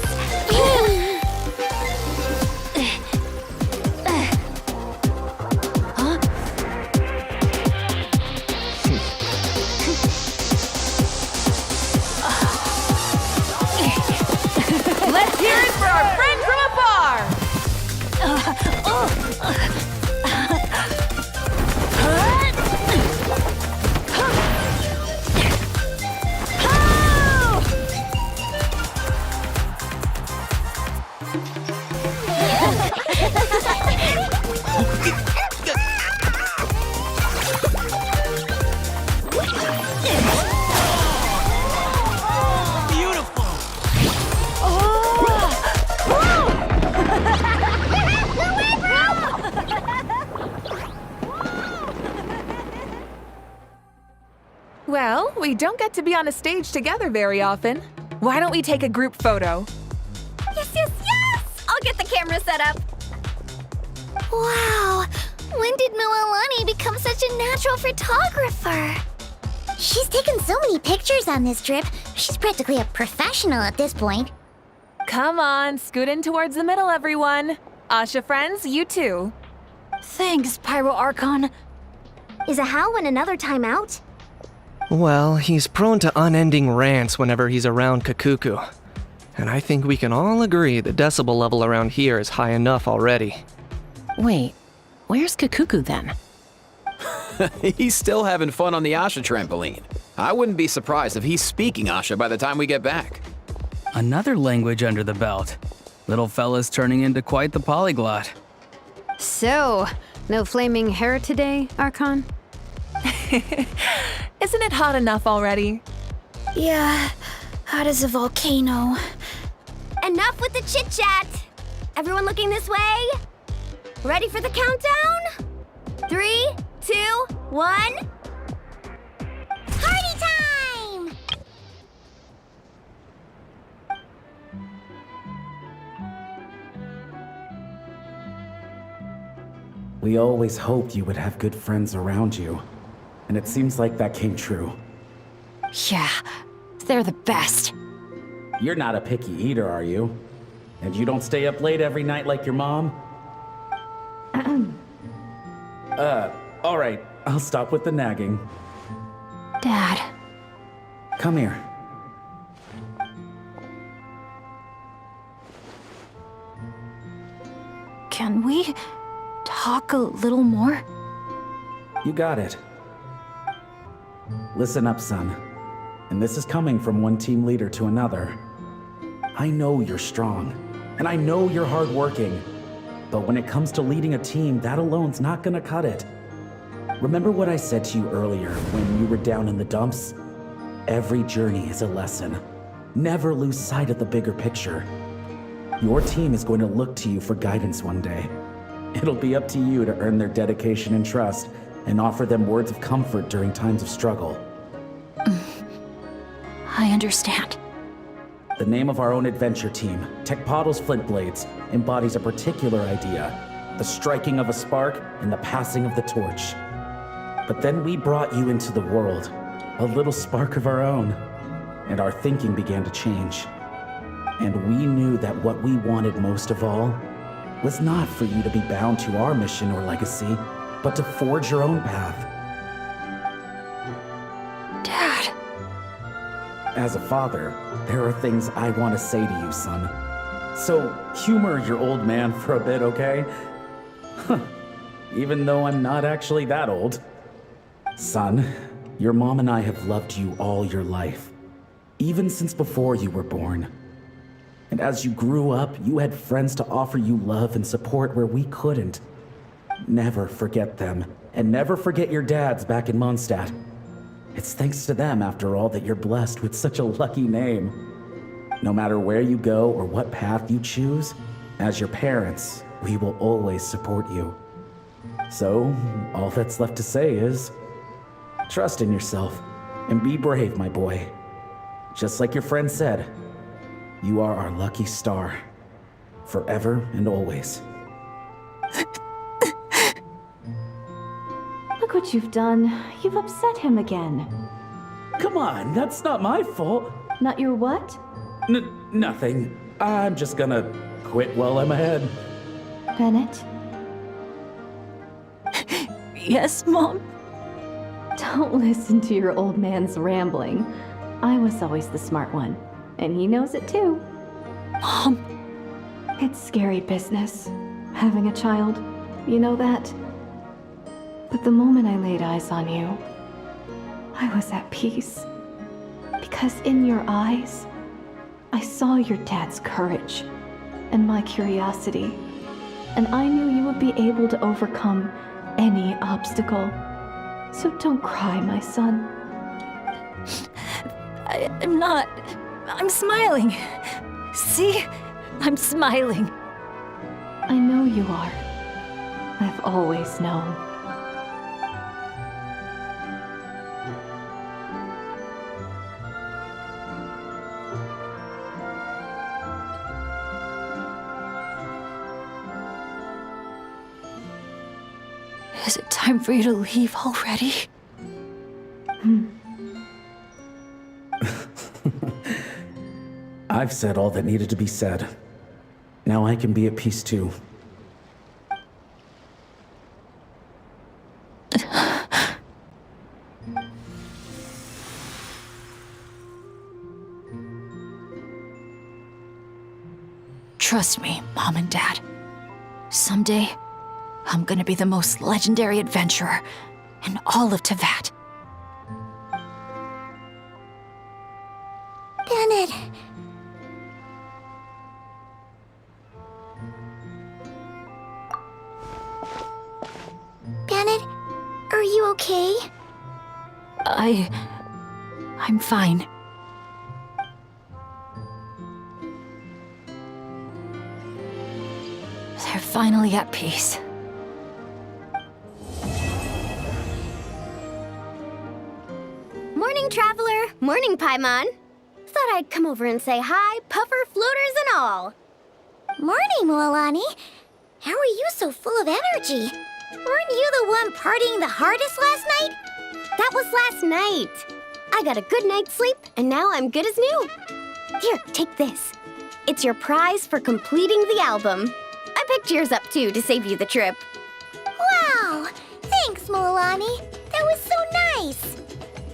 Speaker 18: Well, we don't get to be on a stage together very often. Why don't we take a group photo?
Speaker 3: Yes, yes, yes! I'll get the camera set up.
Speaker 1: Wow, when did Mililani become such a natural photographer? She's taken so many pictures on this trip. She's practically a professional at this point.
Speaker 18: Come on, scoot in towards the middle, everyone. Asha friends, you too.
Speaker 2: Thanks, Pyro Archon.
Speaker 3: Is a Hal in another timeout?
Speaker 2: Well, he's prone to unending rants whenever he's around Kakuku. And I think we can all agree the decibel level around here is high enough already.
Speaker 4: Wait, where's Kakuku then?
Speaker 21: He's still having fun on the Asha trampoline. I wouldn't be surprised if he's speaking Asha by the time we get back.
Speaker 22: Another language under the belt. Little fella's turning into quite the polyglot.
Speaker 23: So, no flaming hair today, Archon?
Speaker 18: Isn't it hot enough already?
Speaker 1: Yeah, hot as a volcano.
Speaker 3: Enough with the chit-chat! Everyone looking this way? Ready for the countdown? 3, 2, 1...
Speaker 1: Party time!
Speaker 20: We always hoped you would have good friends around you. And it seems like that came true.
Speaker 2: Yeah, they're the best.
Speaker 20: You're not a picky eater, are you? And you don't stay up late every night like your mom? Alright, I'll stop with the nagging.
Speaker 2: Dad.
Speaker 20: Come here.
Speaker 2: Can we talk a little more?
Speaker 20: You got it. Listen up, son. And this is coming from one team leader to another. I know you're strong, and I know you're hardworking. But when it comes to leading a team, that alone's not gonna cut it. Remember what I said to you earlier when you were down in the dumps? Every journey is a lesson. Never lose sight of the bigger picture. Your team is going to look to you for guidance one day. It'll be up to you to earn their dedication and trust and offer them words of comfort during times of struggle.
Speaker 2: I understand.
Speaker 20: The name of our own adventure team, Tecpato's Flint Blades, embodies a particular idea, the striking of a spark and the passing of the torch. But then we brought you into the world, a little spark of our own, and our thinking began to change. And we knew that what we wanted most of all was not for you to be bound to our mission or legacy, but to forge your own path.
Speaker 2: Dad.
Speaker 20: As a father, there are things I want to say to you, son. So humor your old man for a bit, okay? Even though I'm not actually that old. Son, your mom and I have loved you all your life, even since before you were born. And as you grew up, you had friends to offer you love and support where we couldn't. Never forget them, and never forget your dads back in Mondstadt. It's thanks to them, after all, that you're blessed with such a lucky name. No matter where you go or what path you choose, as your parents, we will always support you. So, all that's left to say is, trust in yourself, and be brave, my boy. Just like your friend said, you are our lucky star, forever and always.
Speaker 19: Look what you've done. You've upset him again.
Speaker 20: Come on, that's not my fault.
Speaker 19: Not your what?
Speaker 20: Nothing. I'm just gonna quit while I'm ahead.
Speaker 19: Bennett?
Speaker 2: Yes, Mom?
Speaker 19: Don't listen to your old man's rambling. I was always the smart one, and he knows it too.
Speaker 2: Mom!
Speaker 19: It's scary business, having a child. You know that? But the moment I laid eyes on you, I was at peace. Because in your eyes, I saw your dad's courage and my curiosity. And I knew you would be able to overcome any obstacle. So don't cry, my son.
Speaker 2: I'm not. I'm smiling. See? I'm smiling.
Speaker 19: I know you are. I've always known.
Speaker 2: Is it time for you to leave already?
Speaker 20: I've said all that needed to be said. Now I can be at peace too.
Speaker 2: Trust me, Mom and Dad. Someday, I'm gonna be the most legendary adventurer in all of Teyvat.
Speaker 1: Bennett. Bennett, are you okay?
Speaker 2: I'm fine. They're finally at peace.
Speaker 3: Morning, traveler. Morning, Paimon. Thought I'd come over and say hi, puffer, floaters, and all.
Speaker 1: Morning, Mualani. How are you so full of energy? Weren't you the one partying the hardest last night?
Speaker 3: That was last night. I got a good night's sleep, and now I'm good as new. Here, take this. It's your prize for completing the album. I picked yours up, too, to save you the trip.
Speaker 1: Wow! Thanks, Mualani. That was so nice.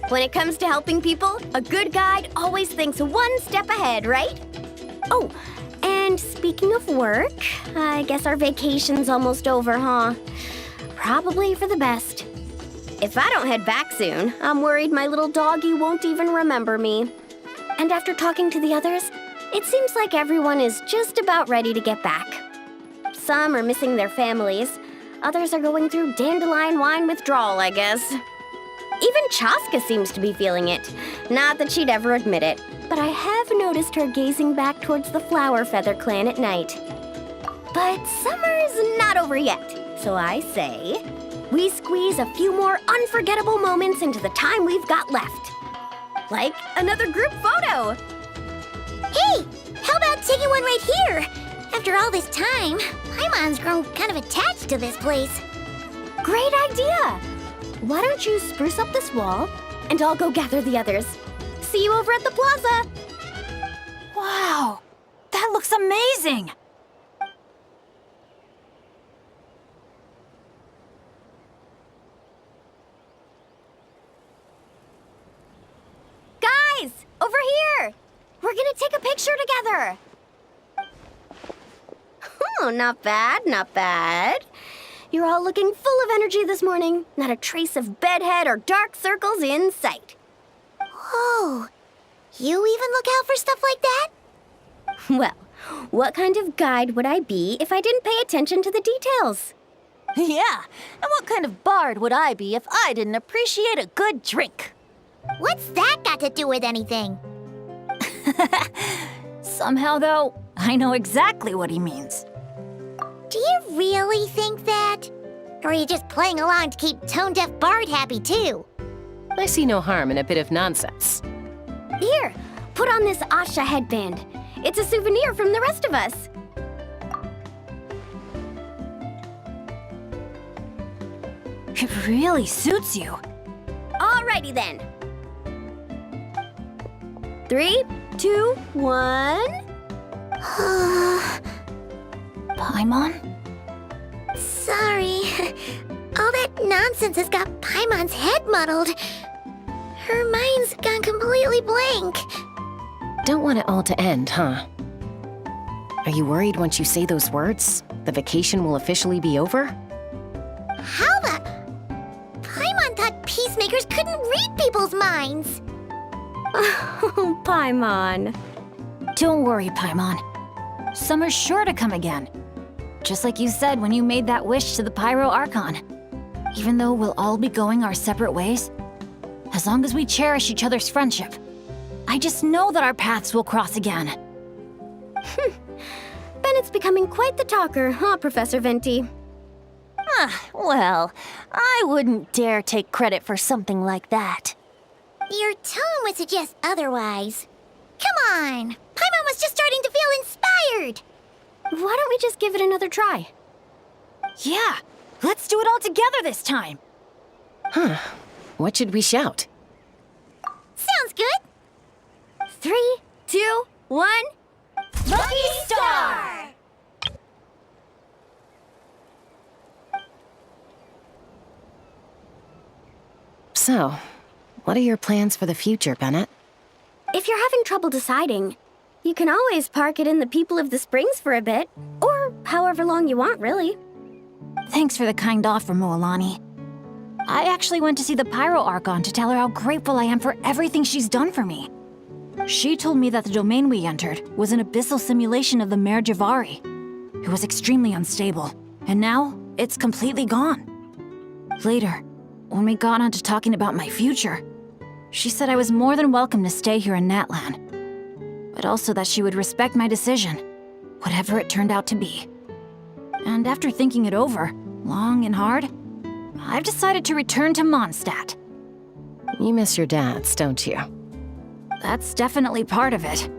Speaker 3: When it comes to helping people, a good guide always thinks one step ahead, right? Oh, and speaking of work, I guess our vacation's almost over, huh? Probably for the best. If I don't head back soon, I'm worried my little doggy won't even remember me. And after talking to the others, it seems like everyone is just about ready to get back. Some are missing their families. Others are going through dandelion wine withdrawal, I guess. Even Chaska seems to be feeling it. Not that she'd ever admit it, but I have noticed her gazing back towards the Flower Feather clan at night. But summer's not over yet, so I say, we squeeze a few more unforgettable moments into the time we've got left. Like another group photo.
Speaker 1: Hey, how about taking one right here? After all this time, Paimon's grown kind of attached to this place.
Speaker 3: Great idea! Why don't you spruce up this wall, and I'll go gather the others. See you over at the plaza!
Speaker 2: Wow, that looks amazing!
Speaker 3: Guys, over here! We're gonna take a picture together! Oh, not bad, not bad. You're all looking full of energy this morning. Not a trace of bedhead or dark circles in sight.
Speaker 1: Whoa, you even look out for stuff like that?
Speaker 3: Well, what kind of guide would I be if I didn't pay attention to the details?
Speaker 14: Yeah, and what kind of bard would I be if I didn't appreciate a good drink?
Speaker 1: What's that got to do with anything?
Speaker 2: Somehow, though, I know exactly what he means.
Speaker 1: Do you really think that? Or are you just playing along to keep Tone Deaf Bard happy too?
Speaker 4: I see no harm in a bit of nonsense.
Speaker 3: Here, put on this Asha headband. It's a souvenir from the rest of us.
Speaker 2: It really suits you.
Speaker 3: Alrighty then. 3, 2, 1.
Speaker 2: Paimon?
Speaker 1: Sorry. All that nonsense has got Paimon's head muddled. Her mind's gone completely blank.
Speaker 4: Don't want it all to end, huh? Are you worried once you say those words, the vacation will officially be over?
Speaker 1: How the... Paimon thought peacemakers couldn't read people's minds.
Speaker 3: Oh, Paimon.
Speaker 2: Don't worry, Paimon. Summer's sure to come again. Just like you said when you made that wish to the Pyro Archon. Even though we'll all be going our separate ways, as long as we cherish each other's friendship, I just know that our paths will cross again.
Speaker 3: Bennett's becoming quite the talker, huh, Professor Venti?
Speaker 14: Well, I wouldn't dare take credit for something like that.
Speaker 1: Your tone would suggest otherwise. Come on! Paimon was just starting to feel inspired!
Speaker 3: Why don't we just give it another try?
Speaker 2: Yeah, let's do it all together this time.
Speaker 4: Huh. What should we shout?
Speaker 1: Sounds good!
Speaker 3: 3, 2, 1...
Speaker 1: Lucky Star!
Speaker 4: So, what are your plans for the future, Bennett?
Speaker 3: If you're having trouble deciding, you can always park it in the People of the Springs for a bit. Or however long you want, really.
Speaker 2: Thanks for the kind offer, Moalani. I actually went to see the Pyro Archon to tell her how grateful I am for everything she's done for me. She told me that the domain we entered was an abyssal simulation of the Mare Javari. It was extremely unstable, and now it's completely gone. Later, when we got onto talking about my future, she said I was more than welcome to stay here in Natlan, but also that she would respect my decision, whatever it turned out to be. And after thinking it over, long and hard, I've decided to return to Mondstadt.
Speaker 4: You miss your dads, don't you?
Speaker 2: That's definitely part of it.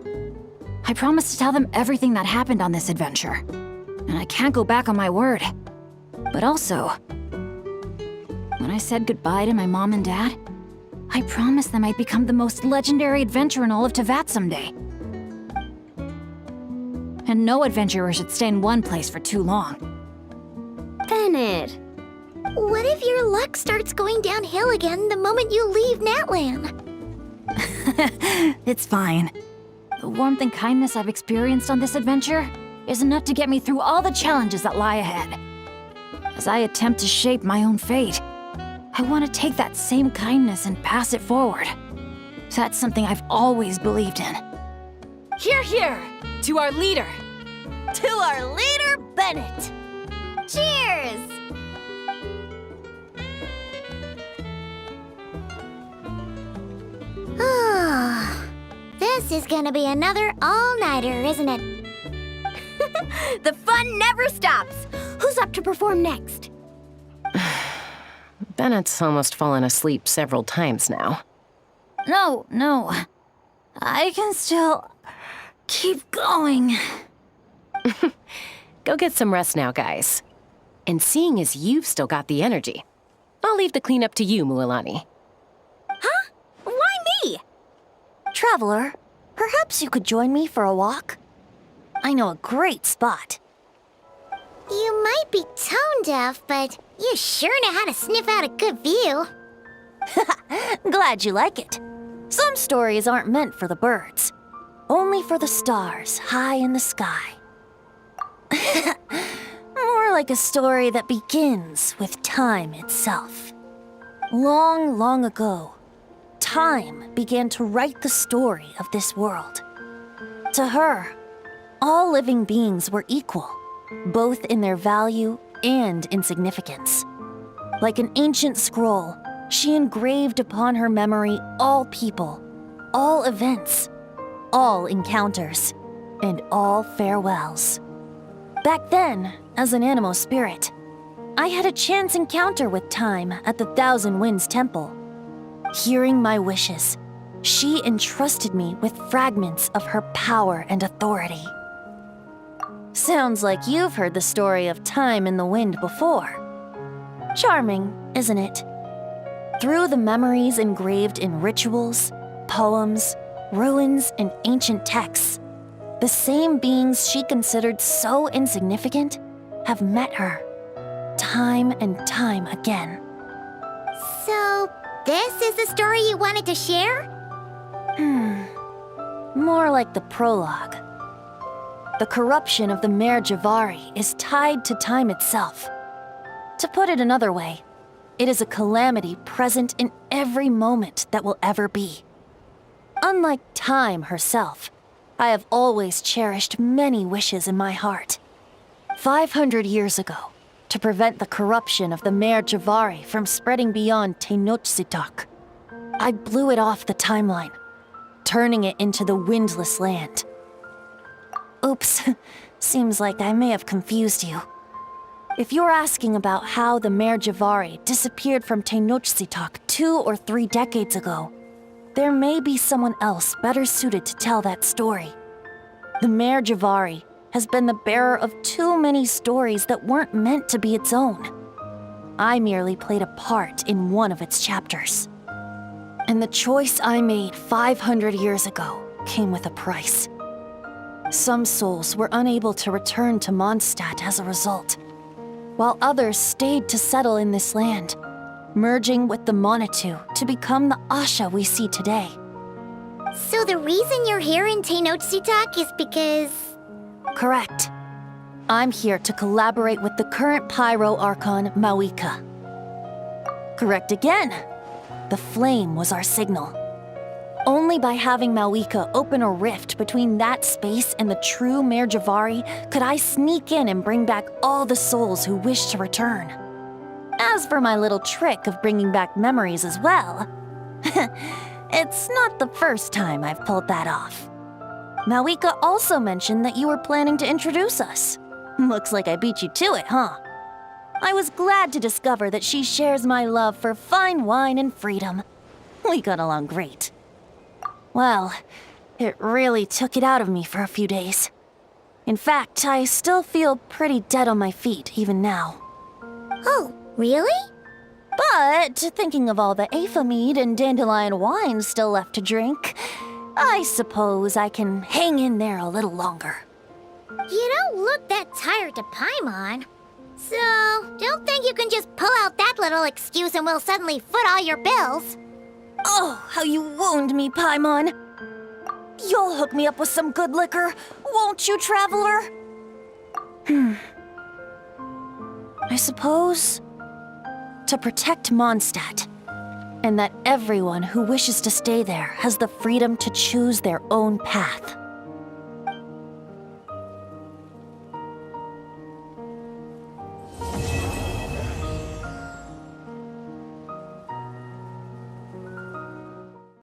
Speaker 2: I promised to tell them everything that happened on this adventure, and I can't go back on my word. But also, when I said goodbye to my mom and dad, I promised them I'd become the most legendary adventurer in all of Teyvat someday. And no adventurer should stay in one place for too long.
Speaker 3: Bennett.
Speaker 1: What if your luck starts going downhill again the moment you leave Natlan?
Speaker 2: It's fine. The warmth and kindness I've experienced on this adventure is enough to get me through all the challenges that lie ahead. As I attempt to shape my own fate, I want to take that same kindness and pass it forward. That's something I've always believed in. Hear, hear! To our leader!
Speaker 14: To our leader, Bennett!
Speaker 3: Cheers!
Speaker 1: This is gonna be another all-nighter, isn't it?
Speaker 3: The fun never stops! Who's up to perform next?
Speaker 4: Bennett's almost fallen asleep several times now.
Speaker 2: No. I can still keep going.
Speaker 4: Go get some rest now, guys. And seeing as you've still got the energy, I'll leave the cleanup to you, Mualani.
Speaker 3: Huh? Why me?
Speaker 14: Traveler, perhaps you could join me for a walk? I know a great spot.
Speaker 1: You might be tone deaf, but you sure know how to sniff out a good view.
Speaker 14: Glad you like it. Some stories aren't meant for the birds, only for the stars high in the sky. More like a story that begins with time itself. Long, long ago, time began to write the story of this world. To her, all living beings were equal, both in their value and in significance. Like an ancient scroll, she engraved upon her memory all people, all events, all encounters, and all farewells. Back then, as an animal spirit, I had a chance encounter with time at the Thousand Winds Temple. Hearing my wishes, she entrusted me with fragments of her power and authority. Sounds like you've heard the story of time in the wind before. Charming, isn't it? Through the memories engraved in rituals, poems, ruins, and ancient texts, the same beings she considered so insignificant have met her, time and time again.
Speaker 1: So, this is the story you wanted to share?
Speaker 14: More like the prologue. The corruption of the Mare Javari is tied to time itself. To put it another way, it is a calamity present in every moment that will ever be. Unlike time herself, I have always cherished many wishes in my heart. 500 years ago, to prevent the corruption of the Mare Javari from spreading beyond Tenochtitlan, I blew it off the timeline. turning it into the Windless Land. Oops, seems like I may have confused you. If you're asking about how the Mare Javari disappeared from Tenochtitlan 2 or 3 decades ago, there may be someone else better suited to tell that story. The Mare Javari has been the bearer of too many stories that weren't meant to be its own. I merely played a part in one of its chapters. And the choice I made 500 years ago came with a price. Some souls were unable to return to Mondstadt as a result, while others stayed to settle in this land, merging with the Monitu to become the Asha we see today.
Speaker 1: So the reason you're here in Tenochtitlan is because...
Speaker 14: Correct. I'm here to collaborate with the current Pyro Archon, Mawika. Correct again. The flame was our signal. Only by having Mawika open a rift between that space and the true Mare Javari could I sneak in and bring back all the souls who wish to return. As for my little trick of bringing back memories as well, it's not the first time I've pulled that off. Mawika also mentioned that you were planning to introduce us. Looks like I beat you to it, huh? I was glad to discover that she shares my love for fine wine and freedom. We got along great. Well, it really took it out of me for a few days. In fact, I still feel pretty dead on my feet even now.
Speaker 1: Oh, really?
Speaker 14: But thinking of all the Aefa mead and dandelion wine still left to drink, I suppose I can hang in there a little longer.
Speaker 1: You don't look that tired to Paimon. So, don't think you can just pull out that little excuse and we'll suddenly foot all your bills.
Speaker 14: Oh, how you wound me, Paimon. You'll hook me up with some good liquor, won't you, traveler? I suppose to protect Mondstadt, and that everyone who wishes to stay there has the freedom to choose their own path.